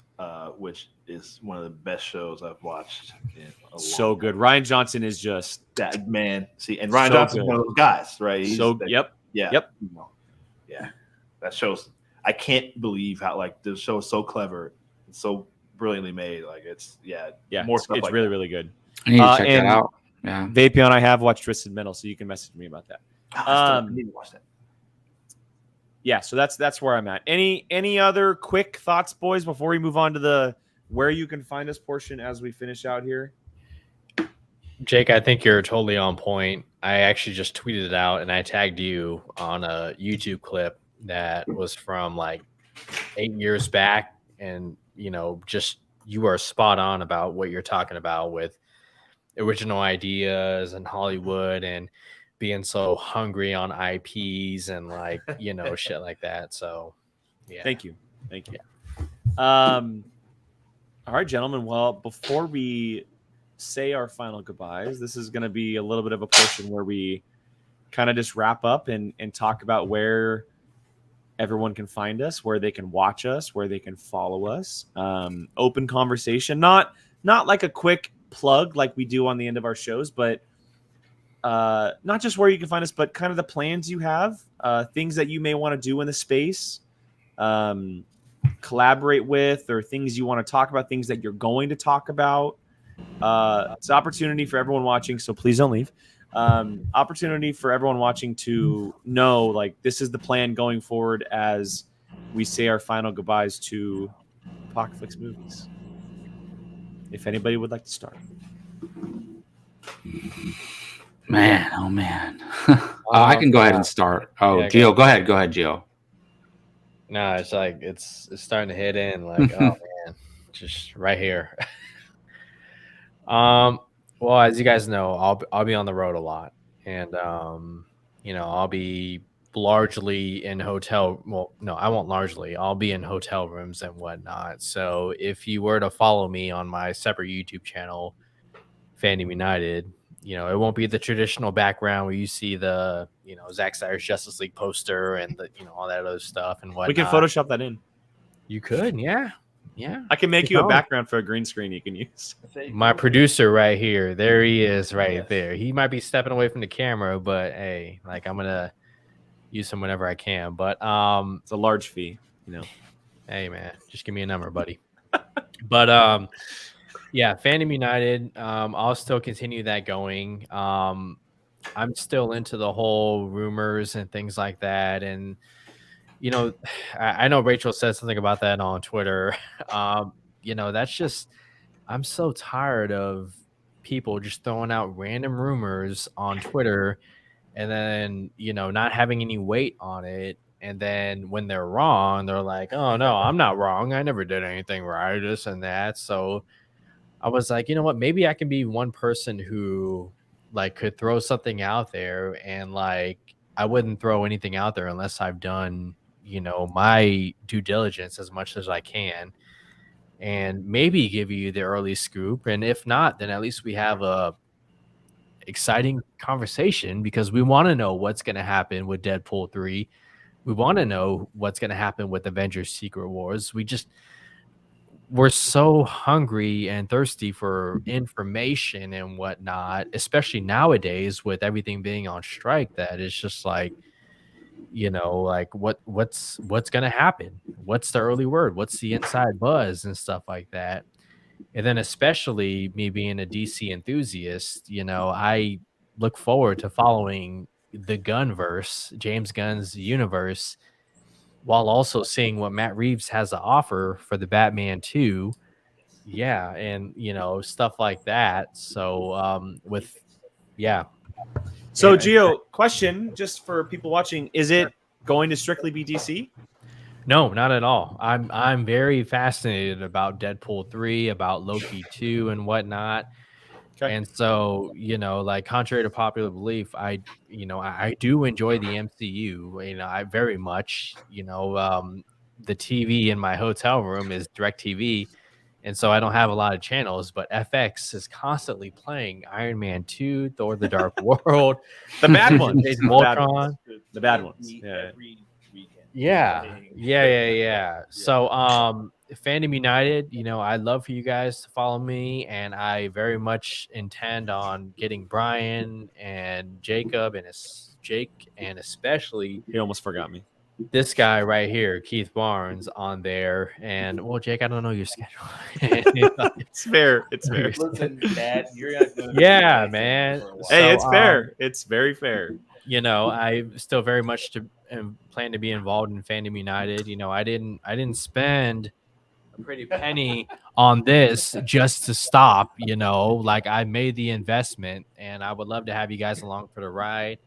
which is one of the best shows I've watched in a long So good. time. Ryan Johnson is just That man. See, and Ryan So Johnson's good. one of those guys, right? Yep. Yeah. Yep. Yeah. That shows. I can't believe how like the show is so clever, and so brilliantly made. Like it's more it's, stuff it's like really that. really good. I need to check and that out. Yeah. Vapion, I have watched Twisted Metal, so you can message me about that. I need to watch that. Yeah, so that's where I'm at. Any other quick thoughts, boys, before we move on to the where you can find us portion as we finish out here? Jake, I think you're totally on point. I actually just tweeted it out and I tagged you on a YouTube clip that was from like 8 years back. And, just you are spot on about what you're talking about with original ideas and Hollywood and being so hungry on IPs and like, shit like that. So, yeah. Thank you. All right, gentlemen. Well, before we say our final goodbyes, this is going to be a little bit of a portion where we kind of just wrap up and talk about where everyone can find us, where they can watch us, where they can follow us. Open conversation, not like a quick plug like we do on the end of our shows, but not just where you can find us, but kind of the plans you have, things that you may want to do in the space, collaborate with, or things you want to talk about, things that you're going to talk about. It's an opportunity for everyone watching, so please don't leave. Opportunity for everyone watching to know, like, this is the plan going forward as we say our final goodbyes to Apocaflix movies. If anybody would like to start. Man, oh man. I can go ahead and start. Oh, Yeah, Gio, go ahead, Gio. No, it's like it's starting to hit in like, oh man, just right here. Well, as you guys know, I'll be on the road a lot, and I'll be largely in hotel. Well, no, I won't largely. I'll be in hotel rooms and whatnot. So if you were to follow me on my separate YouTube channel, Fandom United, it won't be the traditional background where you see the Zack Snyder's Justice League poster and the all that other stuff and whatnot. We can Photoshop that in. You could, yeah. I can make you a background for a green screen you can use. My producer right here, there he is, right there. He might be stepping away from the camera, but hey, like I'm gonna use him whenever I can. But it's a large fee, Hey man, just give me a number, buddy. But yeah, Fandom United. I'll still continue that going. I'm still into the whole rumors and things like that, and I know Rachel said something about that on Twitter. That's just, I'm so tired of people just throwing out random rumors on Twitter and then, not having any weight on it. And then when they're wrong, they're like, oh no, I'm not wrong. I never did anything right, this and that. So I was like, you know what, maybe I can be one person who like could throw something out there, and like, I wouldn't throw anything out there unless I've done my due diligence as much as I can, and maybe give you the early scoop. And if not, then at least we have a exciting conversation, because we want to know what's going to happen with Deadpool 3. We want to know what's going to happen with Avengers Secret Wars. We're so hungry and thirsty for information and whatnot, especially nowadays with everything being on strike, that it's just like, like what's going to happen? What's the early word? What's the inside buzz and stuff like that? And then especially me being a DC enthusiast, I look forward to following the Gunverse, James Gunn's universe, while also seeing what Matt Reeves has to offer for the Batman 2. Yeah. And, stuff like that. So So, Gio, question just for people watching: is it going to strictly be DC? No, not at all. I'm very fascinated about Deadpool 3, about Loki 2, and whatnot. Okay. And so, like, contrary to popular belief, I do enjoy the MCU. I very much. The TV in my hotel room is DirecTV. And so I don't have a lot of channels, but FX is constantly playing Iron Man 2, Thor: The Dark World, the bad ones, Voltron, the bad ones. Yeah. So Fandom United, I'd love for you guys to follow me, and I very much intend on getting Brian and Jacob and Jake, and especially He almost forgot me. this guy right here, Keith Barnes, on there. And well, Jake, I don't know your schedule. It's fair. It's fair. Listen, Dad, you're not going to yeah, man. Hey, it's fair. It's very fair. I still very much plan to be involved in Fandom United. I didn't spend a pretty penny on this just to stop. Like I made the investment, and I would love to have you guys along for the ride.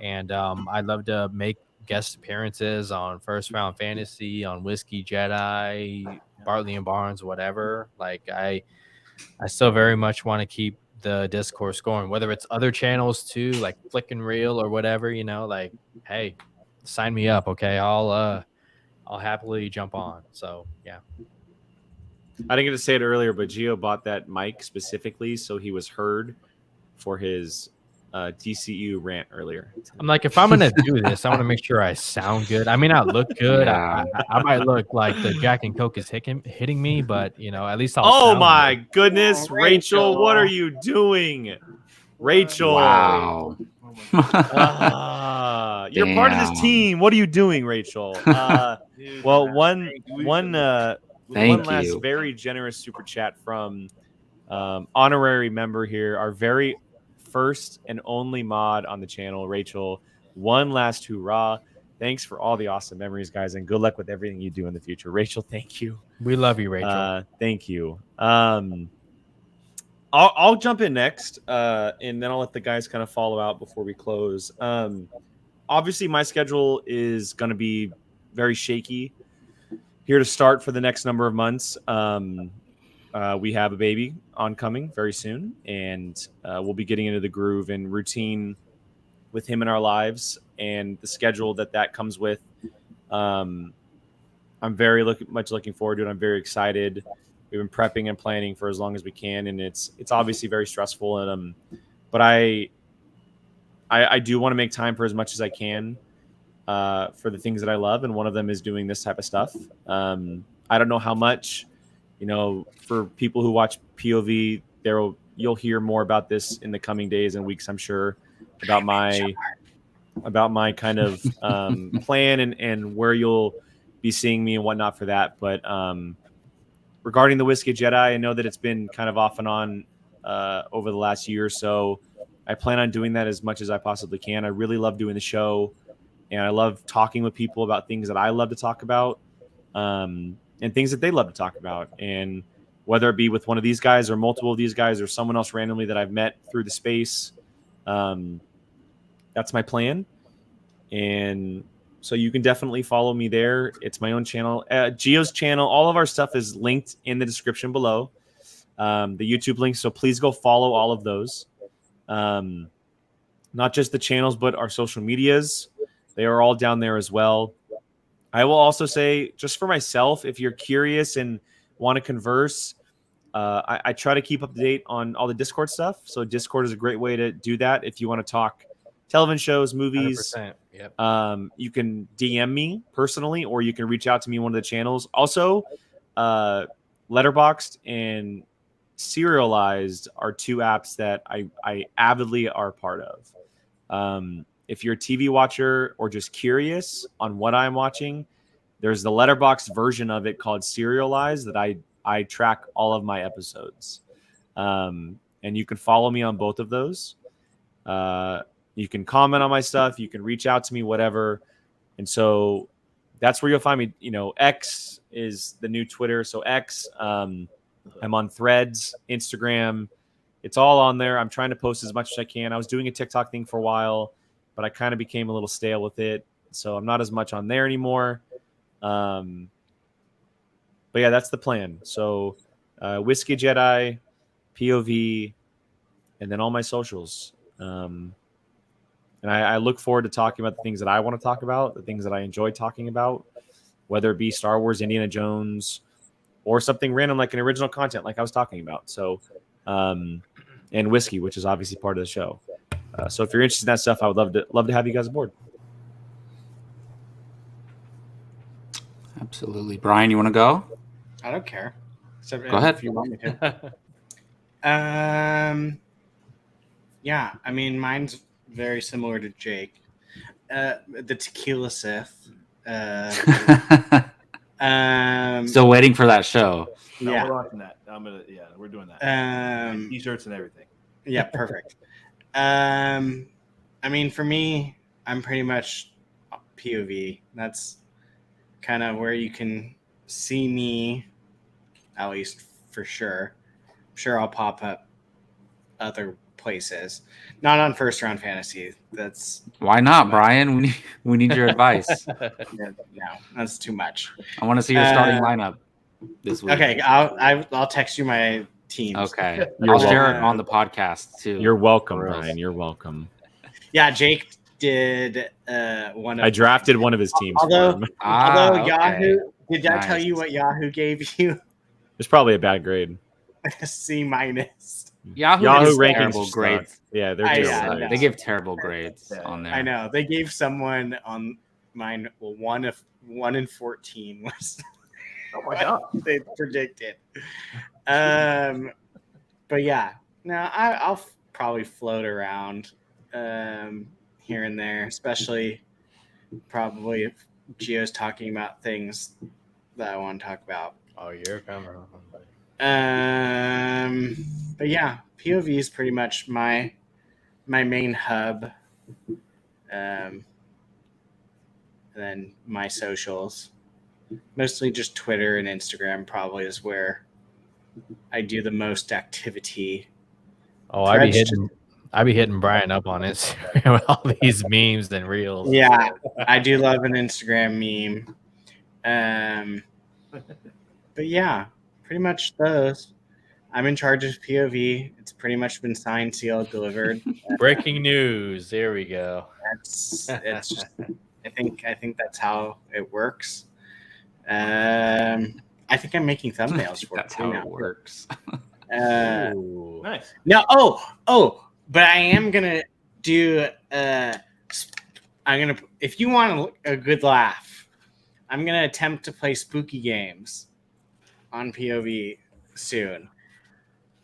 And I'd love to make guest appearances on First Round Fantasy, on Whiskey Jedi, Bartley and Barnes, whatever. Like I still very much want to keep the discourse going, whether it's other channels too, like Flick and Reel or whatever. Like, hey, sign me up, okay? I'll happily jump on. So yeah. I didn't get to say it earlier, but Gio bought that mic specifically so he was heard for his TCU rant earlier. I'm like, if I'm gonna do this, I want to make sure I sound good. I may not look good. Yeah. I might look like the Jack and Coke is hitting me, but at least I'll. Oh sound my good. goodness, Rachel, what are you doing? Rachel, Wow. you're part of this team. What are you doing, Rachel? Well, one last very generous super chat from honorary member here, our very first and only mod on the channel, Rachel. One last hoorah. Thanks for all the awesome memories, guys, and good luck with everything you do in the future. Rachel, thank you. We love you, Rachel. Thank you. I'll jump in next, and then I'll let the guys kind of follow out before we close. Obviously, my schedule is going to be very shaky here to start for the next number of months. We have a baby oncoming very soon, and we'll be getting into the groove and routine with him in our lives and the schedule that comes with. I'm very much looking forward to it. I'm very excited. We've been prepping and planning for as long as we can, and it's obviously very stressful. And but I do want to make time for as much as I can for the things that I love, and one of them is doing this type of stuff. I don't know how much. For people who watch POV, you'll hear more about this in the coming days and weeks, I'm sure, about my kind of plan and where you'll be seeing me and whatnot for that. But regarding the Whiskey Jedi, I know that it's been kind of off and on over the last year or so. I plan on doing that as much as I possibly can. I really love doing the show, and I love talking with people about things that I love to talk about. And things that they love to talk about. And whether it be with one of these guys or multiple of these guys or someone else randomly that I've met through the space, that's my plan. And so you can definitely follow me there. It's my own channel. Gio's channel, all of our stuff is linked in the description below, the YouTube links. So please go follow all of those. Not just the channels, but our social medias. They are all down there as well. I will also say, just for myself, if you're curious and want to converse, I try to keep up to date on all the Discord stuff. So Discord is a great way to do that. If you want to talk television shows, movies, 100%. Yep. You can DM me personally, or you can reach out to me on one of the channels. Also, Letterboxd and Serialized are two apps that I avidly are part of. If you're a TV watcher or just curious on what I'm watching, there's the Letterboxd version of it called Serialized that I track all of my episodes. And you can follow me on both of those. You can comment on my stuff. You can reach out to me, whatever. And so that's where you'll find me. X is the new Twitter. So X, I'm on Threads, Instagram. It's all on there. I'm trying to post as much as I can. I was doing a TikTok thing for a while, but I kind of became a little stale with it. So I'm not as much on there anymore. But yeah, that's the plan. So Whiskey Jedi, POV, and then all my socials. And I look forward to talking about the things that I want to talk about, the things that I enjoy talking about, whether it be Star Wars, Indiana Jones, or something random like an original content like I was talking about. So, and whiskey, which is obviously part of the show. So if you're interested in that stuff, I would love to have you guys aboard. Absolutely. Brian, you want to go? I don't care. Except Go ahead. if you want me to. Yeah, I mean, mine's very similar to Jake. The Tequila Sith. Still waiting for that show. No, Yeah. we're watching that. We're doing that. T-shirts and everything. Yeah, perfect. I mean, for me, I'm pretty much POV. That's kind of where you can see me, at least for sure. I'm sure I'll pop up other places, not on first round fantasy. That's Why not, Brian? We need your advice. no, that's too much. I want to see your starting lineup this week. Okay, I'll text you my teams. Okay, I'll share it on the podcast too. You're welcome, Brian. You're welcome. Yeah, Jake did one of I drafted one of his teams. Although okay. Yahoo, did I tell Nice. you what Yahoo gave you? It's probably a bad grade. A C minus. Yahoo rankings terrible suck. grades. Yeah, they're I- just yeah, like- no. They give terrible grades on there. I know they gave someone on mine. Well, 1 in 14 was Oh my god. they predicted. But yeah, no, I'll probably float around here and there, especially probably if Gio's talking about things that I want to talk about. Oh, you're coming. But yeah, POV is pretty much my main hub. And then my socials, mostly just Twitter and Instagram probably is where I do the most activity. Oh, I be hitting Brian up on Instagram with all these memes and reels. Yeah, I do love an Instagram meme. But yeah, pretty much those. I'm in charge of POV. It's pretty much been signed, sealed, delivered. Breaking news. There we go. It's just, I think that's how it works. I think I'm making thumbnails for That's it how too it now. works. Ooh. Nice. No, but I am gonna do. If you want a good laugh, I'm gonna attempt to play spooky games on POV soon,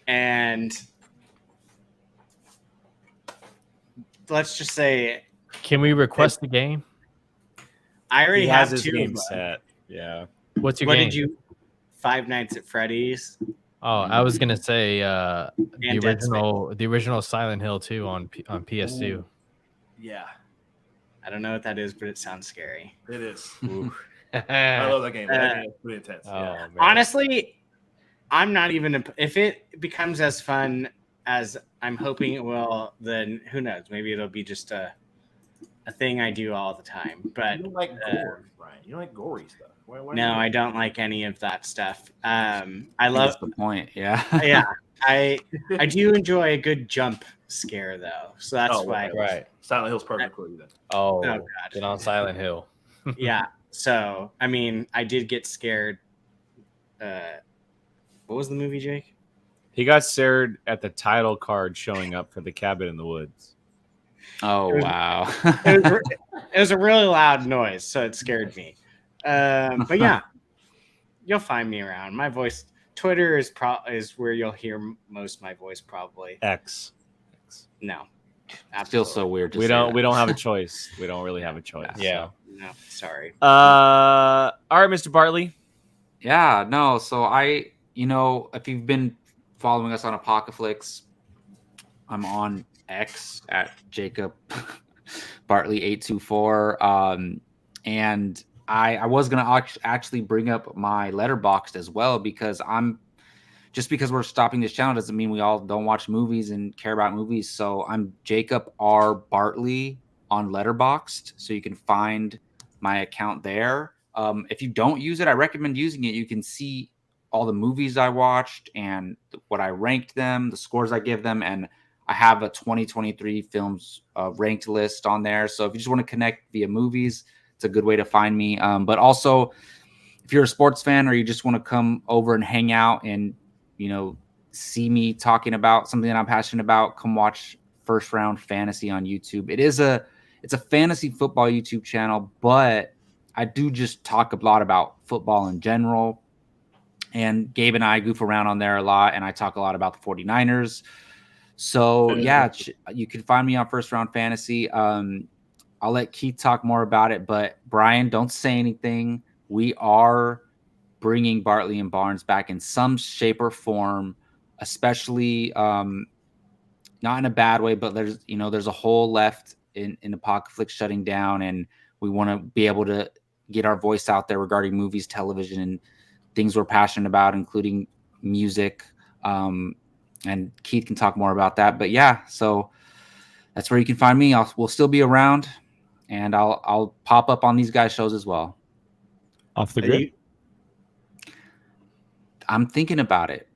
and let's just say Can we request the game? I already He have has his 2. game set. Yeah. What's your What game? did you? Five Nights at Freddy's. Oh, I was gonna say the And Dead original Silent Hill 2 on PS2. Yeah, I don't know what that is, but it sounds scary. it is. Ooh. I love that game. That game is pretty intense. Oh, Yeah. man. Honestly, I'm not even. If it becomes as fun as I'm hoping it will, then who knows? Maybe it'll be just a thing I do all the time. But You don't like gore, Brian. You don't like gory stuff. Why no, I don't like any of that stuff. I That's love. the point. Yeah. Yeah, I do enjoy a good jump scare though, so that's why. Right. Silent Hill's perfect for you then. Oh, God. get on Silent Hill. Yeah. So I mean, I did get scared. What was the movie, Jake? He got stared at the title card showing up for The Cabin in the Woods. Oh It was- wow. It was a really loud noise, so it scared me. But yeah, you'll find me around. My voice, Twitter is where you'll hear most of my voice probably. X. No, Feels so weird. To We say don't that. we don't have a choice. We don't really have a choice. Yeah. No, sorry. All right, Mr. Bartley. Yeah, no. So if you've been following us on Apocaflix, I'm on X at Jacob Bartley 824. And I was gonna actually bring up my Letterboxd as well because because we're stopping this channel doesn't mean we all don't watch movies and care about movies. So I'm Jacob R. Bartley on Letterboxd, so you can find my account there. If you don't use it, I recommend using it. You can see all the movies I watched and what I ranked them, the scores I give them, and I have a 2023 films ranked list on there. So if you just want to connect via movies, it's a good way to find me. But also, if you're a sports fan or you just want to come over and hang out and see me talking about something that I'm passionate about, come watch First Round Fantasy on YouTube. It's a fantasy football YouTube channel, but I do just talk a lot about football in general. And Gabe and I goof around on there a lot, and I talk a lot about the 49ers. So yeah, you can find me on First Round Fantasy. I'll let Keith talk more about it, but Brian, don't say anything. We are bringing Bartley and Barnes back in some shape or form, especially not in a bad way, but there's a hole left in Apocaflix shutting down, and we want to be able to get our voice out there regarding movies, television, and things we're passionate about, including music. And Keith can talk more about that. But yeah, so that's where you can find me. We'll still be around, and I'll pop up on these guys' shows as well. Off the grid. I'm thinking about it.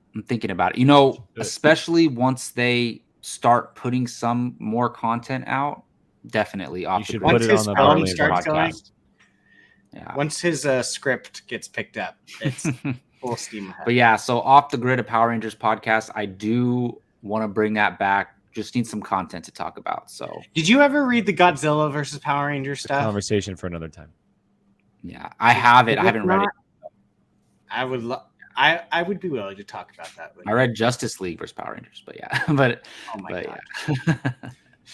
Especially once they start putting some more content out, definitely off the grid. Put it on the Power Rangers podcast. Yeah. Once his script gets picked up, it's full steam ahead. But yeah, so off the grid, a Power Rangers podcast. I do want to bring that back. Just need some content to talk about. So, did you ever read the Godzilla versus Power Rangers stuff? Conversation for another time. Yeah, I have it. I haven't read it. I would. I would be willing to talk about that. I read Justice League versus Power Rangers, but yeah, but God. Yeah.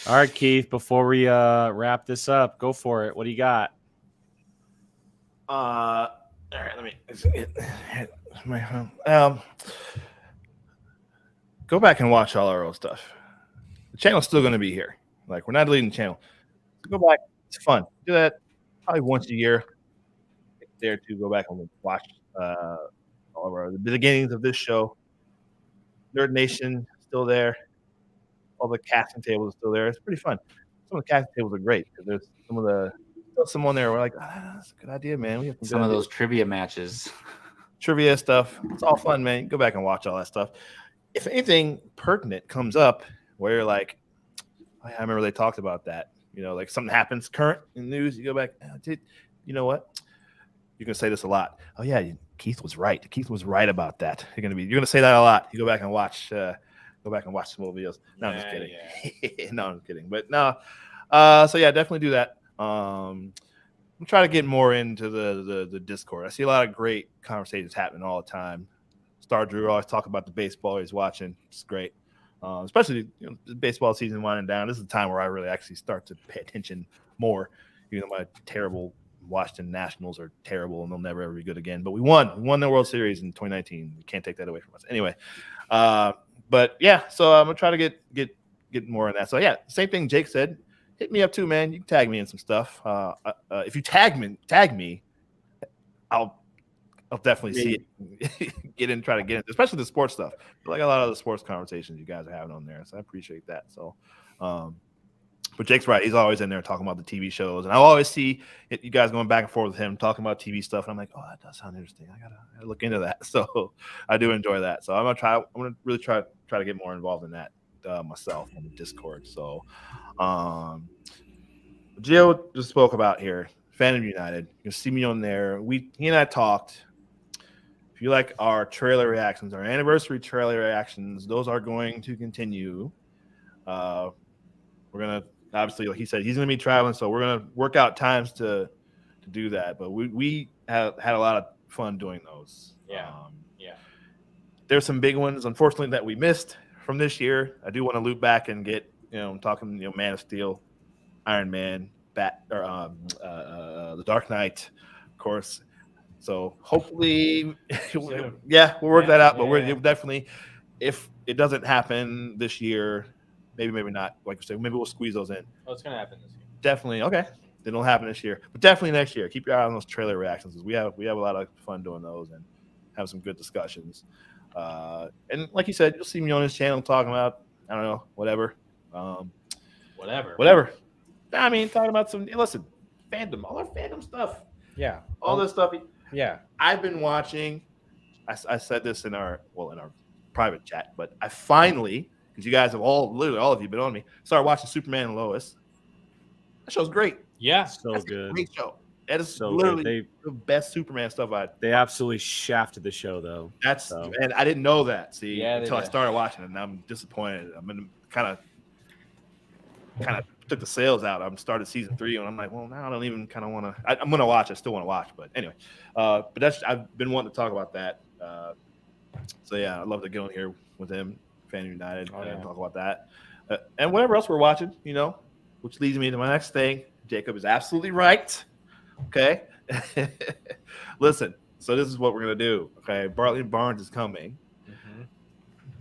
All right, Keith. Before we wrap this up, go for it. What do you got? All right, let me hit my phone. Go back and watch all our old stuff. The channel's still going to be here. Like, we're not deleting the channel. Go back. It's fun. Do that probably once a year. There to go back and watch all of the beginnings of this show. Nerd Nation still there. All the casting tables are still there. It's pretty fun. Some of the casting tables are great because there's someone there. We're like, that's a good idea, man. We have some of those trivia matches, trivia stuff. It's all fun, man. Go back and watch all that stuff. If anything pertinent comes up where you're like, oh, yeah, I remember they talked about that. Like something happens current in the news, you go back, you know what? You can say this a lot. Oh yeah, Keith was right. Keith was right about that. You're gonna say that a lot. You go back and watch some old videos. No, I'm just kidding. Yeah. No, I'm kidding. But no. So yeah, definitely do that. I'm trying to get more into the Discord. I see a lot of great conversations happening all the time. Star Drew always talk about the baseball he's watching. It's great. Especially the baseball season winding down. This is the time where I really actually start to pay attention more. Even though my terrible Washington Nationals are terrible and they'll never ever be good again. But we won the World Series in 2019. We can't take that away from us. Anyway, but yeah, so I'm gonna try to get more in that. So yeah, same thing Jake said. Hit me up too, man. You can tag me in some stuff. If you tag me, I'll definitely see it. Try to get in, especially the sports stuff. I like a lot of the sports conversations you guys are having on there, so I appreciate that. So, but Jake's right; he's always in there talking about the TV shows, and I always see you guys going back and forth with him talking about TV stuff, and I'm like, oh, that does sound interesting. I gotta look into that. So I do enjoy that. So I'm gonna really try to get more involved in that myself on the Discord. So, Gio just spoke about here, Fandom United. You can see me on there. He and I talked. If you like our trailer reactions, our anniversary trailer reactions, those are going to continue. We're going to, obviously, like he said, he's going to be traveling, so we're going to work out times to do that. But we have had a lot of fun doing those. Yeah. There's some big ones, unfortunately, that we missed from this year. I do want to loop back and get, I'm talking, Man of Steel, Iron Man, The Dark Knight, of course. So hopefully, we'll work that out. But we're definitely, if it doesn't happen this year, maybe not. Like you said, maybe we'll squeeze those in. Oh, it's gonna happen this year. Definitely. Okay, they don't happen this year, but definitely next year. Keep your eye on those trailer reactions. We have a lot of fun doing those and have some good discussions. And like you said, you'll see me on this channel talking about whatever. Whatever. I mean, talking about fandom, all our fandom stuff. Yeah, all this stuff. Yeah, I've been watching. I said this in our private chat, but I finally, because you guys have literally all of you been on me, started watching Superman and Lois. That show's great. Yeah, That's good. A great show. That is So literally the best Superman stuff They absolutely shafted the show, though. And I didn't know that. See, Yeah, until I started watching it, and I'm disappointed. I'm in kind of took the sales out. I'm started season 3, and I'm like, well, now I don't even kind of want to. I'm going to watch. I still want to watch, but anyway. But I've been wanting to talk about that. So yeah, I'd love to get on here with him, Fan United, and talk about that, and whatever else we're watching. Which leads me to my next thing. Jacob is absolutely right. Okay, listen. So this is what we're gonna do. Okay, Bartley and Barnes is coming. Mm-hmm.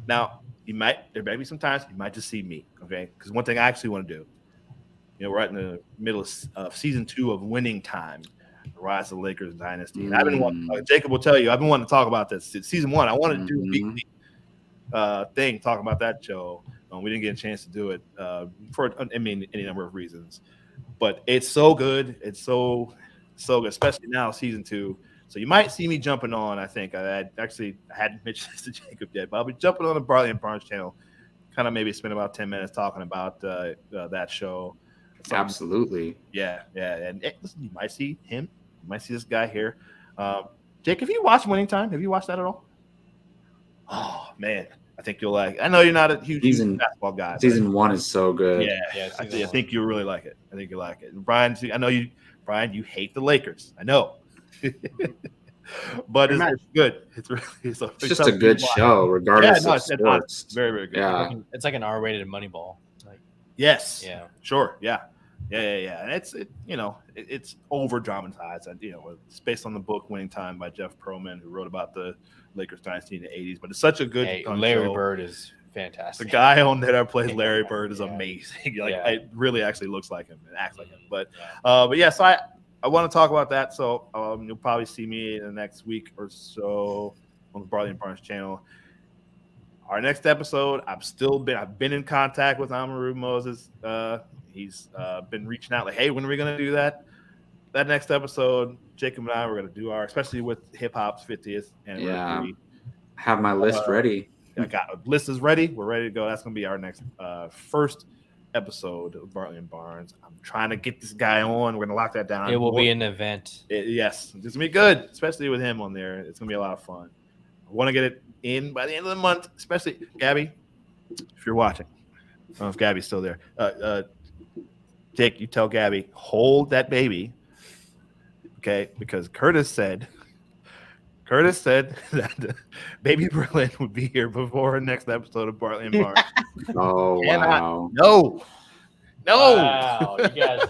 Now there might be some times you might just see me. Okay, because one thing I actually want to do. We're right in the middle of season 2 of Winning Time, the Rise of the Lakers Dynasty. And I've been wanting, Jacob will tell you, I've been wanting to talk about this. It's season 1. I wanted to do a weekly thing, talk about that show. We didn't get a chance to do it for any number of reasons. But it's so good. It's so good, especially now, season 2. So you might see me jumping on, I think. I hadn't mentioned this to Jacob yet, but I'll be jumping on the Bartley and Barnes channel, kind of maybe spend about 10 minutes talking about that show. Absolutely. Yeah. And listen, you might see him. You might see this guy here. Jake, have you watched Winning Time? Have you watched that at all? Oh, man. I think you'll like it. I know you're not a huge basketball guy. Season 1 is so good. Yeah. I think you'll really like it. I think you'll like it. And Brian, I know you hate the Lakers. I know. But it's good. It's just a good show, regardless of sports. It's very, very good. Yeah. It's like an R-rated Moneyball. Yes. Yeah. Sure. Yeah. And it's over dramatized. And it's based on the book Winning Time by Jeff Pearlman, who wrote about the Lakers dynasty in the 80s. But it's such a good Larry show. Bird is fantastic. The guy on there that plays Larry Bird is amazing. It really actually looks like him and acts like him. But so I want to talk about that. So you'll probably see me in the next week or so on the Bartley and Barnes channel. Our next episode, I've been in contact with Amaru Moses. He's been reaching out like, hey, when are we going to do that? That next episode, Jacob and I, we're going to do especially with hip hop's 50th anniversary. Yeah. Have my list ready. List is ready. We're ready to go. That's going to be our next first episode of Bartley and Barnes. I'm trying to get this guy on. We're going to lock that down. It will be an event. Yes. It's going to be good, especially with him on there. It's going to be a lot of fun. I want to get it in by the end of the month, especially Gabby, if you're watching. I don't know if Gabby's still there. Jake, you tell Gabby, hold that baby. Okay, because Curtis said that baby Berlin would be here before our next episode of Bartley and Barnes. Oh, wow. No. Wow, you guys.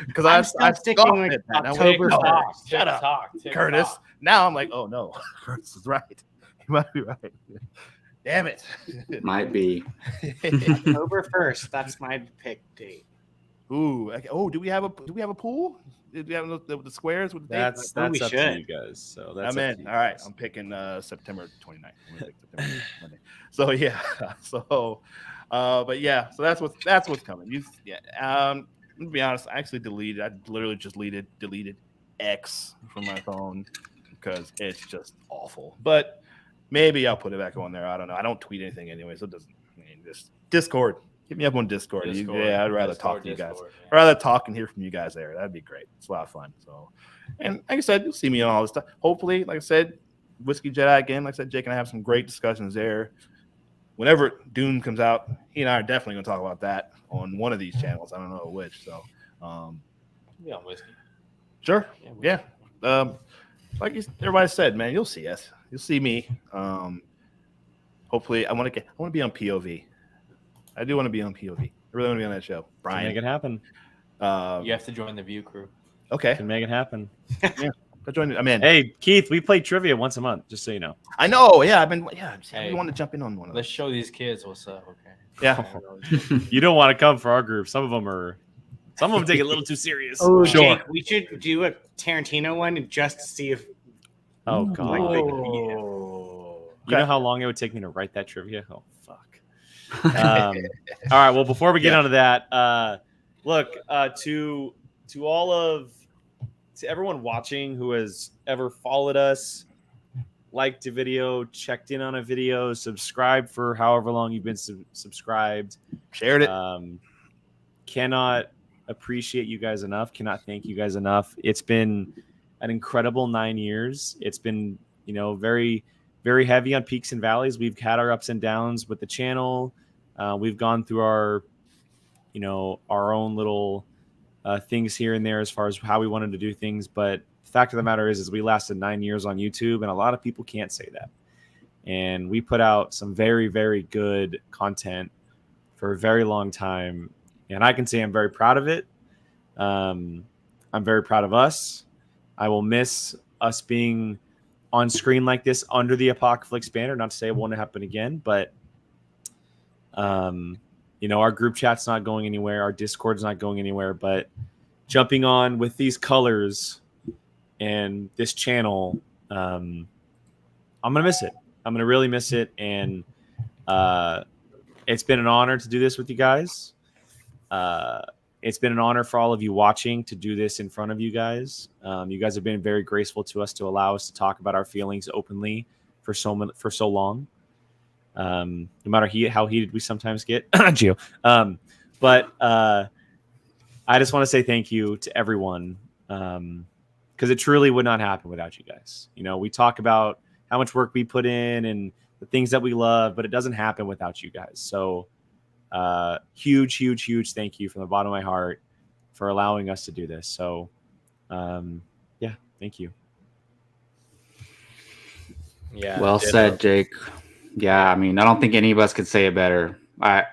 Because I'm sticking with October 1st. Shut up, Curtis. Now I'm like, oh no, Curtis is right. He might be right. Damn it. Might be. October 1st. That's my pick date. Ooh. Okay. Oh, do we have a pool? Do we have the squares with the That's dates? up to you guys. So that's I'm in. All right. I'm picking September 29th. I'm gonna pick September Monday. So yeah. But yeah. So that's what's coming. To be honest, I literally just deleted X from my phone because it's just awful. But maybe I'll put it back on there. I don't know. I don't tweet anything anyway, so it doesn't mean just Discord. Hit me up on Discord. I'd rather talk to you guys. Yeah. I'd rather talk and hear from you guys there. That'd be great. It's a lot of fun. So, and like I said, you'll see me on all this stuff. Hopefully, like I said, Whiskey Jedi again. Like I said, Jake and I have some great discussions there. Whenever Dune comes out, he and I are definitely going to talk about that on one of these channels. I don't know which. So, Yeah, Whiskey. Sure. Yeah. Like everybody said, man, you'll see us. You'll see me. Hopefully, I want to be on POV. I do want to be on POV. I really want to be on that show. Brian, make it happen. You have to join the View crew. Okay, can make it happen. Yeah, I joined. I'm in. Hey, Keith, we play trivia once a month, just so you know. I know. Yeah, I've been. Yeah, I want to jump in on one of Let's show these kids what's up. Okay. Yeah. You don't want to come for our group. Some of them take it a little too serious. Oh, sure. Jake, we should do a Tarantino one just to see if. Oh God. You know how long it would take me to write that trivia? Oh fuck. All right. Well, before we get onto that, look to everyone watching who has ever followed us, liked a video, checked in on a video, subscribed for however long you've been subscribed, shared it. Cannot appreciate you guys enough. Cannot thank you guys enough. It's been an incredible 9 years. It's been very, very heavy on peaks and valleys. We've had our ups and downs with the channel. We've gone through our own little things here and there as far as how we wanted to do things. But fact of the matter is we lasted 9 years on YouTube, and a lot of people can't say that. And we put out some very, very good content for a very long time. And I can say I'm very proud of it. I'm very proud of us. I will miss us being on screen like this under the Apocaflix banner. Not to say it won't happen again, but our group chat's not going anywhere. Our Discord's not going anywhere. But jumping on with these colors and this channel, I'm gonna miss it. I'm gonna really miss it, and it's been an honor to do this with you guys. It's been an honor for all of you watching to do this in front of you guys. You guys have been very graceful to us to allow us to talk about our feelings openly for so long. No matter how heated we sometimes get, Gio. But I just want to say thank you to everyone, because it truly would not happen without you guys. We talk about how much work we put in and the things that we love, but it doesn't happen without you guys. So huge thank you from the bottom of my heart for allowing us to do this. So thank you. Yeah. Well said, Jake. Yeah, I mean, I don't think any of us could say it better. I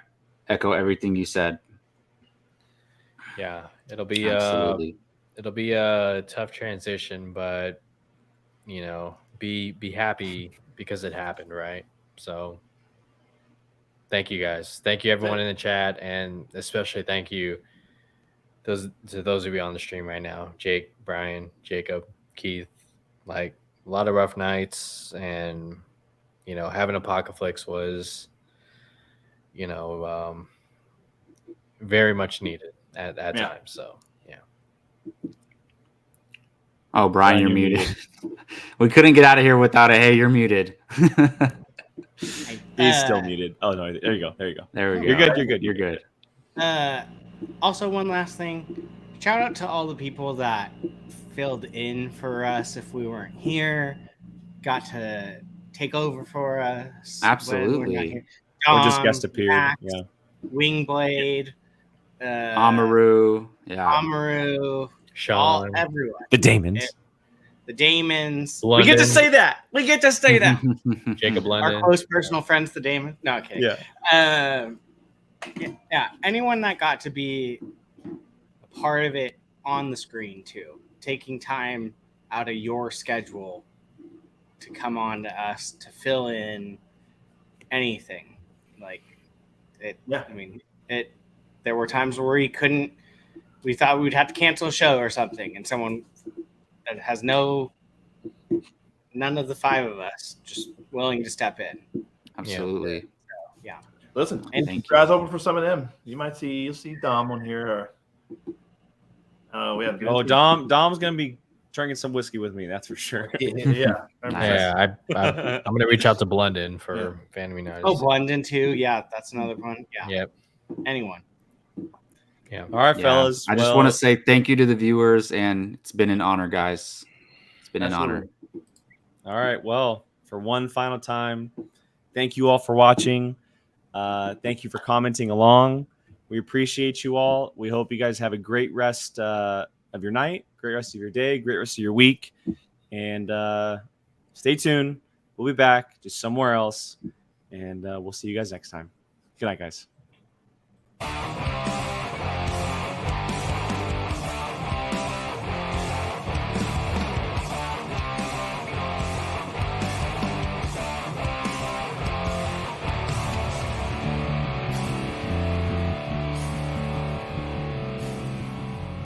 echo everything you said. Yeah, it'll be Absolutely. it'll be a tough transition, but be happy because it happened, right? So thank you guys. Thank you everyone in the chat, and especially thank you to those of you on the stream right now. Jake, Brian, Jacob, Keith, like a lot of rough nights, and having Apocaflix was very much needed at times. So Oh, Brian, you're muted. We couldn't get out of here without a hey, you're muted. He's still muted. Oh no, there you go. There we go. You're good. Also, one last thing. Shout out to all the people that filled in for us if we weren't here, got to take over for us. Absolutely. Or just guest appeared. Max, Yeah. Wingblade, Amaru. Yeah. Amaru, Sean, everyone. The Damons. The Damons. London. We get to say that. Jacob London. Our close personal friends, the Damons. No, okay. Yeah. Yeah. Anyone that got to be a part of it on the screen too, taking time out of your schedule to come on to us to fill in anything like it. Yeah. I mean, there were times where we thought we'd have to cancel a show or something, and someone that has none of the five of us just willing to step in. Absolutely. Yeah. Listen, And keep your eyes open for some of them. You'll see Dom on here. We have. Dom's gonna be drinking some whiskey with me. That's for sure. Yeah. Yeah, I'm gonna reach out to Blunden for Fan Nights. Oh, Blunden too. Yeah, that's another one. Yeah. Yep. Anyone. Yeah. All right, fellas. I just want to say thank you to the viewers, and it's been an honor, guys. It's been an honor. All right. Well, for one final time, thank you all for watching. Thank you for commenting along. We appreciate you all. We hope you guys have a great rest of your night, great rest of your day, great rest of your week. And stay tuned. We'll be back just somewhere else. And we'll see you guys next time. Good night, guys.